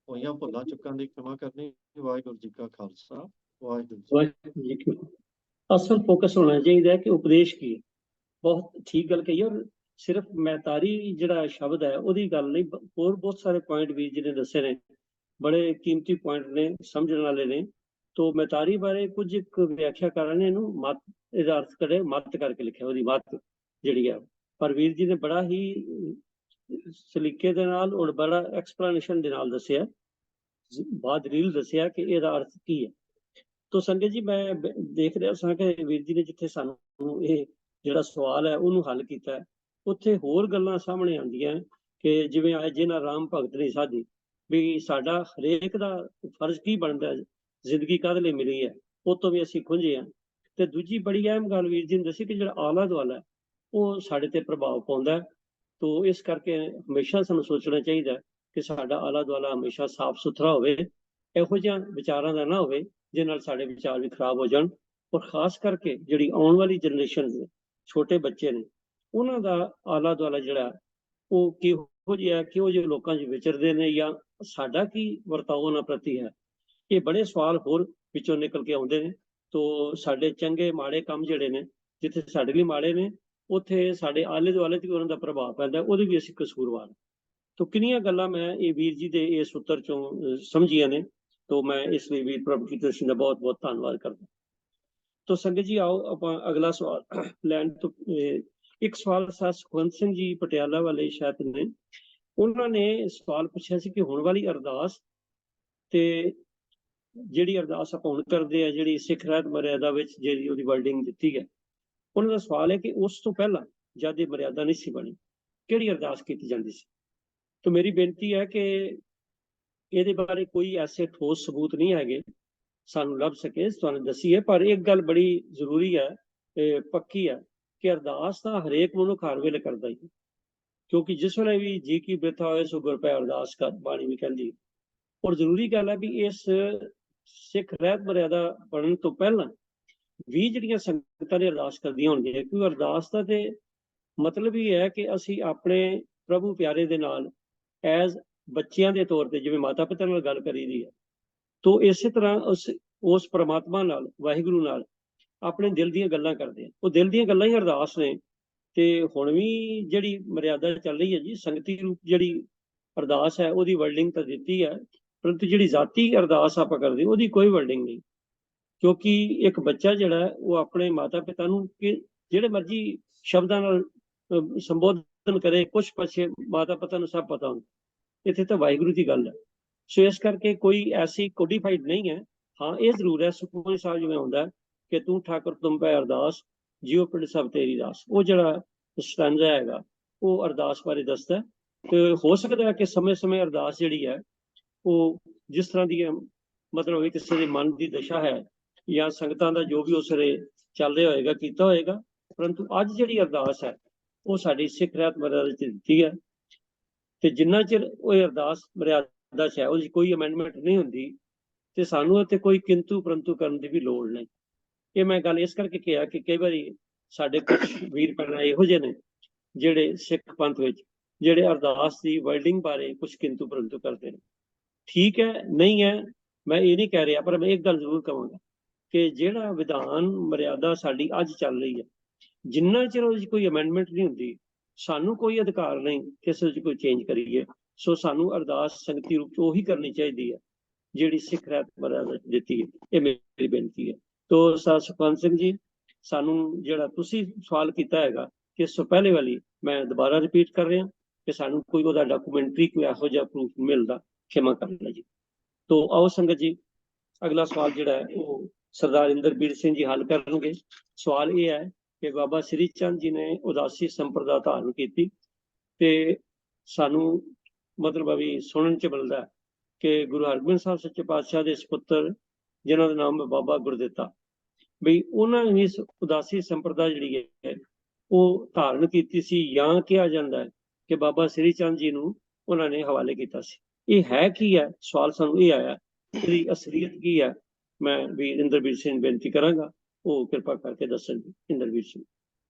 ਹੋਈਆਂ ਭੁੱਲਾਂ ਚੁੱਕਾਂ ਦੀ ਖਿਮਾ ਕਰਨੀ। ਵਾਹਿਗੁਰੂ ਜੀ ਕਾ ਖਾਲਸਾ, ਵਾਹਿਗੁਰੂ ਜੀ ਕੀ ਫਤਿਹ। ਅਸਲ ਫੋਕਸ ਹੋਣਾ ਚਾਹੀਦਾ ਹੈ ਕਿ ਉਪਦੇਸ਼ ਕੀ ਹੈ। ਬਹੁਤ ਠੀਕ ਗੱਲ ਕਹੀ। ਔਰ ਸਿਰਫ ਮੈਤਾਰੀ ਜਿਹੜਾ ਸ਼ਬਦ ਹੈ ਉਹਦੀ ਗੱਲ ਨਹੀਂ, ਹੋਰ ਬਹੁਤ ਸਾਰੇ ਪੁਆਇੰਟ ਵੀ ਜਿਹਨੇ ਦੱਸੇ ਨੇ, ਬੜੇ ਕੀਮਤੀ ਪੁਆਇੰਟ ਨੇ, ਸਮਝਣ ਵਾਲੇ ਨੇ। ਤੋ ਮੈਤਾਰੀ ਬਾਰੇ ਕੁਝ ਇੱਕ ਵਿਆਖਿਆ ਕਰਨ ਨੇ ਇਹਨੂੰ ਮਤ, ਇਹਦਾ ਅਰਥ ਕਰੇ ਮਤ ਕਰਕੇ ਲਿਖਿਆ, ਉਹਦੀ ਮਤ ਜਿਹੜੀ ਆ। ਪਰ ਵੀਰ ਜੀ ਨੇ ਬੜਾ ਹੀ ਸਲੀਕੇ ਦੇ ਨਾਲ ਔਰ ਬੜਾ ਐਕਸਪਲੇਨੇਸ਼ਨ ਦੇ ਨਾਲ ਦੱਸਿਆ, ਬਾਅਦ ਰੀਲ ਦੱਸਿਆ ਕਿ ਇਹਦਾ ਅਰਥ ਕੀ ਹੈ। ਤੋ ਸੰਗਤ ਜੀ ਮੈਂ ਦੇਖ ਰਿਹਾ ਸਾਂ ਕਿ ਵੀਰ ਜੀ ਨੇ ਜਿੱਥੇ ਸਾਨੂੰ ਇਹ ਜਿਹੜਾ ਸਵਾਲ ਹੈ ਉਹਨੂੰ ਹੱਲ ਕੀਤਾ, ਉੱਥੇ ਹੋਰ ਗੱਲਾਂ ਸਾਹਮਣੇ ਆਉਂਦੀਆਂ ਕਿ ਜਿਵੇਂ ਅੱਜ ਜਿਹਨਾਂ ਰਾਮ ਭਗਤ ਨੇ ਸਾਧੀ ਵੀ ਸਾਡਾ ਹਰੇਕ ਦਾ ਫਰਜ਼ ਕੀ ਬਣਦਾ, ਜ਼ਿੰਦਗੀ ਕਾਹਦੇ ਲਈ ਮਿਲੀ ਹੈ, ਉਹ ਤੋਂ ਵੀ ਅਸੀਂ ਖੁੰਝੇ ਹਾਂ। ਤੇ ਦੂਜੀ ਬੜੀ ਅਹਿਮ ਗੱਲ ਵੀਰ ਜੀ ਨੇ ਦੱਸੀ ਕਿ ਜਿਹੜਾ ਆਲਾ ਦੁਆਲਾ ਉਹ ਸਾਡੇ ਤੇ ਪ੍ਰਭਾਵ ਪਾਉਂਦਾ। ਤੋ ਇਸ ਕਰਕੇ ਹਮੇਸ਼ਾ ਸਾਨੂੰ ਸੋਚਣਾ ਚਾਹੀਦਾ ਕਿ ਸਾਡਾ ਆਲਾ ਦੁਆਲਾ ਹਮੇਸ਼ਾ ਸਾਫ਼ ਸੁਥਰਾ ਹੋਵੇ, ਇਹੋ ਜਿਹਾ ਵਿਚਾਰਾਂ ਦਾ ਨਾ ਹੋਵੇ ਜਿਹਦੇ ਨਾਲ ਸਾਡੇ ਵਿਚਾਰ ਵੀ ਖਰਾਬ ਹੋ ਜਾਣ। ਔਰ ਖਾਸ ਕਰਕੇ ਜਿਹੜੀ ਆਉਣ ਵਾਲੀ ਜਨਰੇਸ਼ਨ ਦੇ ਛੋਟੇ ਬੱਚੇ ਨੇ ਉਹਨਾਂ ਦਾ ਆਲਾ ਦੁਆਲਾ ਜਿਹੜਾ ਉਹ ਕਿਹੋ ਜਿਹਾ, ਕਿਹੋ ਜਿਹੇ ਲੋਕਾਂ 'ਚ ਵਿਚਰਦੇ ਨੇ ਜਾਂ ਸਾਡਾ ਕੀ ਵਰਤਾਓ ਉਹਨਾਂ ਪ੍ਰਤੀ ਹੈ, ਇਹ ਬੜੇ ਸਵਾਲ ਹੋਰ ਵਿੱਚੋਂ ਨਿਕਲ ਕੇ ਆਉਂਦੇ ਨੇ। ਤੋ ਸਾਡੇ ਚੰਗੇ ਮਾੜੇ ਕੰਮ ਜਿਹੜੇ ਨੇ, ਜਿੱਥੇ ਸਾਡੇ ਲਈ ਮਾੜੇ ਨੇ ਉੱਥੇ ਸਾਡੇ ਆਲੇ ਦੁਆਲੇ ਤੇ ਉਹਨਾਂ ਦਾ ਪ੍ਰਭਾਵ ਪੈਂਦਾ, ਉਹਦੇ ਵੀ ਅਸੀਂ ਕਸੂਰਵਾਰ। ਤੋ ਕਿੰਨੀਆਂ ਗੱਲਾਂ ਮੈਂ ਇਹ ਵੀਰ ਜੀ ਦੇ ਇਸ ਉੱਤਰ ਚੋਂ ਸਮਝੀਆਂ ਨੇ, ਤੋ ਮੈਂ ਇਸ ਲਈ ਵੀਰ ਪ੍ਰਭੂ ਕੀਰਤਨ ਸਿੰਘ ਦਾ ਬਹੁਤ ਬਹੁਤ ਧੰਨਵਾਦ ਕਰਦਾ। ਤੋ ਸੰਗਤ ਜੀ ਆਓ ਆਪਾਂ ਅਗਲਾ ਸਵਾਲ ਲੈਣ ਤੋਂ ਇੱਕ ਸਵਾਲ ਸੁਖਵੰਤ ਸਿੰਘ ਜੀ ਪਟਿਆਲਾ ਵਾਲੇ ਸ਼ਾਇਦ ਨੇ, ਉਹਨਾਂ ਨੇ ਸਵਾਲ ਪੁੱਛਿਆ ਸੀ ਕਿ ਹੁਣ ਵਾਲੀ ਅਰਦਾਸ ਤੇ ਜਿਹੜੀ ਅਰਦਾਸ ਆਪਾਂ ਹੁਣ ਕਰਦੇ ਆ, ਜਿਹੜੀ ਸਿੱਖ ਰਹਿਤ ਮਰਿਆਦਾ ਵਿੱਚ ਜਿਹੜੀ ਉਹਦੀ ਵਰਡਿੰਗ ਦਿੱਤੀ ਹੈ, ਉਹਨਾਂ ਦਾ ਸਵਾਲ ਹੈ ਕਿ ਉਸ ਤੋਂ ਪਹਿਲਾਂ ਜਦ ਇਹ ਮਰਿਆਦਾ ਨਹੀਂ ਸੀ ਬਣੀ ਕਿਹੜੀ ਅਰਦਾਸ ਕੀਤੀ ਜਾਂਦੀ ਸੀ। ਤੋ ਮੇਰੀ ਬੇਨਤੀ ਹੈ ਕਿ ਇਹਦੇ ਬਾਰੇ ਕੋਈ ਐਸੇ ਠੋਸ ਸਬੂਤ ਨਹੀਂ ਹੈਗੇ ਸਾਨੂੰ ਲੱਭ ਸਕੇ ਤੁਹਾਨੂੰ ਦੱਸੀਏ, ਪਰ ਇੱਕ ਗੱਲ ਬੜੀ ਜ਼ਰੂਰੀ ਹੈ, ਪੱਕੀ ਹੈ ਕਿ ਅਰਦਾਸ ਤਾਂ ਹਰੇਕ ਮਨੁੱਖ ਹਰ ਵੇਲੇ ਕਰਦਾ ਹੀ, ਕਿਉਂਕਿ ਜਿਸ ਵੇਲੇ ਵੀ ਜੀ ਕੀ ਬਿਰਥਾ ਹੋਏ ਸੋ ਗੁਰ ਪੈ ਅਰਦਾਸ ਕਰ, ਬਾਣੀ ਵੀ ਕਹਿੰਦੀ। ਔਰ ਜ਼ਰੂਰੀ ਗੱਲ ਹੈ ਵੀ ਇਸ ਸਿੱਖ ਰਹਿਤ ਮਰਿਆਦਾ ਬਣਨ ਤੋਂ ਪਹਿਲਾਂ ਵੀ ਜਿਹੜੀਆਂ ਸੰਗਤਾਂ ਨੇ ਅਰਦਾਸ ਕਰਦੀਆਂ ਹੋਣਗੀਆਂ, ਕਿਉਂਕਿ ਅਰਦਾਸ ਦਾ ਤੇ ਮਤਲਬ ਹੀ ਹੈ ਕਿ ਅਸੀਂ ਆਪਣੇ ਪ੍ਰਭੂ ਪਿਆਰੇ ਦੇ ਨਾਲ ਐਜ਼ ਬੱਚਿਆਂ ਦੇ ਤੌਰ ਤੇ, ਜਿਵੇਂ ਮਾਤਾ ਪਿਤਾ ਨਾਲ ਗੱਲ ਕਰੀ ਦੀ ਹੈ, ਤੋ ਇਸੇ ਤਰ੍ਹਾਂ ਉਸ ਪ੍ਰਮਾਤਮਾ ਨਾਲ, ਵਾਹਿਗੁਰੂ ਨਾਲ ਆਪਣੇ ਦਿਲ ਦੀਆਂ ਗੱਲਾਂ ਕਰਦੇ ਆ। ਉਹ ਦਿਲ ਦੀਆਂ ਗੱਲਾਂ ਹੀ ਅਰਦਾਸ ਨੇ। ਤੇ ਹੁਣ ਵੀ ਜਿਹੜੀ ਮਰਿਆਦਾ ਚੱਲ ਰਹੀ ਹੈ ਜੀ, ਸੰਗਤੀ ਰੂਪ ਜਿਹੜੀ ਅਰਦਾਸ ਹੈ ਉਹਦੀ ਵਰਡਿੰਗ ਤਾਂ ਦਿੱਤੀ ਹੈ, ਪਰੰਤੂ ਜਿਹੜੀ ਜ਼ਾਤੀ ਅਰਦਾਸ ਆਪਾਂ ਕਰਦੇ ਉਹਦੀ ਕੋਈ ਵਰਡਿੰਗ ਨਹੀਂ। ਕਿਉਂਕਿ ਇੱਕ ਬੱਚਾ ਜਿਹੜਾ ਉਹ ਆਪਣੇ ਮਾਤਾ ਪਿਤਾ ਨੂੰ ਜਿਹੜੇ ਮਰਜ਼ੀ ਸ਼ਬਦਾਂ ਨਾਲ ਸੰਬੋਧਨ ਕਰੇ, ਕੁਛ ਪਿੱਛੇ ਮਾਤਾ ਪਿਤਾ ਨੂੰ ਸਭ ਪਤਾ ਹੁੰਦਾ। ਇੱਥੇ ਤਾਂ ਵਾਹਿਗੁਰੂ ਦੀ ਗੱਲ ਹੈ। ਸੋ ਇਸ ਕਰਕੇ ਕੋਈ ਐਸੀ ਕੋਡੀਫਾਈਡ ਨਹੀਂ ਹੈ। ਹਾਂ ਇਹ ਜ਼ਰੂਰ ਹੈ, ਸੁਖਮਨੀ ਸਾਹਿਬ ਜਿਵੇਂ ਹੁੰਦਾ ਕਿ ਤੂੰ ਠਾਕੁਰ ਤੁਮ ਪੈ ਅਰਦਾਸ ਜਿਉ ਪਿੰਡ ਸਭ ਤੇਰੀ ਦਾਸ, ਉਹ ਜਿਹੜਾ ਸਟੈਂਜ਼ਾ ਹੈਗਾ ਉਹ ਅਰਦਾਸ ਬਾਰੇ ਦੱਸਦਾ। ਤੇ ਹੋ ਸਕਦਾ ਹੈ ਕਿ ਸਮੇਂ-ਸਮੇਂ ਅਰਦਾਸ ਜਿਹੜੀ ਹੈ ਉਹ ਜਿਸ ਤਰ੍ਹਾਂ ਦੀ ਮਤਲਬ ਕਿਸੇ ਦੇ ਮਨ ਦੀ ਦਸ਼ਾ ਹੈ ਜਾਂ ਸੰਗਤਾਂ ਦਾ ਜੋ ਵੀ ਉਸ ਵੇਲੇ ਚੱਲ ਰਿਹਾ ਹੋਏਗਾ ਕੀਤਾ ਹੋਏਗਾ, ਪਰੰਤੂ ਅੱਜ ਜਿਹੜੀ ਅਰਦਾਸ ਹੈ ਉਹ ਸਾਡੀ ਸਿੱਖ ਰਹਿਤ ਮਰਿਆਦਾ 'ਚ ਦਿੱਤੀ ਹੈ। ਤੇ ਜਿੰਨਾ ਚਿਰ ਉਹ ਅਰਦਾਸ ਮਰਿਆਦਾ 'ਚ ਹੈ ਉਹਦੀ ਕੋਈ ਅਮੈਂਡਮੈਂਟ ਨਹੀਂ ਹੁੰਦੀ ਤੇ ਸਾਨੂੰ ਉੱਥੇ ਕੋਈ ਕਿੰਤੂ ਪਰੰਤੂ ਕਰਨ ਦੀ ਵੀ ਲੋੜ ਨਹੀਂ। ਇਹ ਮੈਂ ਗੱਲ ਇਸ ਕਰਕੇ ਕਿਹਾ ਕਿ ਕਈ ਵਾਰੀ ਸਾਡੇ ਕੁਝ ਵੀਰ ਭੈਣਾਂ ਇਹੋ ਜਿਹੇ ਨੇ ਜਿਹੜੇ ਸਿੱਖ ਪੰਥ ਵਿੱਚ ਜਿਹੜੇ ਅਰਦਾਸ ਦੀ ਵਰਡਿੰਗ ਬਾਰੇ ਕੁਝ ਕਿੰਤੂ ਪਰੰਤੂ ਕਰਦੇ ਨੇ। ਠੀਕ ਹੈ, ਨਹੀਂ ਹੈ, ਮੈਂ ਇਹ ਨਹੀਂ ਕਹਿ ਰਿਹਾ, ਪਰ ਮੈਂ ਇੱਕ ਗੱਲ ਜ਼ਰੂਰ ਕਹਾਂਗਾ ਕਿ ਜਿਹੜਾ ਵਿਧਾਨ ਮਰਿਆਦਾ ਸਾਡੀ ਅੱਜ ਚੱਲ ਰਹੀ ਹੈ, ਜਿੰਨਾ ਚਿਰ ਉਹਦੀ ਕੋਈ ਅਮੈਂਡਮੈਂਟ ਨਹੀਂ ਹੁੰਦੀ ਸਾਨੂੰ ਕੋਈ ਅਧਿਕਾਰ ਨਹੀਂ ਕਿਸੇ ਵਿੱਚ ਕੋਈ ਚੇਂਜ ਕਰੀਏ। ਸੋ ਸਾਨੂੰ ਅਰਦਾਸ ਸੰਗਤੀ ਰੂਪ 'ਚ ਉਹੀ ਕਰਨੀ ਚਾਹੀਦੀ ਹੈ ਜਿਹੜੀ ਸਿੱਖ ਰਹਿਤ ਮਰਿਆਦਾ ਦਿੱਤੀ ਹੈ। ਇਹ ਮੇਰੀ ਬੇਨਤੀ ਹੈ। ਤੋ ਸੁਖਵੰਤ ਸਿੰਘ ਜੀ, ਸਾਨੂੰ ਜਿਹੜਾ ਤੁਸੀਂ ਸਵਾਲ ਕੀਤਾ ਹੈਗਾ ਕਿ ਇਸ ਤੋਂ ਪਹਿਲੇ ਵਾਲੀ ਮੈਂ ਦੁਬਾਰਾ ਰਿਪੀਟ ਕਰ ਰਿਹਾ ਕਿ ਸਾਨੂੰ ਕੋਈ ਉਹਦਾ ਡਾਕੂਮੈਂਟਰੀ ਕੋਈ ਇਹੋ ਜਿਹਾ ਪ੍ਰੂਫ ਮਿਲਦਾ, ਖਿਮਾ ਕਰਨਾ ਜੀ। ਤੋ ਆਓ ਸੰਗਤ ਜੀ, ਅਗਲਾ ਸਵਾਲ ਜਿਹੜਾ ਹੈ ਉਹ ਸਰਦਾਰ ਇੰਦਰਬੀਰ ਸਿੰਘ ਜੀ ਹੱਲ ਕਰਨਗੇ। ਸਵਾਲ ਇਹ ਹੈ ਕਿ ਬਾਬਾ ਸ੍ਰੀ ਚੰਦ ਜੀ ਨੇ ਉਦਾਸੀ ਸੰਪਰਦਾ ਧਾਰਨ ਕੀਤੀ ਤੇ ਸਾਨੂੰ ਮਤਲਬ ਵੀ ਸੁਣਨ 'ਚ ਮਿਲਦਾ ਕਿ ਗੁਰੂ ਹਰਗੋਬਿੰਦ ਸਾਹਿਬ ਸੱਚੇ ਪਾਤਸ਼ਾਹ ਦੇ ਸਪੁੱਤਰ ਜਿਨ੍ਹਾਂ ਦਾ ਨਾਮ ਹੈ ਬਾਬਾ ਗੁਰਦਿੱਤਾ, ਬਈ ਉਹਨਾਂ ਨੇ ਇਸ ਉਦਾਸੀ ਸੰਪਰਦਾ ਜਿਹੜੀ ਹੈ ਉਹ ਧਾਰਨ ਕੀਤੀ ਸੀ, ਜਾਂ ਕਿਹਾ ਜਾਂਦਾ ਹੈ ਕਿ ਬਾਬਾ ਸ੍ਰੀ ਚੰਦ ਜੀ ਨੂੰ ਉਹਨਾਂ ਨੇ ਹਵਾਲੇ ਕੀਤਾ ਸੀ। ਇਹ ਹੈ ਕੀ ਹੈ? ਸਵਾਲ ਸਾਨੂੰ ਇਹ ਆਇਆ, ਇਹਦੀ ਅਸਲੀਅਤ ਕੀ ਹੈ? ਮੈਂ ਵੀ ਇੰਦਰਬੀਰ ਸਿੰਘ ਬੇਨਤੀ ਕਰਾਂਗਾ ਉਹ ਕਿਰਪਾ ਕਰਕੇ ਦੱਸਣ। ਇੰਦਰਬੀਰ ਸਿੰਘ।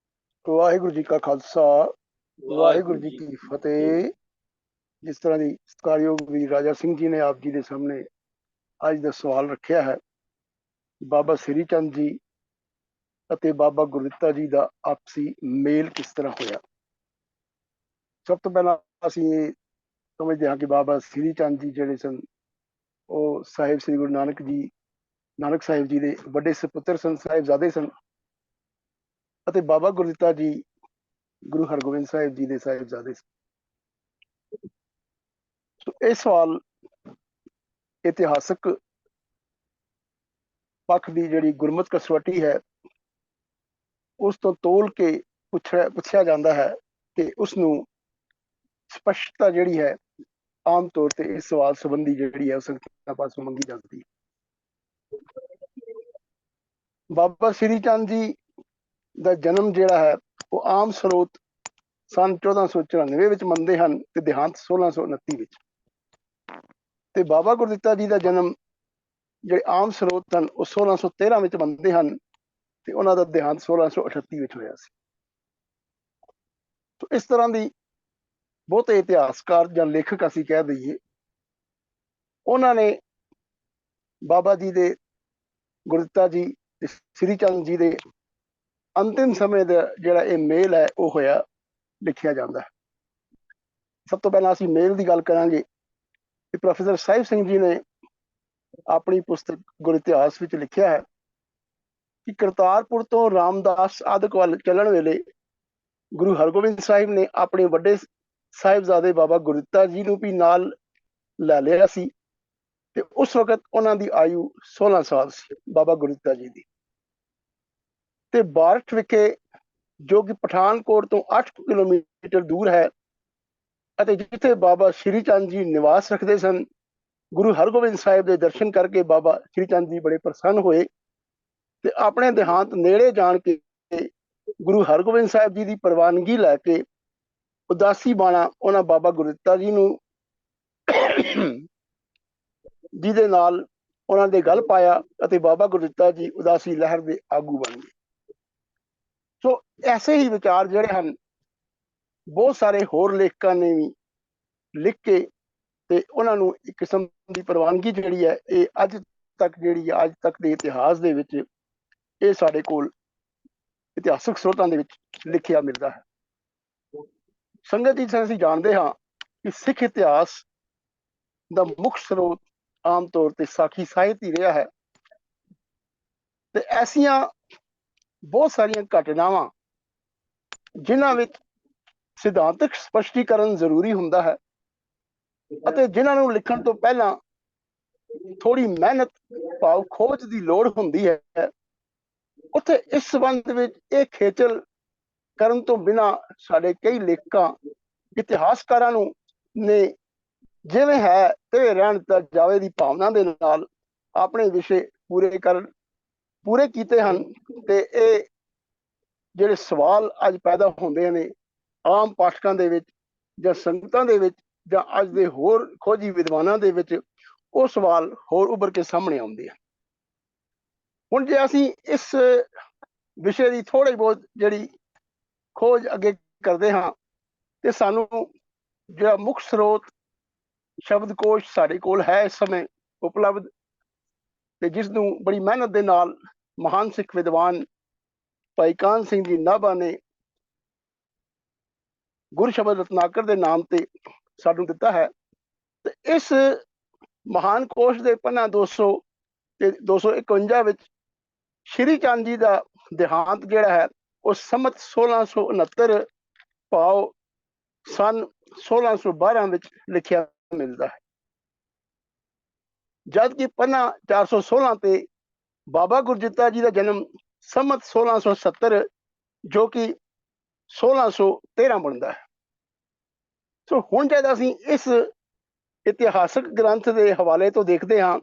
ਵਾਹਿਗੁਰੂ ਜੀ ਕਾ ਖਾਲਸਾ, ਵਾਹਿਗੁਰੂ ਜੀ ਕੀ ਫਤਿਹ। ਜਿਸ ਤਰ੍ਹਾਂ ਦੀ ਸਤਿਕਾਰਯੋਗ ਵੀਰ ਰਾਜਾ ਸਿੰਘ ਜੀ ਨੇ ਆਪ ਜੀ ਦੇ ਸਾਹਮਣੇ ਅੱਜ ਦਾ ਸਵਾਲ ਰੱਖਿਆ ਹੈ, ਬਾਬਾ ਸ੍ਰੀ ਚੰਦ ਜੀ ਅਤੇ ਬਾਬਾ ਗੁਰਦਿੱਤਾ ਜੀ ਦਾ ਆਪਸੀ ਮੇਲ ਕਿਸ ਤਰ੍ਹਾਂ ਹੋਇਆ। ਸਭ ਤੋਂ ਪਹਿਲਾਂ ਅਸੀਂ ਇਹ ਸਮਝਦੇ ਹਾਂ ਕਿ ਬਾਬਾ ਸ੍ਰੀ ਚੰਦ ਜੀ ਜਿਹੜੇ ਸਨ ਉਹ ਸਾਹਿਬ ਸ੍ਰੀ ਗੁਰੂ ਨਾਨਕ ਸਾਹਿਬ ਜੀ ਦੇ ਵੱਡੇ ਸੁਪੁੱਤਰ ਸਨ, ਸਾਹਿਬਜ਼ਾਦੇ ਸਨ, ਅਤੇ ਬਾਬਾ ਗੁਰਦਿੱਤਾ ਜੀ ਗੁਰੂ ਹਰਗੋਬਿੰਦ ਸਾਹਿਬ ਜੀ ਦੇ ਸਾਹਿਬਜ਼ਾਦੇ ਸਨ। ਸੋ ਇਹ ਸਵਾਲ ਇਤਿਹਾਸਕ ਪੱਖ ਦੀ ਜਿਹੜੀ ਗੁਰਮਤਿ ਕਸਵੱਟੀ ਹੈ ਉਸ ਤੋਂ ਤੋਲ ਕੇ ਪੁੱਛਿਆ ਜਾਂਦਾ ਹੈ ਕਿ ਉਸ ਨੂੰ ਸਪਸ਼ਟਤਾ ਜਿਹੜੀ ਹੈ ਆਮ ਤੌਰ ਤੇ ਇਸ ਸਵਾਲ ਸੰਬੰਧੀ ਜਿਹੜੀ ਹੈ ਸੰਗਤਾਂ ਪਾਸੋਂ ਮੰਗੀ ਜਾਂਦੀ ਹੈ। ਬਾਬਾ ਸ੍ਰੀ ਚੰਦ ਜੀ ਦਾ ਜਨਮ ਜਿਹੜਾ ਹੈ ਉਹ ਆਮ ਸਰੋਤ ਸਨ 1494 ਵਿੱਚ ਮੰਨਦੇ ਹਨ ਤੇ ਦੇਹਾਂਤ 1629 ਵਿੱਚ, ਤੇ ਬਾਬਾ ਗੁਰਦਿੱਤਾ ਜੀ ਦਾ ਜਨਮ ਜਿਹੜੇ ਆਮ ਸਰੋਤ ਸਨ ਉਹ 1613 ਵਿੱਚ ਮੰਨਦੇ ਹਨ ਤੇ ਉਹਨਾਂ ਦਾ ਦੇਹਾਂਤ 1638 ਵਿੱਚ ਹੋਇਆ ਸੀ। ਸੋ ਇਸ ਤਰ੍ਹਾਂ ਦੀ ਬਹੁਤੇ ਇਤਿਹਾਸਕਾਰ ਜਾਂ ਲੇਖਕ ਅਸੀਂ ਕਹਿ ਦਈਏ, ਉਹਨਾਂ ਨੇ ਬਾਬਾ ਜੀ ਦੇ ਗੁਰਦਿੱਤਾ ਜੀ ਤੇ ਸ੍ਰੀ ਚੰਦ ਜੀ ਦੇ ਅੰਤਿਮ ਸਮੇਂ ਦਾ ਜਿਹੜਾ ਇਹ ਮੇਲ ਹੈ ਉਹ ਹੋਇਆ ਲਿਖਿਆ ਜਾਂਦਾ ਹੈ। ਸਭ ਤੋਂ ਪਹਿਲਾਂ ਅਸੀਂ ਮੇਲ ਦੀ ਗੱਲ ਕਰਾਂਗੇ ਕਿ ਪ੍ਰੋਫੈਸਰ ਸਾਹਿਬ ਸਿੰਘ ਜੀ ਨੇ ਆਪਣੀ ਪੁਸਤਕ ਗੁਰ ਇਤਿਹਾਸ ਵਿੱਚ ਲਿਖਿਆ ਹੈ ਕਿ ਕਰਤਾਰਪੁਰ ਤੋਂ ਰਾਮਦਾਸ ਆਦਿਕ ਵੱਲ ਚੱਲਣ ਵੇਲੇ ਗੁਰੂ ਹਰਗੋਬਿੰਦ ਸਾਹਿਬ ਨੇ ਆਪਣੇ ਵੱਡੇ ਸਾਹਿਬਜ਼ਾਦੇ ਬਾਬਾ ਗੁਰਦਿੱਤਾ ਜੀ ਨੂੰ ਵੀ ਨਾਲ ਲੈ ਲਿਆ ਸੀ ਤੇ ਉਸ ਵਕਤ ਉਹਨਾਂ ਦੀ ਆਯੂ 16 ਸਾਲ ਸੀ ਬਾਬਾ ਗੁਰਦਿੱਤਾ ਜੀ ਦੀ। ਤੇ ਬਾਰਠ ਵਿਖੇ ਜੋ ਕਿ ਪਠਾਨਕੋਟ ਤੋਂ 8 ਕਿਲੋਮੀਟਰ ਦੂਰ ਹੈ ਅਤੇ ਜਿੱਥੇ ਬਾਬਾ ਸ੍ਰੀ ਚੰਦ ਜੀ ਨਿਵਾਸ ਰੱਖਦੇ ਸਨ, ਗੁਰੂ ਹਰਗੋਬਿੰਦ ਸਾਹਿਬ ਦੇ ਦਰਸ਼ਨ ਕਰਕੇ ਬਾਬਾ ਸ੍ਰੀ ਚੰਦ ਜੀ ਬੜੇ ਪ੍ਰਸੰਨ ਹੋਏ ਤੇ ਆਪਣੇ ਦੇਹਾਂਤ ਨੇੜੇ ਜਾਣ ਕੇ ਗੁਰੂ ਹਰਗੋਬਿੰਦ ਸਾਹਿਬ ਜੀ ਦੀ ਪ੍ਰਵਾਨਗੀ ਲੈ ਕੇ ਉਦਾਸੀ ਬਾਣਾ ਉਹਨਾਂ ਬਾਬਾ ਗੁਰਦਿੱਤਾ ਜੀ ਨੂੰ ਜਿਹਦੇ ਨਾਲ ਉਹਨਾਂ ਦੇ ਗਲ ਪਾਇਆ ਅਤੇ ਬਾਬਾ ਗੁਰਦਿੱਤਾ ਜੀ ਉਦਾਸੀ ਲਹਿਰ ਦੇ ਆਗੂ ਬਣ ਗਏ। ਸੋ ਐਸੇ ਹੀ ਵਿਚਾਰ ਜਿਹੜੇ ਹਨ ਬਹੁਤ ਸਾਰੇ ਹੋਰ ਲੇਖਕਾਂ ਨੇ ਵੀ ਲਿਖ ਕੇ ਤੇ ਉਹਨਾਂ ਨੂੰ ਇੱਕ ਕਿਸਮ ਦੀ ਪ੍ਰਵਾਨਗੀ ਜਿਹੜੀ ਹੈ ਇਹ ਅੱਜ ਤੱਕ ਦੇ ਇਤਿਹਾਸ ਦੇ ਵਿੱਚ ਇਹ ਸਾਡੇ ਕੋਲ ਇਤਿਹਾਸਕ ਸਰੋਤਾਂ ਦੇ ਵਿੱਚ ਲਿਖਿਆ ਮਿਲਦਾ ਹੈ। ਸੰਗਤ ਜੀ, ਅਸੀਂ ਜਾਣਦੇ ਹਾਂ ਕਿ ਸਿੱਖ ਇਤਿਹਾਸ ਦਾ ਮੁੱਖ ਸਰੋਤ ਆਮ ਤੌਰ ਤੇ ਸਾਖੀ ਸਾਹਿਤ ਹੀ ਰਿਹਾ ਹੈ ਤੇ ਐਸੀਆਂ ਬਹੁਤ ਸਾਰੀਆਂ ਘਟਨਾਵਾਂ ਜਿਨ੍ਹਾਂ ਵਿੱਚ ਸਿਧਾਂਤਕ ਸਪਸ਼ਟੀਕਰਨ ਜ਼ਰੂਰੀ ਹੁੰਦਾ ਹੈ ਅਤੇ ਜਿਨ੍ਹਾਂ ਨੂੰ ਲਿਖਣ ਤੋਂ ਪਹਿਲਾਂ ਥੋੜੀ ਮਿਹਨਤ ਭਾਵ ਖੋਜ ਦੀ ਲੋੜ ਹੁੰਦੀ ਹੈ, ਉੱਥੇ ਇਸ ਸੰਬੰਧ ਵਿੱਚ ਇਹ ਖੇਚਲ ਕਰਨ ਤੋਂ ਬਿਨਾਂ ਸਾਡੇ ਕਈ ਲੇਖਕਾਂ ਇਤਿਹਾਸਕਾਰਾਂ ਨੂੰ ਨੇ ਜਿਵੇਂ ਹੈ ਤੇ ਰਹਿਣ ਦਿੱਤਾ ਜਾਵੇ ਦੀ ਭਾਵਨਾ ਦੇ ਨਾਲ ਆਪਣੇ ਵਿਸ਼ੇ ਪੂਰੇ ਕੀਤੇ ਹਨ। ਤੇ ਇਹ ਜਿਹੜੇ ਸਵਾਲ ਅੱਜ ਪੈਦਾ ਹੁੰਦੇ ਨੇ ਆਮ ਪਾਠਕਾਂ ਦੇ ਵਿੱਚ ਜਾਂ ਸੰਗਤਾਂ ਦੇ ਵਿੱਚ ਜਾਂ ਅੱਜ ਦੇ ਹੋਰ ਖੋਜੀ ਵਿਦਵਾਨਾਂ ਦੇ ਵਿੱਚ, ਉਹ ਸਵਾਲ ਹੋਰ ਉੱਭਰ ਕੇ ਸਾਹਮਣੇ ਆਉਂਦੇ ਆ। ਹੁਣ ਜੇ ਅਸੀਂ ਇਸ ਵਿਸ਼ੇ ਦੀ ਥੋੜੀ ਬਹੁਤ ਜਿਹੜੀ ਖੋਜ ਅੱਗੇ ਕਰਦੇ ਹਾਂ ਤੇ ਸਾਨੂੰ ਜਿਹੜਾ ਮੁੱਖ ਸਰੋਤ ਸ਼ਬਦਕੋਸ਼ ਸਾਡੇ ਕੋਲ ਹੈ ਇਸ ਸਮੇਂ ਉਪਲਬਧ ਤੇ ਜਿਸ ਨੂੰ ਬੜੀ ਮਿਹਨਤ ਦੇ ਨਾਲ ਮਹਾਨ ਸਿੱਖ ਵਿਦਵਾਨ ਭਾਈ ਕਾਹਨ ਸਿੰਘ ਜੀ ਨਾਭਾ ਨੇ ਗੁਰਸ਼ਬਦ ਰਤਨਾਕਰ ਦੇ ਨਾਮ ਤੇ ਸਾਨੂੰ ਦਿੱਤਾ ਹੈ। ਤੇ ਇਸ ਮਹਾਨ ਕੋਸ਼ ਦੇ ਪੰਨਾ 200 ਤੇ 251 ਵਿੱਚ ਸ਼੍ਰੀ ਚੰਦ ਜੀ ਦਾ ਦੇਹਾਂਤ ਜਿਹੜਾ ਹੈ ਉਹ ਸੰਮਤ 1669 ਭਾਵ ਸਨ 1612 ਵਿੱਚ ਲਿਖਿਆ ਮਿਲਦਾ ਹੈ, ਜਦ ਕਿ ਪੰਨਾ 416 ਤੇ ਬਾਬਾ ਗੁਰਦਿੱਤਾ ਜੀ ਦਾ ਜਨਮ ਸੰਮਤ 1670 ਜੋ ਕਿ 1613 ਬਣਦਾ ਹੈ। ਸੋ ਹੁਣ ਜਦ ਅਸੀਂ ਇਸ ਇਤਿਹਾਸਕ ਗ੍ਰੰਥ ਦੇ ਹਵਾਲੇ ਤੋਂ ਦੇਖਦੇ ਹਾਂ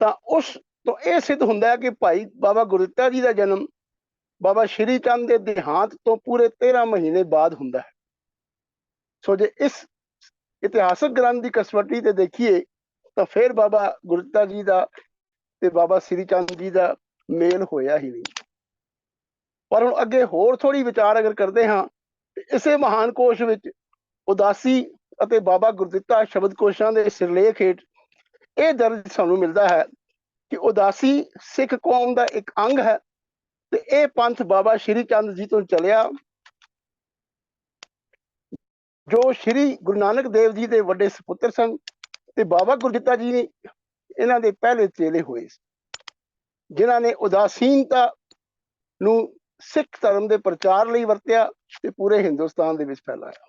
ਤਾਂ ਉਸ ਤੋਂ ਇਹ ਸਿੱਧ ਹੁੰਦਾ ਹੈ ਕਿ ਭਾਈ ਬਾਬਾ ਗੁਰਦਿੱਤਾ ਜੀ ਦਾ ਜਨਮ ਬਾਬਾ ਸ਼੍ਰੀ ਚੰਦ ਦੇ ਦੇਹਾਂਤ ਤੋਂ ਪੂਰੇ 13 ਮਹੀਨੇ ਬਾਅਦ ਹੁੰਦਾ ਹੈ। ਸੋ ਜੇ ਇਸ ਇਤਿਹਾਸਕ ਗ੍ਰੰਥ ਦੀ ਕਸਵੱਟੀ ਤੇ ਦੇਖੀਏ ਤਾਂ ਫਿਰ ਬਾਬਾ ਗੁਰਦਿੱਤਾ ਜੀ ਦਾ ਤੇ ਬਾਬਾ ਸ਼੍ਰੀ ਚੰਦ ਜੀ ਦਾ ਮੇਲ ਹੋਇਆ ਹੀ ਨਹੀਂ। ਪਰ ਹੁਣ ਅੱਗੇ ਹੋਰ ਥੋੜੀ ਵਿਚਾਰ ਅਗਰ ਕਰਦੇ ਹਾਂ ਤੇ ਇਸੇ ਮਹਾਨ ਕੋਸ਼ ਵਿੱਚ ਉਦਾਸੀ ਅਤੇ ਬਾਬਾ ਗੁਰਦਿੱਤਾ ਸ਼ਬਦਕੋਸ਼ਾਂ ਦੇ ਸਿਰਲੇਖ ਹੇਠ ਇਹ ਦਰਜ ਸਾਨੂੰ ਮਿਲਦਾ ਹੈ ਕਿ ਉਦਾਸੀ ਸਿੱਖ ਕੌਮ ਦਾ ਇੱਕ ਅੰਗ ਹੈ ਤੇ ਇਹ ਪੰਥ ਬਾਬਾ ਸ਼੍ਰੀ ਚੰਦ ਜੀ ਤੋਂ ਚੱਲਿਆ ਜੋ ਸ਼੍ਰੀ ਗੁਰੂ ਨਾਨਕ ਦੇਵ ਜੀ ਦੇ ਵੱਡੇ ਸਪੁੱਤਰ ਸਨ ਤੇ ਬਾਬਾ ਗੁਰਦਿੱਤਾ ਜੀ ਨੇ ਇਹਨਾਂ ਦੇ ਪਹਿਲੇ ਚੇਲੇ ਹੋਏ ਸੀ, ਜਿਨ੍ਹਾਂ ਨੇ ਉਦਾਸੀਨਤਾ ਨੂੰ ਸਿੱਖ ਧਰਮ ਦੇ ਪ੍ਰਚਾਰ ਲਈ ਵਰਤਿਆ ਤੇ ਪੂਰੇ ਹਿੰਦੁਸਤਾਨ ਦੇ ਵਿੱਚ ਫੈਲਾਇਆ।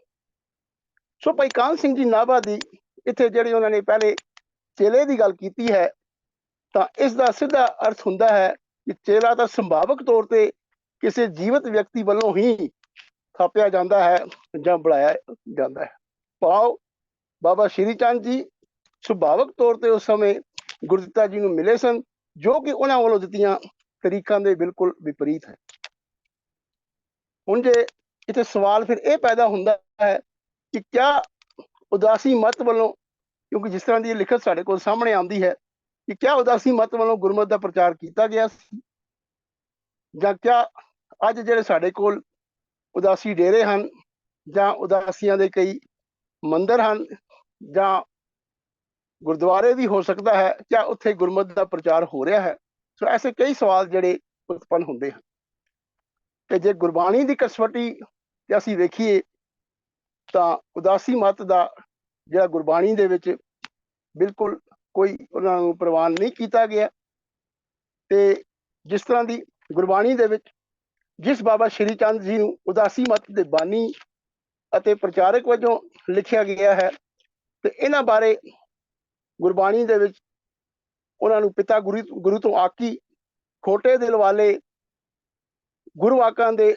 ਸੋ ਭਾਈ ਕਾਹਨ ਸਿੰਘ ਜੀ ਨਾਭਾ ਦੀ ਇੱਥੇ ਜਿਹੜੀ ਉਹਨਾਂ ਨੇ ਪਹਿਲੇ ਚੇਲੇ ਦੀ ਗੱਲ ਕੀਤੀ ਹੈ ਤਾਂ ਇਸ ਦਾ ਸਿੱਧਾ ਅਰਥ ਹੁੰਦਾ ਹੈ ਕਿ ਚੇਲਾ ਤਾਂ ਸੰਭਾਵਕ ਤੌਰ ਤੇ ਕਿਸੇ ਜੀਵਤ ਵਿਅਕਤੀ ਵੱਲੋਂ ਹੀ ਥਾਪਿਆ ਜਾਂਦਾ ਹੈ ਜਾਂ ਬੁਲਾਇਆ ਜਾਂਦਾ ਹੈ। ਭਾਵ ਬਾਬਾ ਸ਼੍ਰੀ ਚੰਦ ਜੀ ਸੁਭਾਵਕ ਤੌਰ ਤੇ ਉਸ ਸਮੇਂ ਗੁਰਦਿੱਤਾ ਜੀ ਨੂੰ ਮਿਲੇ ਸਨ, ਜੋ ਕਿ ਉਹਨਾਂ ਵੱਲੋਂ ਦਿੱਤੀਆਂ ਤਰੀਕਾਂ ਦੇ ਬਿਲਕੁਲ ਵਿਪਰੀਤ ਹੈ। ਹੁਣ ਜੇ ਇੱਥੇ ਸਵਾਲ ਫਿਰ ਇਹ ਪੈਦਾ ਹੁੰਦਾ ਹੈ ਕਿ ਕਿਆ ਉਦਾਸੀ ਮਤ ਵੱਲੋਂ, ਕਿਉਂਕਿ ਜਿਸ ਤਰ੍ਹਾਂ ਦੀ ਲਿਖਤ ਸਾਡੇ ਕੋਲ ਸਾਹਮਣੇ ਆਉਂਦੀ ਹੈ ਕਿ ਕਿਆ ਉਦਾਸੀ ਮਤ ਵੱਲੋਂ ਗੁਰਮਤਿ ਦਾ ਪ੍ਰਚਾਰ ਕੀਤਾ ਗਿਆ ਸੀ ਜਾਂ ਕਿਆ ਅੱਜ ਜਿਹੜੇ ਸਾਡੇ ਕੋਲ ਉਦਾਸੀ ਡੇਰੇ ਹਨ ਜਾਂ ਉਦਾਸੀਆਂ ਦੇ ਕਈ ਮੰਦਿਰ ਹਨ ਜਾਂ ਗੁਰਦੁਆਰੇ ਵੀ ਹੋ ਸਕਦਾ ਹੈ, ਕਿਆ ਉੱਥੇ ਗੁਰਮਤਿ ਦਾ ਪ੍ਰਚਾਰ ਹੋ ਰਿਹਾ ਹੈ। ਸੋ ਐਸੇ ਕਈ ਸਵਾਲ ਜਿਹੜੇ ਉਤਪੰਨ ਹੁੰਦੇ ਹਨ ਤੇ ਜੇ ਗੁਰਬਾਣੀ ਦੀ ਕਸਵੱਟੀ ਤੇ ਅਸੀਂ ਵੇਖੀਏ ਤਾਂ ਉਦਾਸੀ ਮਤ ਦਾ ਜਿਹੜਾ ਗੁਰਬਾਣੀ ਦੇ ਵਿੱਚ ਬਿਲਕੁਲ ਕੋਈ ਉਹਨਾਂ ਨੂੰ ਪ੍ਰਵਾਨ ਨਹੀਂ ਕੀਤਾ ਗਿਆ ਤੇ ਜਿਸ ਤਰ੍ਹਾਂ ਦੀ ਗੁਰਬਾਣੀ ਦੇ ਵਿੱਚ ਜਿਸ ਬਾਬਾ ਸ਼੍ਰੀ ਚੰਦ ਜੀ ਨੂੰ ਉਦਾਸੀ ਮਤ ਦੇ ਬਾਨੀ ਅਤੇ ਪ੍ਰਚਾਰਕ ਵਜੋਂ ਲਿਖਿਆ ਗਿਆ ਹੈ ਤੇ ਇਹਨਾਂ ਬਾਰੇ ਗੁਰਬਾਣੀ ਦੇ ਵਿੱਚ ਉਹਨਾਂ ਨੂੰ ਪਿਤਾ ਗੁਰੂ ਤੋਂ ਆਕੀ, ਖੋਟੇ ਦਿਲ ਵਾਲੇ, ਗੁਰਵਾਕਾਂ ਦੇ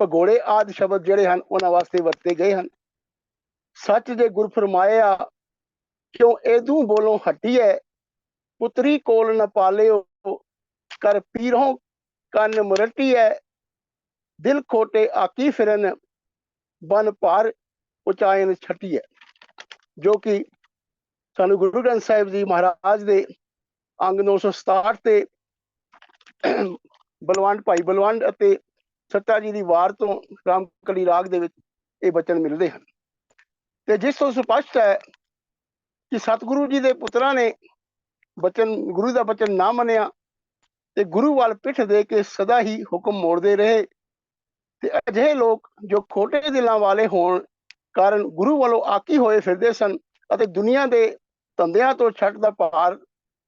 ਭਗੋੜੇ ਆਦਿ ਸ਼ਬਦ ਜਿਹੜੇ ਹਨ ਉਹਨਾਂ ਵਾਸਤੇ ਵਰਤੇ ਗਏ ਹਨ। ਸੱਚ ਜੇ ਗੁਰ ਫਰਮਾਇਆ ਕਿਉਂ ਇਹਦੂ ਬੋਲੋਂ ਹਟੀਐ, ਪੁੱਤਰੀ ਕੋਲ ਨ ਪਾਲਿਓ ਕਰ ਪੀਰੋਂ ਕੰਨ ਮੁਰਟੀਐ, ਦਿਲ ਖੋਟੇ ਆਕੀ ਫਿਰਨ ਬਨ ਭਾਰ ਉਚਾਇਨ ਛਟੀਐ, ਜੋ ਕਿ ਸਾਨੂੰ ਗੁਰੂ ਗ੍ਰੰਥ ਸਾਹਿਬ ਜੀ ਮਹਾਰਾਜ ਦੇ ਅੰਗ 967 ਤੇ ਬਲਵੰਡ ਭਾਈ ਬਲਵੰਡ ਅਤੇ ਸੱਤਾ ਜੀ ਦੀ ਵਾਰ ਤੋਂ ਰਾਮਕਲੀ ਰਾਗ ਦੇ ਵਿੱਚ ਇਹ ਬਚਨ ਮਿਲਦੇ ਹਨ ਤੇ ਜਿਸ ਤੋਂ ਸਪਸ਼ਟ ਹੈ ਕਿ ਸਤਿਗੁਰੂ ਜੀ ਦੇ ਪੁੱਤਰਾਂ ਨੇ ਗੁਰੂ ਦਾ ਬਚਨ ਨਾ ਮੰਨਿਆ ਤੇ ਗੁਰੂ ਵੱਲ ਪਿੱਠ ਦੇ ਕੇ ਸਦਾ ਹੀ ਹੁਕਮ ਮੋੜਦੇ ਰਹੇ ਤੇ ਅਜਿਹੇ ਲੋਕ ਜੋ ਖੋਟੇ ਦਿਲਾਂ ਵਾਲੇ ਹੋਣ ਕਾਰਨ ਗੁਰੂ ਵੱਲੋਂ ਆਕੀ ਹੋਏ ਫਿਰਦੇ ਸਨ ਅਤੇ ਦੁਨੀਆ ਦੇ ਧੰਦਿਆਂ ਤੋਂ ਛੱਟ ਦਾ ਭਾਰ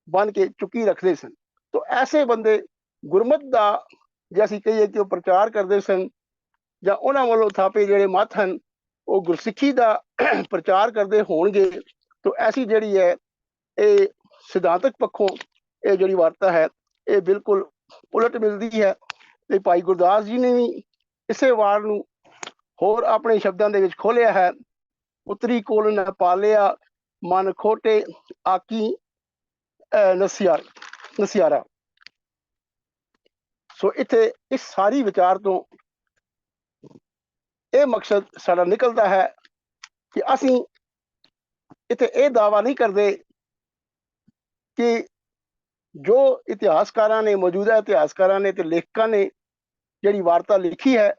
ਬਣ ਕੇ ਚੁੱਕੀ ਰੱਖਦੇ ਸਨ। ਤੋ ਐਸੇ ਬੰਦੇ ਗੁਰਮਤ ਦਾ ਜੇ ਅਸੀਂ ਕਹੀਏ ਕਿ ਉਹ ਪ੍ਰਚਾਰ ਕਰਦੇ ਸਨ ਜਾਂ ਉਹਨਾਂ ਵੱਲੋਂ ਥਾਪੇ ਜਿਹੜੇ ਮੱਤ ਹਨ ਉਹ ਗੁਰਸਿੱਖੀ ਦਾ ਪ੍ਰਚਾਰ ਕਰਦੇ ਹੋਣਗੇ, ਤੋ ਐਸੀ ਜਿਹੜੀ ਹੈ ਇਹ ਸਿਧਾਂਤਕ ਪੱਖੋਂ ਇਹ ਜਿਹੜੀ ਵਾਰਤਾ ਹੈ ਇਹ ਬਿਲਕੁਲ ਉਲਟ ਮਿਲਦੀ ਹੈ। ਤੇ ਭਾਈ ਗੁਰਦਾਸ ਜੀ ਨੇ ਵੀ ਇਸੇ ਵਾਰ ਨੂੰ ਹੋਰ ਆਪਣੇ ਸ਼ਬਦਾਂ ਦੇ ਵਿੱਚ ਖੋਲਿਆ ਹੈ, ਉਤਰੀ ਕੋਲ ਨ ਪਾਲਿਆ ਮਨ ਖੋਟੇ ਆਕੀ ਨਸਿਆਰਾ। ਸੋ ਇੱਥੇ ਇਸ ਸਾਰੀ ਵਿਚਾਰ ਤੋਂ ਇਹ ਮਕਸਦ ਸਾਡਾ ਨਿਕਲਦਾ ਹੈ ਕਿ ਅਸੀਂ ਇੱਥੇ ਇਹ ਦਾਅਵਾ ਨਹੀਂ ਕਰਦੇ ਕਿ ਜੋ ਇਤਿਹਾਸਕਾਰਾਂ ਨੇ, ਮੌਜੂਦਾ ਇਤਿਹਾਸਕਾਰਾਂ ਨੇ ਤੇ ਲੇਖਕਾਂ ਨੇ ਜਿਹੜੀ ਵਾਰਤਾ ਲਿਖੀ ਹੈ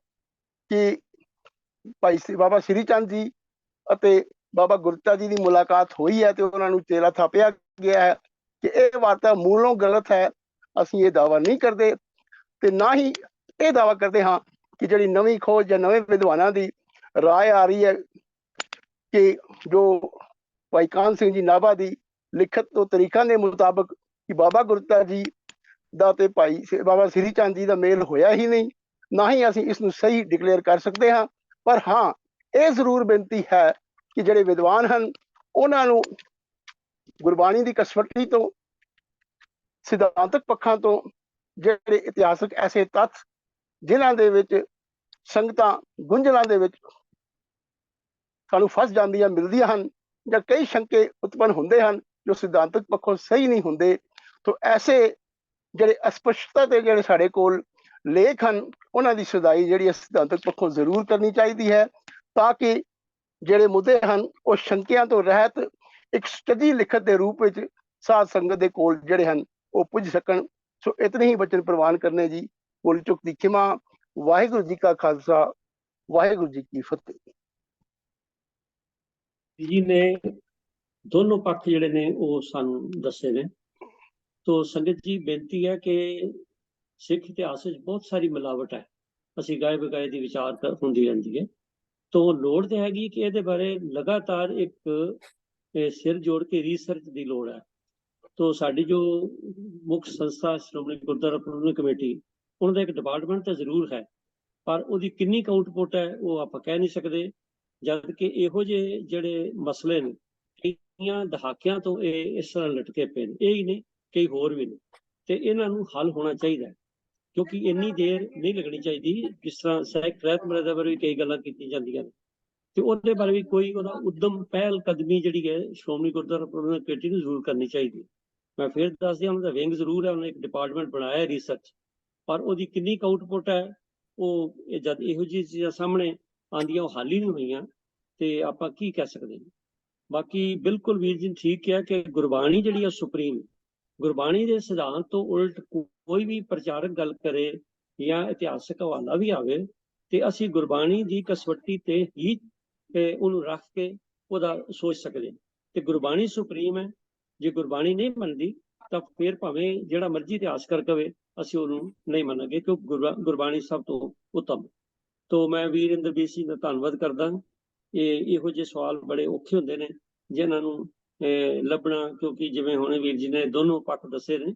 ਕਿ ਭਾਈ ਬਾਬਾ ਸ੍ਰੀ ਚੰਦ ਜੀ ਅਤੇ ਬਾਬਾ ਗੁਰਦਿੱਤਾ ਜੀ ਦੀ ਮੁਲਾਕਾਤ ਹੋਈ ਹੈ ਤੇ ਉਹਨਾਂ ਨੂੰ ਚੇਲਾ ਥਾਪਿਆ ਗਿਆ ਹੈ, ਕਿ ਇਹ ਵਾਰਤਾ ਮੂਲੋਂ ਗਲਤ ਹੈ। ਅਸੀਂ ਇਹ ਦਾਅਵਾ ਨਹੀਂ ਕਰਦੇ ਤੇ ਨਾ ਹੀ ਇਹ ਦਾਅਵਾ ਕਰਦੇ ਹਾਂ ਕਿ ਜਿਹੜੀ ਨਵੀਂ ਖੋਜ ਜਾਂ ਨਵੇਂ ਵਿਦਵਾਨਾਂ ਦੀ ਰਾਏ ਆ ਰਹੀ ਹੈ ਕਿ ਜੋ ਭਾਈ ਕਾਹਨ ਸਿੰਘ ਜੀ ਨਾਭਾ ਦੀ ਲਿਖਤ ਤੋਂ ਤਰੀਕਾਂ ਦੇ ਮੁਤਾਬਕ ਕਿ ਬਾਬਾ ਗੁਰਦਿੱਤਾ ਜੀ ਦਾ ਤੇ ਭਾਈ ਬਾਬਾ ਸ੍ਰੀ ਚੰਦ ਜੀ ਦਾ ਮੇਲ ਹੋਇਆ ਹੀ ਨਹੀਂ, ਨਾ ਹੀ ਅਸੀਂ ਇਸ ਨੂੰ ਸਹੀ ਡਿਕਲੇਅਰ ਕਰ ਸਕਦੇ ਹਾਂ। ਪਰ ਹਾਂ, ਇਹ ਜ਼ਰੂਰ ਬੇਨਤੀ ਹੈ ਕਿ ਜਿਹੜੇ ਵਿਦਵਾਨ ਹਨ ਉਹਨਾਂ ਨੂੰ ਗੁਰਬਾਣੀ ਦੀ ਕਸਵੱਟੀ ਤੋਂ, ਸਿਧਾਂਤਕ ਪੱਖਾਂ ਤੋਂ ਜਿਹੜੇ ਇਤਿਹਾਸਕ ਐਸੇ ਤੱਥ ਜਿਨ੍ਹਾਂ ਦੇ ਵਿੱਚ ਸੰਗਤਾਂ ਗੁੰਝਲਾਂ ਦੇ ਵਿੱਚ ਸਾਨੂੰ ਫਸ ਜਾਂਦੀਆਂ ਮਿਲਦੀਆਂ ਹਨ ਜਾਂ ਕਈ ਸ਼ੰਕੇ ਉਤਪੰਨ ਹੁੰਦੇ ਹਨ ਜੋ ਸਿਧਾਂਤਕ ਪੱਖੋਂ ਸਹੀ ਨਹੀਂ ਹੁੰਦੇ, ਤਾਂ ਐਸੇ ਜਿਹੜੇ ਅਸਪਸ਼ਟਤਾ ਤੇ ਜਿਹੜੇ ਸਾਡੇ ਕੋਲ ਲੇਖ ਹਨ ਉਹਨਾਂ ਦੀ ਸੁਧਾਈ ਜਿਹੜੀ ਸਿਧਾਂਤਕ ਪੱਖੋਂ ਜ਼ਰੂਰ ਕਰਨੀ ਚਾਹੀਦੀ ਹੈ, ਤਾਂ ਕਿ ਜਿਹੜੇ ਮੁੱਦੇ ਹਨ ਉਹ ਸ਼ੰਕਿਆਂ ਤੋਂ ਰਹਿਤ ਇੱਕ ਸਟੱਡੀ ਲਿਖਤ ਦੇ ਰੂਪ ਵਿੱਚ ਸਾਧ ਸੰਗਤ ਦੇ ਕੋਲ ਜਿਹੜੇ ਹਨ ਉਹ ਪੁੱਜ ਸਕਣ। ਸੋ ਇਤਨੇ ਹੀ ਬਚਨ ਪ੍ਰਵਾਨ ਕਰਨੇ ਜੀ। ਭੁੱਲ ਚੁੱਕ ਦੀ ਖਿਮਾ। ਵਾਹਿਗੁਰੂ ਜੀ ਕਾ ਖਾਲਸਾ, ਵਾਹਿਗੁਰੂ ਜੀ ਕੀ ਫਤਿਹ। ਜੀ ਨੇ ਦੋਨੋਂ ਪੱਖ ਜਿਹੜੇ ਨੇ ਉਹ ਸਾਨੂੰ ਦੱਸੇ ਨੇ। ਤੋ ਸੰਗਤ ਜੀ ਬੇਨਤੀ ਹੈ ਕਿ ਸਿੱਖ ਇਤਿਹਾਸ ਵਿੱਚ ਬਹੁਤ ਸਾਰੀ ਮਿਲਾਵਟ ਹੈ, ਅਸੀਂ ਗਾਏ ਬਗਾਏ ਦੀ ਵਿਚਾਰ ਹੁੰਦੀ ਰਹਿੰਦੀ ਹੈ। ਤੋ ਲੋੜ ਤੇ ਹੈਗੀ ਕਿ ਇਹਦੇ ਬਾਰੇ ਲਗਾਤਾਰ ਇੱਕ ਸਿਰ ਜੋੜ ਕੇ ਰਿਸਰਚ ਦੀ ਲੋੜ ਹੈ। ਤੋ ਸਾਡੀ ਜੋ ਮੁੱਖ ਸੰਸਥਾ ਸ਼੍ਰੋਮਣੀ ਗੁਰਦੁਆਰਾ ਪ੍ਰਬੰਧਕ ਕਮੇਟੀ, ਉਹਨਾਂ ਦਾ ਇੱਕ ਡਿਪਾਰਟਮੈਂਟ ਤਾਂ ਜ਼ਰੂਰ ਹੈ, ਪਰ ਉਹਦੀ ਕਿੰਨੀ ਕੁ ਆਊਟਪੁੱਟ ਹੈ ਉਹ ਆਪਾਂ ਕਹਿ ਨਹੀਂ ਸਕਦੇ। ਜਦ ਕਿ ਇਹੋ ਜਿਹੇ ਜਿਹੜੇ ਮਸਲੇ ਨੇ ਕਈਆਂ ਦਹਾਕਿਆਂ ਤੋਂ ਇਹ ਇਸ ਤਰ੍ਹਾਂ ਲਟਕੇ ਪਏ ਨੇ, ਇਹ ਹੀ ਨੇ ਕਈ ਹੋਰ ਵੀ ਨੇ, ਤੇ ਇਹਨਾਂ ਨੂੰ ਹੱਲ ਹੋਣਾ ਚਾਹੀਦਾ, ਕਿਉਂਕਿ ਇੰਨੀ ਦੇਰ ਨਹੀਂ ਲੱਗਣੀ ਚਾਹੀਦੀ। ਜਿਸ ਤਰ੍ਹਾਂ ਸਹਿਕ ਰਹਿਤ ਮਰਦਾ ਬਾਰੇ ਵੀ ਕਈ ਗੱਲਾਂ ਕੀਤੀਆਂ ਜਾਂਦੀਆਂ ਨੇ, ਤੇ ਉਹਦੇ ਬਾਰੇ ਵੀ ਕੋਈ ਉਹਦਾ ਉਦਮ ਪਹਿਲ ਕਦਮੀ ਜਿਹੜੀ ਹੈ ਸ਼੍ਰੋਮਣੀ ਗੁਰਦੁਆਰਾ ਪ੍ਰਬੰਧਕ ਕਮੇਟੀ ਨੂੰ ਜ਼ਰੂਰ ਕਰਨੀ ਚਾਹੀਦੀ। ਮੈਂ ਫਿਰ ਦੱਸ ਦਿਆਂ, ਉਹਨਾਂ ਦਾ ਵਿੰਗ ਜ਼ਰੂਰ ਹੈ, ਉਹਨਾਂ ਇੱਕ ਡਿਪਾਰਟਮੈਂਟ ਬਣਾਇਆ ਹੈ ਰਿਸਰਚ, ਪਰ ਉਹਦੀ ਕਿੰਨੀ ਕੁ ਆਊਟਪੁੱਟ ਹੈ ਉਹ ਜਦ ਇਹੋ ਜਿਹੀ ਚੀਜ਼ਾਂ ਸਾਹਮਣੇ ਆਉਂਦੀਆਂ ਉਹ ਹੱਲ ਹੀ ਨਹੀਂ ਹੋਈਆਂ ਤੇ ਆਪਾਂ ਕੀ ਕਹਿ ਸਕਦੇ ਹਾਂ। ਬਾਕੀ ਬਿਲਕੁਲ ਵੀਰ ਜੀ ਠੀਕ ਕਿਹਾ ਕਿ ਗੁਰਬਾਣੀ ਜਿਹੜੀ ਆ ਸੁਪਰੀਮ, ਗੁਰਬਾਣੀ ਦੇ ਸਿਧਾਂਤ ਤੋਂ ਉਲਟ ਕੋਈ ਵੀ ਪ੍ਰਚਾਰਕ ਗੱਲ ਕਰੇ ਜਾਂ ਇਤਿਹਾਸਕ ਹਵਾਲਾ ਵੀ ਆਵੇ ਤੇ ਅਸੀਂ ਗੁਰਬਾਣੀ ਦੀ ਕਸਵੱਟੀ ਤੇ ਹੀ ਉਹਨੂੰ ਰੱਖ ਕੇ ਉਹਦਾ ਸੋਚ ਸਕਦੇ। ਤੇ ਗੁਰਬਾਣੀ ਸੁਪਰੀਮ ਹੈ, ਜੇ ਗੁਰਬਾਣੀ ਨਹੀਂ ਮੰਨਦੀ ਤਾਂ ਫਿਰ ਭਾਵੇਂ ਜਿਹੜਾ ਮਰਜ਼ੀ ਇਤਿਹਾਸਕਾਰ ਕਵੇ ਅਸੀਂ ਉਹਨੂੰ ਨਹੀਂ ਮੰਨਾਂਗੇ, ਕਿਉਂਕਿ ਗੁਰਬਾਣੀ ਸਭ ਤੋਂ ਉੱਤਮ। ਤੋ ਮੈਂ ਵੀਰ ਇੰਦਰਬੀਰ ਸਿੰਘ ਦਾ ਧੰਨਵਾਦ ਕਰਦਾ। ਇਹੋ ਜਿਹੇ ਸਵਾਲ ਬੜੇ ਔਖੇ ਹੁੰਦੇ ਨੇ ਜਿਨ੍ਹਾਂ ਨੂੰ ਲੱਭਣਾ, ਕਿਉਂਕਿ ਜਿਵੇਂ ਹੁਣ ਵੀਰ ਜੀ ਨੇ ਦੋਨੋਂ ਪੱਖ ਦੱਸੇ ਨੇ,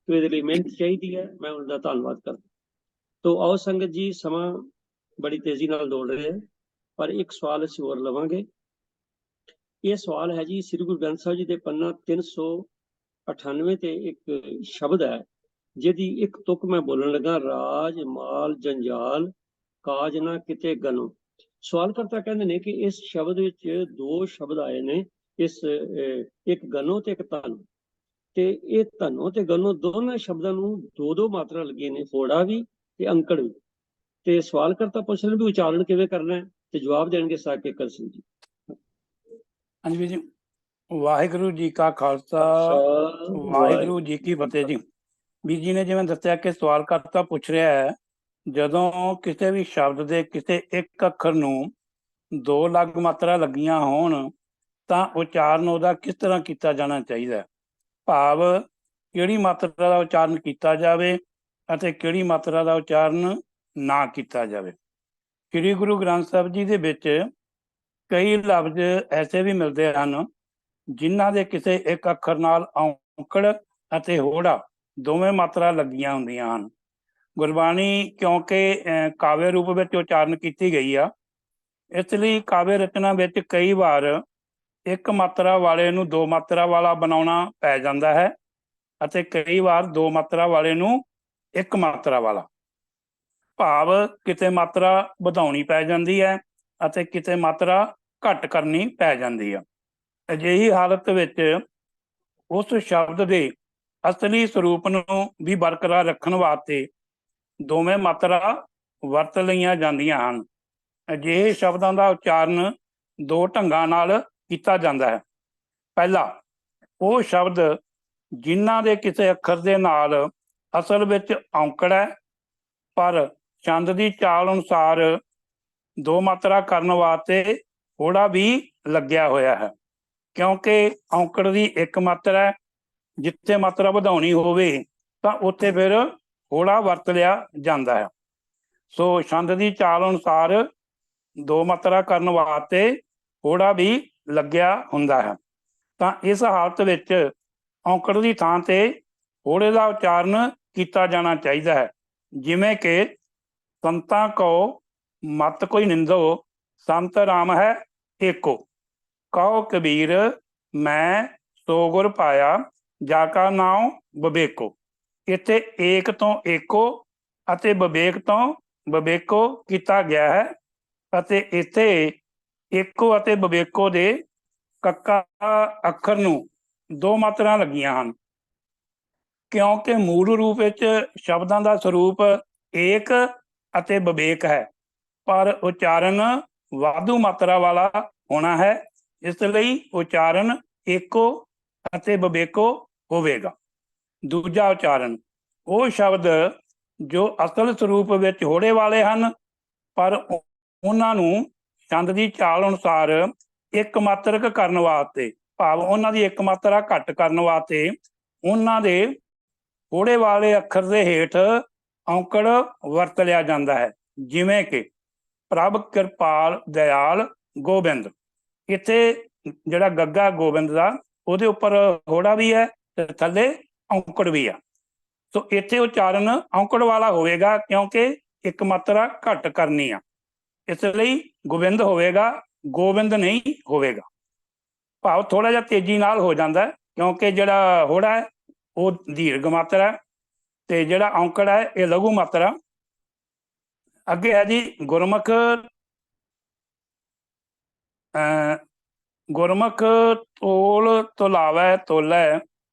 ਤੇ ਇਹਦੇ ਲਈ ਮਿਹਨਤ ਚਾਹੀਦੀ ਹੈ। ਮੈਂ ਉਹਨਾਂ ਦਾ ਧੰਨਵਾਦ ਕਰਦਾ। ਤੋ ਆਓ ਸੰਗਤ ਜੀ, ਸਮਾਂ ਬੜੀ ਤੇਜ਼ੀ ਨਾਲ ਦੌੜ ਰਿਹਾ ਹੈ, ਪਰ ਇੱਕ ਸਵਾਲ ਅਸੀਂ ਹੋਰ ਲਵਾਂਗੇ। ਇਹ ਸਵਾਲ ਹੈ ਜੀ, ਸ੍ਰੀ ਗੁਰੂ ਗ੍ਰੰਥ ਸਾਹਿਬ ਜੀ ਦੇ ਪੰਨਾ 398 ਤੇ ਇੱਕ ਸ਼ਬਦ ਹੈ ਜਿਹਦੀ ਇੱਕ ਤੁਕ ਮੈਂ ਬੋਲਣ ਲੱਗਾ, ਰਾਜ ਮਾਲ ਜੰਜਾਲ ਕਾਜ ਨਾ ਕਿਤੇ ਗਨੋ। ਸਵਾਲ ਕਰਤਾ ਕਹਿੰਦੇ ਨੇ ਕਿ ਇਸ ਸ਼ਬਦ ਵਿੱਚ ਦੋ ਸ਼ਬਦ ਆਏ ਨੇ, ਇਸ ਇੱਕ ਗਨੋ ਤੇ ਇੱਕ ਧਨ, ਤੇ ਇਹ ਧਨੋ ਤੇ ਗਨੋ ਦੋਨਾਂ ਸ਼ਬਦਾਂ ਨੂੰ ਦੋ ਦੋ ਮਾਤਰਾ ਲੱਗੀਆਂ ਨੇ, ਫੋੜਾ ਵੀ ਤੇ ਅੰਕੜ ਵੀ। ਤੇ ਸਵਾਲ ਕਰਤਾ ਪੁੱਛ ਰਹੇ ਵੀ ਉਚਾਰਨ ਕਿਵੇਂ ਕਰਨਾ ਹੈ, ਤੇ ਜਵਾਬ ਦੇਣਗੇ ਸਾਕੇਕਰ ਸਿੰਘ ਜੀ। ਹਾਂਜੀ ਜੀ, ਵਾਹਿਗੁਰੂ ਜੀ ਕਾ ਖਾਲਸਾ, ਵਾਹਿਗੁਰੂ ਜੀ ਕੀ ਫਤਿਹ ਜੀ। ਵੀਰ ਜੀ ਨੇ ਜਿਵੇਂ ਦੱਸਿਆ ਕਿ ਸਵਾਲ ਕਰਤਾ ਪੁੱਛ ਰਿਹਾ ਹੈ, ਜਦੋਂ ਕਿਸੇ ਵੀ ਸ਼ਬਦ ਦੇ ਕਿਸੇ ਇੱਕ ਅੱਖਰ ਨੂੰ ਦੋ ਅਲੱਗ ਮਾਤਰਾ ਲੱਗੀਆਂ ਹੋਣ ਤਾਂ ਉਚਾਰਨ ਉਹਦਾ ਕਿਸ ਤਰ੍ਹਾਂ ਕੀਤਾ ਜਾਣਾ ਚਾਹੀਦਾ, ਭਾਵ ਕਿਹੜੀ ਮਾਤਰਾ ਦਾ ਉਚਾਰਨ ਕੀਤਾ ਜਾਵੇ ਅਤੇ ਕਿਹੜੀ ਮਾਤਰਾ ਦਾ ਉਚਾਰਨ ਨਾ ਕੀਤਾ ਜਾਵੇ। ਸ੍ਰੀ ਗੁਰੂ ਗ੍ਰੰਥ ਸਾਹਿਬ ਜੀ ਦੇ ਵਿੱਚ ਕਈ ਲਫ਼ਜ਼ ਐਸੇ ਵੀ ਮਿਲਦੇ ਹਨ ਜਿਨ੍ਹਾਂ ਦੇ ਕਿਸੇ ਇੱਕ ਅੱਖਰ ਨਾਲ ਔਂਕੜ ਅਤੇ ਹੋੜਾ ਦੋਵੇਂ ਮਾਤਰਾ ਲੱਗੀਆਂ ਹੁੰਦੀਆਂ ਹਨ। ਗੁਰਬਾਣੀ ਕਿਉਂਕਿ ਕਾਵਿ ਰੂਪ ਵਿੱਚ ਉਚਾਰਨ ਕੀਤੀ ਗਈ ਆ, ਇਸ ਲਈ ਕਾਵਿ ਰਚਨਾ ਵਿੱਚ ਕਈ ਵਾਰ ਇੱਕ ਮਾਤਰਾ ਵਾਲੇ ਨੂੰ ਦੋ ਮਾਤਰਾ ਵਾਲਾ ਬਣਾਉਣਾ ਪੈ ਜਾਂਦਾ ਹੈ ਅਤੇ ਕਈ ਵਾਰ ਦੋ ਮਾਤਰਾ ਵਾਲੇ ਨੂੰ ਇੱਕ ਮਾਤਰਾ ਵਾਲਾ। ਭਾਵ ਕਿਤੇ ਮਾਤਰਾ ਵਧਾਉਣੀ ਪੈ ਜਾਂਦੀ ਹੈ ਅਤੇ ਕਿਤੇ ਮਾਤਰਾ ਘੱਟ ਕਰਨੀ ਪੈ ਜਾਂਦੀ ਆ। ਅਜਿਹੀ ਹਾਲਤ ਵਿੱਚ ਉਸ ਸ਼ਬਦ ਦੇ ਅਸਲੀ ਸਰੂਪ ਨੂੰ ਵੀ ਬਰਕਰਾਰ ਰੱਖਣ ਵਾਸਤੇ ਦੋਵੇਂ ਮਾਤਰਾ ਵਰਤ ਲਈਆਂ ਜਾਂਦੀਆਂ ਹਨ। ਅਜਿਹੇ ਸ਼ਬਦਾਂ ਦਾ ਉਚਾਰਨ ਦੋ ਢੰਗਾਂ ਨਾਲ ਕੀਤਾ ਜਾਂਦਾ ਹੈ। ਪਹਿਲਾ, ਉਹ ਸ਼ਬਦ ਜਿਨ੍ਹਾਂ ਦੇ ਕਿਸੇ ਅੱਖਰ ਦੇ ਨਾਲ ਅਸਲ ਵਿੱਚ ਔਂਕੜ ਹੈ ਪਰ ਛੰਦ ਦੀ ਚਾਲ ਅਨੁਸਾਰ ਦੋ ਮਾਤਰਾ ਕਰਨ ਵਾਸਤੇ ਹੋੜਾ ਵੀ ਲੱਗਿਆ ਹੋਇਆ ਹੈ। ਕਿਉਂਕਿ ਔਂਕੜ ਦੀ ਇੱਕ ਮਾਤਰਾ ਹੈ, ਜਿੱਥੇ ਮਾਤਰਾ ਵਧਾਉਣੀ ਹੋਵੇ ਤਾਂ ਉੱਥੇ ਫਿਰ ਹੋੜਾ ਵਰਤ ਲਿਆ ਜਾਂਦਾ ਹੈ। ਸੋ ਛੰਦ ਦੀ ਚਾਲ ਅਨੁਸਾਰ ਦੋ ਮਾਤਰਾ ਕਰਨ ਵਾਸਤੇ ਹੋੜਾ ਵੀ ਲੱਗਿਆ ਹੁੰਦਾ ਹੈ। ਤਾਂ ਇਸ ਹਾਲਤ ਵਿੱਚ ਔਂਕੜ ਦੀ ਥਾਂ ਤੇ ਹੋੜੇ ਦਾ ਉਚਾਰਨ ਕੀਤਾ ਜਾਣਾ ਚਾਹੀਦਾ ਹੈ। ਜਿਵੇਂ ਕਿ ਸੰਤਾਂ ਕੋ ਮਤ ਕੋਈ ਨਿੰਦੋ, ਸੰਤ ਰਾਮ ਹੈ ਏਕੋ, ਕਹੋ ਕਬੀਰ ਮੈਂ ਸੋ ਗੁਰ ਪਾਇਆ, ਜਾ ਕਾ ਨਾਉ ਬਵੇਕੋ। ਇੱਥੇ ਏਕ ਤੋਂ ਏਕੋ ਅਤੇ ਵਿਵੇਕ ਤੋਂ ਵਿਵੇਕੋ ਕੀਤਾ ਗਿਆ ਹੈ ਅਤੇ ਇੱਥੇ ਏਕੋ ਅਤੇ ਵਿਵੇਕੋ ਦੇ ਕੱਕਾ ਅੱਖਰ ਨੂੰ ਦੋ ਮਾਤਰਾ ਲੱਗੀਆਂ ਹਨ। ਕਿਉਂਕਿ ਮੂਲ ਰੂਪ ਵਿੱਚ ਸ਼ਬਦਾਂ ਦਾ ਸਰੂਪ ਏਕ ਅਤੇ ਵਿਵੇਕ ਹੈ, ਪਰ ਉਚਾਰਨ ਵਾਧੂ ਮਾਤਰਾ ਵਾਲਾ ਹੋਣਾ ਹੈ, ਇਸ ਲਈ ਉਚਾਰਨ ਏਕੋ ਅਤੇ ਵਿਵੇਕੋ ਹੋਵੇਗਾ। ਦੂਜਾ ਉਚਾਰਨ, ਉਹ ਸ਼ਬਦ ਜੋ ਅਸਲ ਸਰੂਪ ਵਿੱਚ ਹੋੜੇ ਵਾਲੇ ਹਨ ਪਰ ਉਹਨਾਂ ਨੂੰ ਛੰਦ ਦੀ ਚਾਲ ਅਨੁਸਾਰ ਇੱਕ ਮਾਤਰਕ ਕਰਨ ਵਾਸਤੇ, ਭਾਵ ਉਹਨਾਂ ਦੀ ਇੱਕ ਮਾਤਰਾ ਘੱਟ ਕਰਨ ਵਾਸਤੇ ਉਹਨਾਂ ਦੇ ਹੋੜੇ ਵਾਲੇ ਅੱਖਰ ਦੇ ਹੇਠ ਔਂਕੜ ਵਰਤ ਲਿਆ ਜਾਂਦਾ ਹੈ। ਜਿਵੇਂ ਕਿ ਪ੍ਰਭ ਕਿਰਪਾਲ ਦਇਆਲ ਗੋਬਿੰਦ, ਇੱਥੇ ਜਿਹੜਾ ਗੱਗਾ ਗੋਬਿੰਦ ਦਾ ਉਹਦੇ ਉੱਪਰ ਹੋੜਾ ਵੀ ਹੈ ਤੇ ਥੱਲੇ ਔਂਕੜ ਵੀ ਆ। ਸੋ ਇੱਥੇ ਉਚਾਰਨ ਔਂਕੜ ਵਾਲਾ ਹੋਵੇਗਾ ਕਿਉਂਕਿ ਇੱਕ ਮਾਤਰਾ ਘੱਟ ਕਰਨੀ ਆ, ਇਸ ਲਈ ਗੋਬਿੰਦ ਹੋਵੇਗਾ, ਗੋਬਿੰਦ ਨਹੀਂ ਹੋਵੇਗਾ। ਭਾਵ ਥੋੜਾ ਜਿਹਾ ਤੇਜ਼ੀ ਨਾਲ ਹੋ ਜਾਂਦਾ ਕਿਉਂਕਿ ਜਿਹੜਾ ਹੋੜਾ ਹੈ ਉਹ ਦੀਰਘ ਮਾਤਰਾ ਤੇ ਜਿਹੜਾ ਔਂਕੜ ਹੈ ਇਹ ਲਘੂ ਮਾਤਰਾ। ਅੱਗੇ ਹੈ ਜੀ ਗੁਰਮੁਖ, ਗੁਰਮੁਖ ਤੋਲ ਤੁਲਾਵੈ ਤੋਲੈ।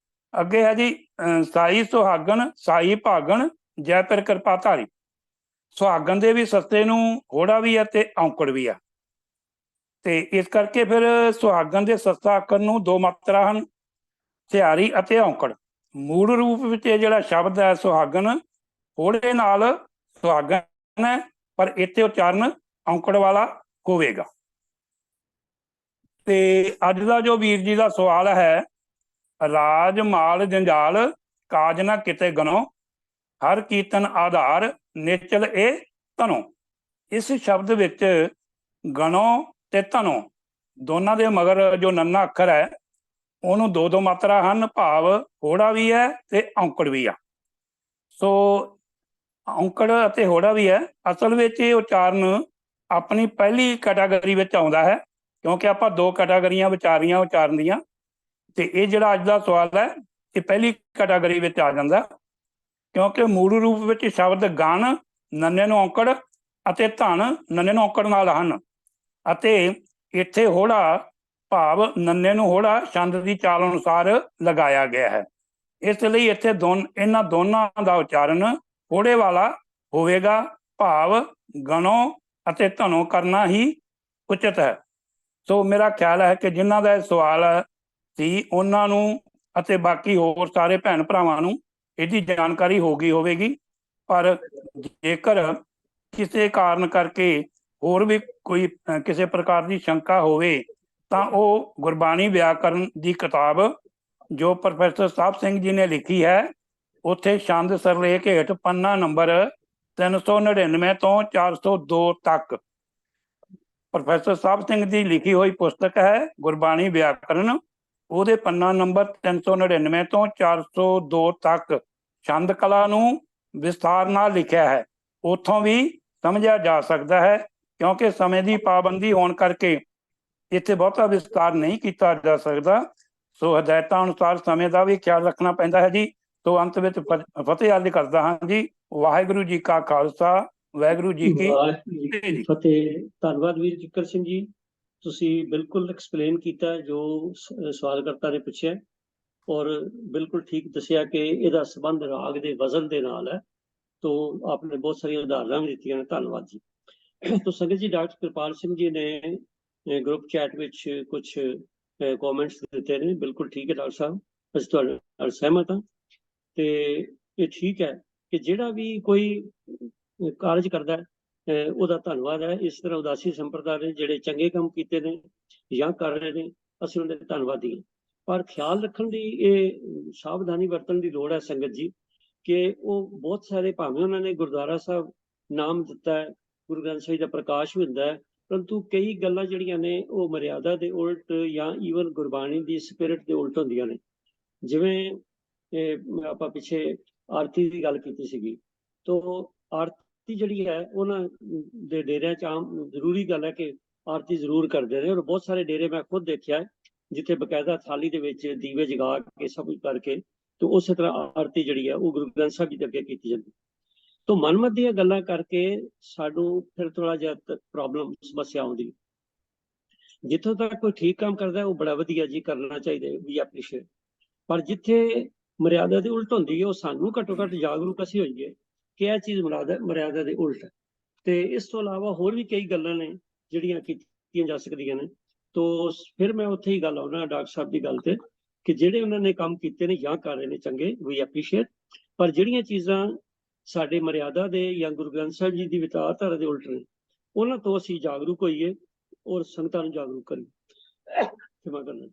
ਅੱਗੇ ਹੈ ਜੀ ਸਾਈ ਸੁਹਾਗਣ ਸਾਈ ਭਾਗਣ ਜੈ ਪਿਰ ਕਿਰਪਾ ਧਾਰੀ। ਸੁਹਾਗਣ ਦੇ ਵੀ ਸੱਸੇ ਨੂੰ ਹੋੜਾ ਵੀ ਹੈ ਤੇ ਔਂਕੜ ਵੀ ਆ, ਤੇ ਇਸ ਕਰਕੇ ਫਿਰ ਸੁਹਾਗਣ ਦੇ ਸੱਸਾ ਅੱਖਰ ਨੂੰ ਦੋ ਮਾਤਰਾ ਹਨ, ਸਿਹਾਰੀ ਅਤੇ ਔਂਕੜ। ਮੂਲ ਰੂਪ ਵਿੱਚ ਇਹ ਜਿਹੜਾ ਸ਼ਬਦ ਹੈ ਸੁਹਾਗਣ, ਹੋੜੇ ਨਾਲ ਸੁਹਾਗਣ ਹੈ ਪਰ ਇੱਥੇ ਉਚਾਰਨ ਔਂਕੜ ਵਾਲਾ ਹੋਵੇਗਾ। ਤੇ ਅੱਜ ਦਾ ਜੋ ਵੀਰ ਜੀ ਦਾ ਸਵਾਲ ਹੈ, ਰਾਜ ਮਾਲ ਜੰਜਾਲ ਕਾਜ ਨਾ ਕਿਤੇ ਗਨੋ, ਹਰ ਕੀਰਤਨ ਆਧਾਰ ਨਿਚਲ ਇਹ ਧਨੋ। ਇਸ ਸ਼ਬਦ ਵਿੱਚ ਗਣੋ ਤੇ ਧਨੋ ਦੋਨਾਂ ਦੇ ਮਗਰ ਜੋ ਨੰਨਾ ਅੱਖਰ ਹੈ ਉਹਨੂੰ ਦੋ ਦੋ ਮਾਤਰਾ ਹਨ, ਭਾਵ ਹੋੜਾ ਵੀ ਹੈ ਤੇ ਔਂਕੜ ਵੀ ਆ। ਸੋ ਔਂਕੜ ਅਤੇ ਹੋੜਾ ਵੀ ਹੈ। ਅਸਲ ਵਿੱਚ ਇਹ ਉਚਾਰਨ ਆਪਣੀ ਪਹਿਲੀ ਕੈਟਾਗਰੀ ਵਿੱਚ ਆਉਂਦਾ ਹੈ ਕਿਉਂਕਿ ਆਪਾਂ ਦੋ ਕੈਟਾਗਰੀਆਂ ਵਿਚਾਰੀਆਂ ਉਚਾਰਨ ਦੀਆਂ, ਤੇ ਇਹ ਜਿਹੜਾ ਅੱਜ ਦਾ ਸਵਾਲ ਹੈ ਇਹ ਪਹਿਲੀ ਕੈਟਾਗਰੀ ਵਿੱਚ ਆ ਜਾਂਦਾ ਕਿਉਂਕਿ ਮੂਲ ਰੂਪ ਵਿੱਚ ਸ਼ਬਦ ਗਣ ਨੰਨੇ ਨੂੰ ਔਂਕੜ ਅਤੇ ਧਨ ਨੰਨੇ ਨੂੰ ਔਂਕੜ ਨਾਲ ਹਨ ਅਤੇ ਇੱਥੇ ਹੋੜਾ ਭਾਵ ਨੰਨੇ ਨੂੰ ਹੋੜਾ ਛੰਦ ਦੀ ਚਾਲ ਅਨੁਸਾਰ ਲਗਾਇਆ ਗਿਆ ਹੈ। ਇਸ ਲਈ ਇੱਥੇ ਇਹਨਾਂ ਦੋਨਾਂ ਦਾ ਉਚਾਰਨ ਹੋੜੇ ਵਾਲਾ ਹੋਵੇਗਾ, ਭਾਵ ਗਣੋ ਅਤੇ ਧਨੋ ਕਰਨਾ ਹੀ ਉਚਿਤ ਹੈ। ਸੋ ਮੇਰਾ ਖਿਆਲ ਹੈ ਕਿ ਜਿਨ੍ਹਾਂ ਦਾ ਇਹ ਸਵਾਲ ਸੀ ਉਹਨਾਂ ਨੂੰ ਅਤੇ ਬਾਕੀ ਹੋਰ ਸਾਰੇ ਭੈਣ ਭਰਾਵਾਂ ਨੂੰ ਇਹਦੀ ਜਾਣਕਾਰੀ ਹੋ ਗਈ ਹੋਵੇਗੀ, ਪਰ ਜੇਕਰ ਕਿਸੇ ਕਾਰਨ ਕਰਕੇ ਹੋਰ ਵੀ ਕੋਈ ਕਿਸੇ ਪ੍ਰਕਾਰ ਦੀ ਸ਼ੰਕਾ ਹੋਵੇ ਤਾਂ ਉਹ ਗੁਰਬਾਣੀ ਵਿਆਕਰਨ ਦੀ ਕਿਤਾਬ ਜੋ ਪ੍ਰੋਫੈਸਰ ਸਾਹਿਬ ਸਿੰਘ ਜੀ ਨੇ ਲਿਖੀ ਹੈ, ਉੱਥੇ ਛੰਦ ਸਿਰਲੇਖ ਹੇਠ ਪੰਨਾ ਨੰਬਰ 399 ਤੋਂ 402 ਤੱਕ ਪ੍ਰੋਫੈਸਰ ਸਾਹਿਬ ਸਿੰਘ ਦੀ ਲਿਖੀ ਹੋਈ ਪੁਸਤਕ ਹੈ ਗੁਰਬਾਣੀ ਵਿਆਕਰਨ। ਉਹਦੇ ਪੰਨਾ ਨੰਬਰ 399 ਤੋਂ 402 ਤੱਕ ਛੰਦ ਕਲਾ ਨੂੰ ਵਿਸਥਾਰ ਨਾਲ ਲਿਖਿਆ ਹੈ। ਉੱਥੋਂ ਵੀ ਸਮਝਿਆ ਜਾ ਸਕਦਾ ਹੈ, ਕਿਉਂਕਿ ਸਮੇਂ ਦੀ ਪਾਬੰਦੀ ਹੋਣ ਕਰਕੇ ਇੱਥੇ ਬਹੁਤਾ ਵਿਸਤਾਰ ਨਹੀਂ ਕੀਤਾ ਜਾ ਸਕਦਾ। ਸੋ ਹਦਾਇਤਾਂ ਅਨੁਸਾਰ ਸਮੇਂ ਦਾ ਵੀ ਖਿਆਲ ਰੱਖਣਾ ਪੈਂਦਾ ਹੈ ਜੀ। ਸੋ ਅੰਤ ਵਿੱਚ ਫਤਿਹ ਅਰਜ਼ ਕਰਦਾ ਹਾਂ ਜੀ। ਵਾਹਿਗੁਰੂ ਜੀ ਕਾ ਖਾਲਸਾ, ਵਾਹਿਗੁਰੂ ਜੀ ਕੀ ਫਤਿਹ। ਧੰਨਵਾਦ ਵੀਰ ਜ਼ਿਕਰ ਸਿੰਘ ਜੀ, ਤੁਸੀਂ ਬਿਲਕੁਲ ਐਕਸਪਲੇਨ ਕੀਤਾ ਜੋ ਸਵਾਲਕਰਤਾ ਨੇ ਪੁੱਛਿਆ, ਔਰ ਬਿਲਕੁਲ ਠੀਕ ਦੱਸਿਆ ਕਿ ਇਹਦਾ ਸੰਬੰਧ ਰਾਗ ਦੇ ਵਜ਼ਨ ਦੇ ਨਾਲ ਹੈ। ਤੋ ਆਪਨੇ ਬਹੁਤ ਸਾਰੀਆਂ ਉਦਾਹਰਨਾਂ ਵੀ ਦਿੱਤੀਆਂ ਨੇ, ਧੰਨਵਾਦ ਜੀ। ਤੋ ਸੰਗਤ ਜੀ, ਡਾਕਟਰ ਕਿਰਪਾਲ ਸਿੰਘ ਜੀ ਨੇ ਗਰੁੱਪ ਚੈਟ ਵਿੱਚ ਕੁਝ ਕਮੈਂਟਸ ਦਿੱਤੇ ਨੇ। ਬਿਲਕੁਲ ਠੀਕ ਹੈ ਡਾਕਟਰ ਸਾਹਿਬ, ਅਸੀਂ ਤੁਹਾਡੇ ਨਾਲ ਸਹਿਮਤ ਹਾਂ। ਤੇ ਇਹ ਠੀਕ ਹੈ ਕਿ ਜਿਹੜਾ ਵੀ ਕੋਈ ਕਾਰਜ ਕਰਦਾ ਉਹਦਾ ਧੰਨਵਾਦ ਹੈ। ਇਸ ਤਰ੍ਹਾਂ ਉਦਾਸੀ ਸੰਪਰਦਾ ਨੇ ਜਿਹੜੇ ਚੰਗੇ ਕੰਮ ਕੀਤੇ ਨੇ ਜਾਂ ਕਰ ਰਹੇ ਨੇ, ਅਸੀਂ ਉਹਨਾਂ ਦੇ ਧੰਨਵਾਦੀ ਹਾਂ। ਪਰ ਖਿਆਲ ਰੱਖਣ ਦੀ, ਇਹ ਸਾਵਧਾਨੀ ਵਰਤਣ ਦੀ ਲੋੜ ਹੈ ਸੰਗਤ ਜੀ, ਕਿ ਉਹ ਬਹੁਤ ਸਾਰੇ, ਭਾਵੇਂ ਉਹਨਾਂ ਨੇ ਗੁਰਦੁਆਰਾ ਸਾਹਿਬ ਨਾਮ ਦਿੱਤਾ ਹੈ, ਗੁਰੂ ਗ੍ਰੰਥ ਸਾਹਿਬ ਦਾ ਪ੍ਰਕਾਸ਼ ਵੀ ਹੁੰਦਾ ਹੈ, ਪਰੰਤੂ ਕਈ ਗੱਲਾਂ ਜਿਹੜੀਆਂ ਨੇ ਉਹ ਮਰਿਆਦਾ ਦੇ ਉਲਟ ਜਾਂ ਈਵਨ ਗੁਰਬਾਣੀ ਦੀ ਸਪਿਰਿਟ ਦੇ ਉਲਟ ਹੁੰਦੀਆਂ ਨੇ। ਜਿਵੇਂ ਆਪਾਂ ਪਿੱਛੇ ਆਰਤੀ ਦੀ ਗੱਲ ਕੀਤੀ ਸੀਗੀ, ਤੋ ਆਰਤੀ ਜਿਹੜੀ ਹੈ ਉਹਨਾਂ ਦੇ ਡੇਰਿਆਂ 'ਚ ਆਮ ਜ਼ਰੂਰੀ ਗੱਲ ਹੈ ਕਿ ਆਰਤੀ ਜ਼ਰੂਰ ਕਰਦੇ ਨੇ, ਔਰ ਬਹੁਤ ਸਾਰੇ ਡੇਰੇ ਮੈਂ ਖੁਦ ਦੇਖਿਆ ਜਿੱਥੇ ਬਕਾਇਦਾ ਥਾਲੀ ਦੇ ਵਿੱਚ ਦੀਵੇ ਜਗਾ ਕੇ ਸਭ ਕੁਝ ਕਰਕੇ ਤੇ ਉਸੇ ਤਰ੍ਹਾਂ ਆਰਤੀ ਜਿਹੜੀ ਹੈ ਉਹ ਗੁਰੂ ਗ੍ਰੰਥ ਸਾਹਿਬ ਜੀ ਦੇ ਅੱਗੇ ਕੀਤੀ ਜਾਂਦੀ। ਤੋ ਮਨਮਤ ਦੀਆਂ ਗੱਲਾਂ ਕਰਕੇ ਸਾਨੂੰ ਫਿਰ ਥੋੜਾ ਜਿਹਾ ਪ੍ਰੋਬਲਮ, ਸਮੱਸਿਆ ਆਉਂਦੀ। ਜਿੱਥੋਂ ਤੱਕ ਕੋਈ ਠੀਕ ਕੰਮ ਕਰਦਾ ਉਹ ਬੜਾ ਵਧੀਆ ਜੀ, ਕਰਨਾ ਚਾਹੀਦਾ, ਵੀ ਐਪਰੀਸ਼ੀਏਟ। ਪਰ ਜਿੱਥੇ ਮਰਿਆਦਾ ਦੇ ਉਲਟ ਹੁੰਦੀ ਹੈ, ਉਹ ਸਾਨੂੰ ਘੱਟੋ ਘੱਟ ਜਾਗਰੂਕ ਅਸੀਂ ਹੋਈਏ ਕਿ ਇਹ ਚੀਜ਼ ਮਰਿਆਦਾ ਦੇ ਉਲਟ ਹੈ। ਤੇ ਇਸ ਤੋਂ ਇਲਾਵਾ ਹੋਰ ਵੀ ਕਈ ਗੱਲਾਂ ਨੇ ਜਿਹੜੀਆਂ ਕੀਤੀਆਂ ਜਾ ਸਕਦੀਆਂ ਨੇ। ਤੋ ਫਿਰ ਮੈਂ ਉੱਥੇ ਹੀ ਗੱਲ ਆਉਣਾ ਡਾਕਟਰ ਸਾਹਿਬ ਦੀ ਗੱਲ ਤੇ, ਕਿ ਜਿਹੜੇ ਉਹਨਾਂ ਨੇ ਕੰਮ ਕੀਤੇ ਨੇ ਜਾਂ ਕਰ ਰਹੇ ਨੇ ਚੰਗੇ, ਵੀ ਐਪਰੀਸ਼ੀਏਟ। ਪਰ ਜਿਹੜੀਆਂ ਚੀਜ਼ਾਂ ਸਾਡੇ ਮਰਿਆਦਾ ਦੇ ਜਾਂ ਗੁਰੂ ਗ੍ਰੰਥ ਸਾਹਿਬ ਜੀ ਦੀ ਵਿਚਾਰਧਾਰਾ ਦੇ ਉਲਟ ਨੇ, ਉਹਨਾਂ ਤੋਂ ਅਸੀਂ ਜਾਗਰੂਕ ਹੋਈਏ ਔਰ ਸੰਗਤਾਂ ਨੂੰ ਜਾਗਰੂਕ ਕਰੀਏ। ਖਿਮਾ ਕਰਨਾ।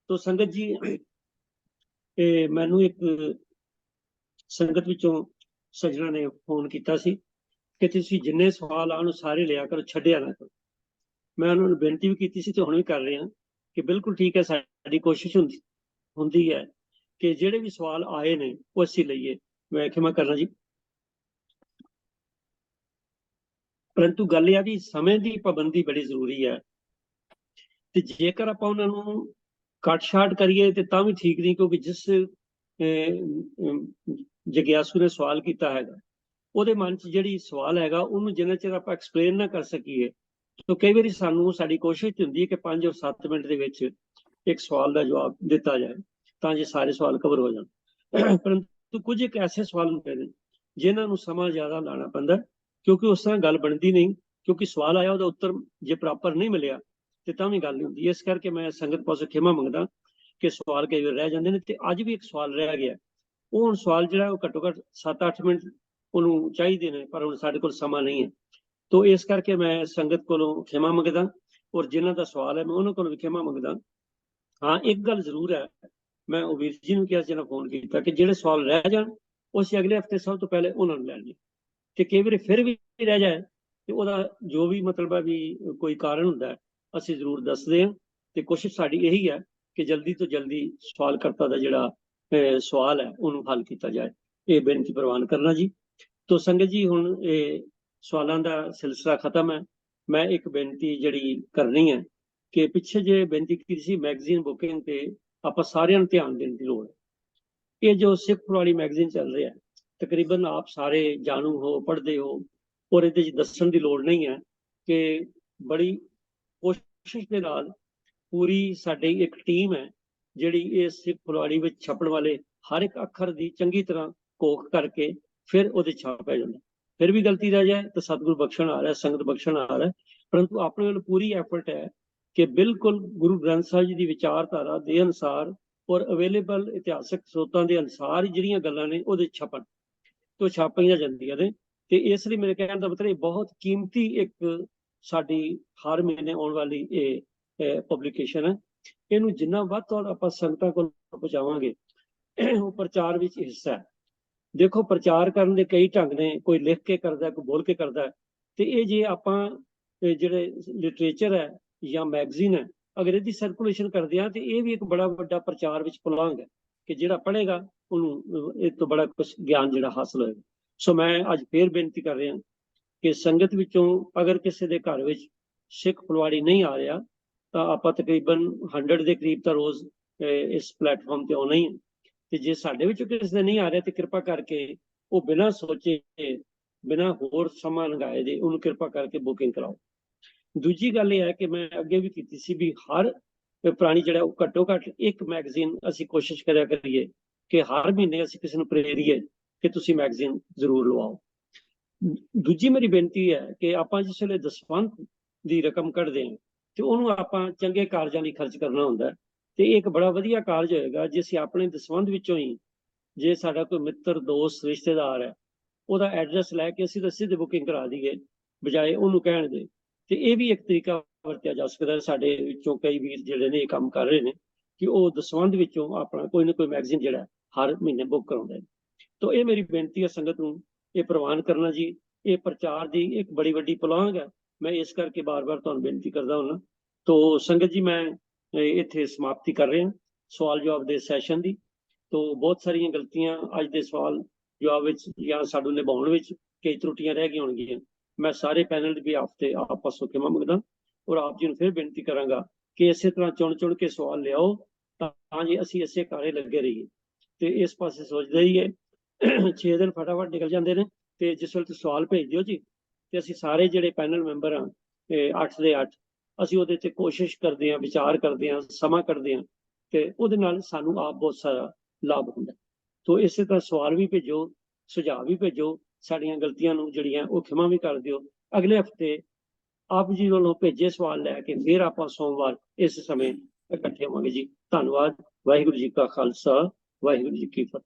ਤੋ ਸੰਗਤ ਜੀ, ਮੈਨੂੰ ਇੱਕ ਸੰਗਤ ਵਿੱਚੋਂ ਸੱਜਣਾ ਨੇ ਫੋਨ ਕੀਤਾ ਸੀ ਕਿ ਤੁਸੀਂ ਜਿੰਨੇ ਸਵਾਲ ਆਉਣ ਸਾਰੇ ਲਿਆ ਕਰੋ, ਛੱਡਿਆ ਨਾ ਕਰੋ। ਮੈਂ ਉਹਨਾਂ ਨੂੰ ਬੇਨਤੀ ਵੀ ਕੀਤੀ ਸੀ ਤੇ ਹੁਣ ਵੀ ਕਰ ਰਹੇ ਹਾਂ ਕਿ ਬਿਲਕੁਲ ਠੀਕ ਹੈ, ਸਾਡੀ ਕੋਸ਼ਿਸ਼ ਹੁੰਦੀ ਹੈ ਕਿ ਜਿਹੜੇ ਵੀ ਸਵਾਲ ਆਏ ਨੇ ਉਹ ਅਸੀਂ ਲਈਏ। ਮੈਂ ਖਿਮਾ ਕਰਨਾ ਜੀ, ਪਰੰਤੂ ਗੱਲ ਇਹ ਆ ਵੀ ਸਮੇਂ ਦੀ ਪਾਬੰਦੀ ਬੜੀ ਜ਼ਰੂਰੀ ਹੈ। ਤੇ ਜੇਕਰ ਆਪਾਂ ਉਹਨਾਂ ਨੂੰ ਕੱਟ ਛਾਟ ਕਰੀਏ ਤੇ ਤਾਂ ਵੀ ਠੀਕ ਨਹੀਂ, ਕਿਉਂਕਿ ਜਿਸ ਜਗਿਆਸੂ ਨੇ ਸਵਾਲ ਕੀਤਾ ਹੈਗਾ ਉਹਦੇ ਮਨ 'ਚ ਜਿਹੜੀ ਸਵਾਲ ਹੈਗਾ ਉਹਨੂੰ ਜਿੰਨਾ ਚਿਰ ਆਪਾਂ ਐਕਸਪਲੇਨ ਨਾ ਕਰ ਸਕੀਏ, ਤਾਂ ਕਈ ਵਾਰੀ ਸਾਡੀ ਕੋਸ਼ਿਸ਼ ਹੁੰਦੀ ਹੈ ਕਿ 5 ਔਰ 7 ਮਿੰਟ ਦੇ ਵਿੱਚ ਇੱਕ ਸਵਾਲ ਦਾ ਜਵਾਬ ਦਿੱਤਾ ਜਾਏ ਤਾਂ ਜੇ ਸਾਰੇ ਸਵਾਲ ਕਵਰ ਹੋ ਜਾਣ। ਪਰੰਤੂ ਕੁਝ ਇੱਕ ਐਸੇ ਸਵਾਲ ਹੁੰਦੇ ਨੇ ਜਿਨ੍ਹਾਂ ਨੂੰ ਸਮਾਂ ਜ਼ਿਆਦਾ ਲਾਉਣਾ ਪੈਂਦਾ, ਕਿਉਂਕਿ ਉਸ ਤਰ੍ਹਾਂ ਗੱਲ ਬਣਦੀ ਨਹੀਂ। ਕਿਉਂਕਿ ਸਵਾਲ ਆਇਆ, ਉਹਦਾ ਉੱਤਰ ਜੇ ਪ੍ਰੋਪਰ ਨਹੀਂ ਮਿਲਿਆ ਤੇ ਤਾਂ ਵੀ ਗੱਲ ਨਹੀਂ ਹੁੰਦੀ। ਇਸ ਕਰਕੇ ਮੈਂ ਸੰਗਤ ਪਾਸੋਂ ਖਿਮਾ ਮੰਗਦਾ ਕਿ ਸਵਾਲ ਕਈ ਵਾਰ ਰਹਿ ਜਾਂਦੇ ਨੇ, ਤੇ ਅੱਜ ਵੀ ਇੱਕ ਸਵਾਲ ਰਹਿ ਗਿਆ। ਉਹ ਹੁਣ ਸਵਾਲ ਜਿਹੜਾ ਉਹ ਘੱਟੋ ਘੱਟ 7-8 ਮਿੰਟ ਉਹਨੂੰ ਚਾਹੀਦੇ ਨੇ, ਪਰ ਹੁਣ ਸਾਡੇ ਕੋਲ ਸਮਾਂ ਨਹੀਂ ਹੈ। ਤੋ ਇਸ ਕਰਕੇ ਮੈਂ ਸੰਗਤ ਕੋਲੋਂ ਖਿਮਾ ਮੰਗਦਾ, ਔਰ ਜਿਨ੍ਹਾਂ ਦਾ ਸਵਾਲ ਹੈ ਮੈਂ ਉਹਨਾਂ ਕੋਲੋਂ ਵੀ ਖਿਮਾ ਮੰਗਦਾ। ਹਾਂ, ਇੱਕ ਗੱਲ ਜ਼ਰੂਰ ਹੈ, ਮੈਂ ਉਹ ਵੀਰ ਜੀ ਨੂੰ ਕਿਹਾ, ਜਿਹਨਾਂ ਫੋਨ ਕੀਤਾ, ਕਿ ਜਿਹੜੇ ਸਵਾਲ ਰਹਿ ਜਾਣ ਉਹ ਅਸੀਂ ਅਗਲੇ ਹਫ਼ਤੇ ਸਭ ਤੋਂ ਪਹਿਲੇ ਉਹਨਾਂ ਨੂੰ ਲੈ ਲਈਏ। ਤੇ ਕਈ ਵਾਰੀ ਫਿਰ ਵੀ ਰਹਿ ਜਾਏ ਤੇ ਉਹਦਾ ਜੋ ਵੀ ਮਤਲਬ ਹੈ ਵੀ ਕੋਈ ਕਾਰਨ ਹੁੰਦਾ ਹੈ, ਅਸੀਂ ਜ਼ਰੂਰ ਦੱਸਦੇ ਹਾਂ। ਤੇ ਕੋਸ਼ਿਸ਼ ਸਾਡੀ ਇਹੀ ਹੈ ਕਿ ਜਲਦੀ ਤੋਂ ਜਲਦੀ ਸਵਾਲਕਰਤਾ ਦਾ ਜਿਹੜਾ ਸਵਾਲ ਹੈ ਉਹਨੂੰ ਹੱਲ ਕੀਤਾ ਜਾਏ। ਇਹ ਬੇਨਤੀ ਪ੍ਰਵਾਨ ਕਰਨਾ ਜੀ। ਤੋ ਸੰਗਤ ਜੀ, ਹੁਣ ਇਹ ਸਵਾਲਾਂ ਦਾ ਸਿਲਸਿਲਾ ਖਤਮ ਹੈ। ਮੈਂ ਇੱਕ ਬੇਨਤੀ ਜਿਹੜੀ ਕਰਨੀ ਹੈ ਕਿ ਪਿੱਛੇ ਜੇ ਬੇਨਤੀ ਕੀਤੀ ਸੀ ਮੈਗਜ਼ੀਨ ਬੁਕਿੰਗ ਤੇ, ਆਪਾਂ ਸਾਰਿਆਂ ਨੂੰ ਧਿਆਨ ਦੇਣ ਦੀ ਲੋੜ ਹੈ। ਇਹ ਜੋ ਸਿੱਖ ਵਾਲੀ ਮੈਗਜ਼ੀਨ ਚੱਲ ਰਿਹਾ, ਤਕਰੀਬਨ ਆਪ ਸਾਰੇ ਜਾਣੂ ਹੋ, ਪੜ੍ਹਦੇ ਹੋ, ਔਰ ਇਹਦੇ 'ਚ ਦੱਸਣ ਦੀ ਲੋੜ ਨਹੀਂ ਹੈ ਕਿ ਬੜੀ ਕੋਸ਼ਿਸ਼ ਦੇ ਨਾਲ ਪੂਰੀ ਸਾਡੀ ਇੱਕ ਟੀਮ ਹੈ ਜਿਹੜੀ ਇਹ ਸਿੱਖ ਫੁਲਵਾੜੀ ਵਿੱਚ ਛਪਣ ਵਾਲੇ ਹਰ ਇੱਕ ਅੱਖਰ ਦੀ ਚੰਗੀ ਤਰ੍ਹਾਂ ਘੋਖ ਕਰਕੇ ਫਿਰ ਉਹਦੇ ਛਾਪਿਆ ਜਾਂਦਾ। ਫਿਰ ਵੀ ਗਲਤੀ ਰਹਿ ਜਾਏ ਤਾਂ ਸਤਿਗੁਰੂ ਬਖਸ਼ਣ ਆ ਰਿਹਾ, ਸੰਗਤ ਬਖਸ਼ਣ ਆ ਰਿਹਾ, ਪਰੰਤੂ ਆਪਣੇ ਵੱਲ ਪੂਰੀ ਐਫਰਟ ਹੈ ਕਿ ਬਿਲਕੁਲ ਗੁਰੂ ਗ੍ਰੰਥ ਸਾਹਿਬ ਜੀ ਦੀ ਵਿਚਾਰਧਾਰਾ ਦੇ ਅਨੁਸਾਰ ਔਰ ਅਵੇਲੇਬਲ ਇਤਿਹਾਸਕ ਸਰੋਤਾਂ ਦੇ ਅਨੁਸਾਰ ਜਿਹੜੀਆਂ ਗੱਲਾਂ ਨੇ ਉਹਦੇ ਛਪਣ ਤੋਂ ਛਾਪੀਆਂ ਜਾਂਦੀਆਂ ਨੇ। ਤੇ ਇਸ ਲਈ ਮੇਰੇ ਕਹਿਣ ਦਾ ਮਤਲਬ ਇਹ ਬਹੁਤ ਕੀਮਤੀ ਇੱਕ ਸਾਡੀ ਹਰ ਮਹੀਨੇ ਆਉਣ ਵਾਲੀ ਇਹ ਪਬਲੀਕੇਸ਼ਨ ਹੈ। ਇਹਨੂੰ ਜਿੰਨਾ ਵੱਧ ਤੋਂ ਵੱਧ ਆਪਾਂ ਸੰਗਤਾਂ ਕੋਲ ਪਹੁੰਚਾਵਾਂਗੇ, ਉਹ ਪ੍ਰਚਾਰ ਵਿੱਚ ਹਿੱਸਾ ਹੈ। ਦੇਖੋ, ਪ੍ਰਚਾਰ ਕਰਨ ਦੇ ਕਈ ਢੰਗ ਨੇ, ਕੋਈ ਲਿਖ ਕੇ ਕਰਦਾ, ਕੋਈ ਬੋਲ ਕੇ ਕਰਦਾ। ਤੇ ਇਹ ਜੇ ਆਪਾਂ ਜਿਹੜੇ ਲਿਟਰੇਚਰ ਹੈ ਜਾਂ ਮੈਗਜ਼ੀਨ ਹੈ, ਅਗਰ ਇਹਦੀ ਸਰਕੂਲੇਸ਼ਨ ਕਰਦੇ ਆ ਤੇ ਇਹ ਵੀ ਇੱਕ ਬੜਾ ਵੱਡਾ ਪ੍ਰਚਾਰ ਵਿੱਚ ਪੁਲਾਂਗ ਹੈ ਕਿ ਜਿਹੜਾ ਪੜ੍ਹੇਗਾ ਉਹਨੂੰ ਇਹ ਤੋਂ ਬੜਾ ਕੁਝ ਗਿਆਨ ਜਿਹੜਾ ਹਾਸਲ ਹੋਏਗਾ। ਸੋ ਮੈਂ ਅੱਜ ਫੇਰ ਬੇਨਤੀ ਕਰ ਰਿਹਾ ਕਿ ਸੰਗਤ ਵਿੱਚੋਂ ਅਗਰ ਕਿਸੇ ਦੇ ਘਰ ਵਿੱਚ ਸਿੱਖ ਫੁਲਵਾੜੀ ਨਹੀਂ ਆ ਰਿਹਾ ਤਾਂ ਆਪਾਂ ਤਕਰੀਬਨ 100 ਦੇ ਕਰੀਬ ਤਾਂ ਰੋਜ਼ ਇਸ ਪਲੇਟਫਾਰਮ ਤੇ ਆਉਣਾ ਹੀ ਹੈ, ਤੇ ਜੇ ਸਾਡੇ ਵਿੱਚੋਂ ਕਿਸੇ ਦੇ ਨਹੀਂ ਆ ਰਿਹਾ ਤੇ ਕਿਰਪਾ ਕਰਕੇ ਉਹ ਬਿਨਾਂ ਸੋਚੇ ਬਿਨਾਂ ਹੋਰ ਸਮਾਂ ਲੰਘਾਏ ਦੇ ਉਹਨੂੰ ਕਿਰਪਾ ਕਰਕੇ ਬੁਕਿੰਗ ਕਰਾਓ। ਦੂਜੀ ਗੱਲ ਇਹ ਹੈ ਕਿ ਮੈਂ ਅੱਗੇ ਵੀ ਕੀਤੀ ਸੀ ਵੀ ਹਰ ਪ੍ਰਾਣੀ ਜਿਹੜਾ ਉਹ ਘੱਟੋ ਘੱਟ ਇੱਕ ਮੈਗਜ਼ੀਨ ਅਸੀਂ ਕੋਸ਼ਿਸ਼ ਕਰਿਆ ਕਰੀਏ ਕਿ ਹਰ ਮਹੀਨੇ ਅਸੀਂ ਕਿਸੇ ਨੂੰ ਪ੍ਰੇਰੀਏ ਕਿ ਤੁਸੀਂ ਮੈਗਜ਼ੀਨ ਜ਼ਰੂਰ ਲਵਾਓ। ਦੂਜੀ ਮੇਰੀ ਬੇਨਤੀ ਹੈ ਕਿ ਆਪਾਂ ਜਿਸ ਵੇਲੇ ਦਸਵੰਧ ਦੀ ਰਕਮ ਕੱਢਦੇ ਹਾਂ ਤੇ ਉਹਨੂੰ ਆਪਾਂ ਚੰਗੇ ਕਾਰਜਾਂ ਲਈ ਖਰਚ ਕਰਨਾ ਹੁੰਦਾ ਹੈ, ਤੇ ਇਹ ਇੱਕ ਬੜਾ ਵਧੀਆ ਕਾਰਜ ਹੋਏਗਾ ਜੇ ਅਸੀਂ ਆਪਣੇ ਦਸਵੰਧ ਵਿੱਚੋਂ ਹੀ, ਜੇ ਸਾਡਾ ਕੋਈ ਮਿੱਤਰ ਦੋਸਤ ਰਿਸ਼ਤੇਦਾਰ ਹੈ ਉਹਦਾ ਐਡਰੈਸ ਲੈ ਕੇ ਅਸੀਂ ਰੱਸੀ ਦੀ ਬੁਕਿੰਗ ਕਰਾ ਦਈਏ ਬਜਾਏ ਉਹਨੂੰ ਕਹਿਣ ਦੇ। ਤੇ ਇਹ ਵੀ ਇੱਕ ਤਰੀਕਾ ਵਰਤਿਆ ਜਾ ਸਕਦਾ। ਸਾਡੇ ਵਿੱਚੋਂ ਕਈ ਵੀਰ ਜਿਹੜੇ ਨੇ ਇਹ ਕੰਮ ਕਰ ਰਹੇ ਨੇ ਕਿ ਉਹ ਦਸਵੰਧ ਵਿੱਚੋਂ ਆਪਣਾ ਕੋਈ ਨਾ ਕੋਈ ਮੈਗਜ਼ੀਨ ਜਿਹੜਾ ਹਰ ਮਹੀਨੇ ਬੁੱਕ ਕਰਾਉਂਦੇ ਨੇ। ਤਾਂ ਇਹ ਮੇਰੀ ਬੇਨਤੀ ਹੈ ਸੰਗਤ ਨੂੰ ਇਹ ਪ੍ਰਵਾਨ ਕਰਨਾ ਜੀ। ਇਹ ਪ੍ਰਚਾਰ ਦੀ ਇੱਕ ਬੜੀ ਵੱਡੀ ਪੁਲਾਂਘ ਹੈ, ਮੈਂ ਇਸ ਕਰਕੇ ਬਾਰ-ਬਾਰ ਤੁਹਾਨੂੰ ਬੇਨਤੀ ਕਰਦਾ ਹਾਂ। ਤੋ ਸੰਗਤ ਜੀ ਮੈਂ ਇੱਥੇ ਸਮਾਪਤੀ ਕਰ ਰਿਹਾ ਸਵਾਲ ਜਵਾਬ ਦੇ ਸੈਸ਼ਨ ਦੀ। ਤੋ ਬਹੁਤ ਸਾਰੀਆਂ ਗਲਤੀਆਂ ਅੱਜ ਦੇ ਸਵਾਲ ਜਵਾਬ ਵਿੱਚ ਜਾਂ ਸਾਨੂੰ ਨਿਭਾਉਣ ਵਿੱਚ ਕਈ ਤਰੁੱਟੀਆਂ ਰਹਿ ਗਈਆਂ ਹੋਣਗੀਆਂ। ਮੈਂ ਸਾਰੇ ਪੈਨਲ ਦੇ ਹਫ਼ਤੇ ਆਪ ਪਾਸੋਂ ਖਿਮਾ ਮੰਗਦਾ ਔਰ ਆਪ ਜੀ ਨੂੰ ਫਿਰ ਬੇਨਤੀ ਕਰਾਂਗਾ ਕਿ ਇਸੇ ਤਰ੍ਹਾਂ ਚੁਣ ਕੇ ਸਵਾਲ ਲਿਆਓ ਤਾਂ ਜੇ ਅਸੀਂ ਇਸੇ ਕਾਰੇ ਲੱਗੇ ਰਹੀਏ। ਤੇ ਇਸ ਪਾਸੇ ਸੋਚਦੇ ਰਹੀਏ 6 ਦਿਨ ਫਟਾਫਟ ਨਿਕਲ ਜਾਂਦੇ ਨੇ, ਤੇ ਜਿਸ ਵੇਲੇ ਤੁਸੀਂ ਸਵਾਲ ਭੇਜ ਦਿਓ ਜੀ ਤੇ ਅਸੀਂ ਸਾਰੇ ਜਿਹੜੇ ਪੈਨਲ ਮੈਂਬਰ ਹਾਂ 8 ਦੇ 8 ਅਸੀਂ ਉਹਦੇ ਤੇ ਕੋਸ਼ਿਸ਼ ਕਰਦੇ ਹਾਂ, ਵਿਚਾਰ ਕਰਦੇ ਹਾਂ, ਸਮਾਂ ਕੱਢਦੇ ਹਾਂ, ਤੇ ਉਹਦੇ ਨਾਲ ਸਾਨੂੰ ਆਪ ਬਹੁਤ ਸਾਰਾ ਲਾਭ ਹੁੰਦਾ। ਤੋ ਇਸੇ ਤਰ੍ਹਾਂ ਸਵਾਲ ਵੀ ਭੇਜੋ, ਸੁਝਾਅ ਵੀ ਭੇਜੋ, ਸਾਡੀਆਂ ਗਲਤੀਆਂ ਨੂੰ ਜਿਹੜੀਆਂ ਉਹ ਖਿਮਾ ਵੀ ਕਰ ਦਿਓ। ਅਗਲੇ ਹਫ਼ਤੇ ਆਪ ਜੀ ਵੱਲੋਂ ਭੇਜੇ ਸਵਾਲ ਲੈ ਕੇ ਫਿਰ ਆਪਾਂ ਸੋਮਵਾਰ ਇਸ ਸਮੇਂ ਇਕੱਠੇ ਹੋਵਾਂਗੇ ਜੀ। ਧੰਨਵਾਦ। ਵਾਹਿਗੁਰੂ ਜੀ ਕਾ ਖਾਲਸਾ, ਵਾਹਿਗੁਰੂ ਜੀ ਕੀ ਫਤਿਹ।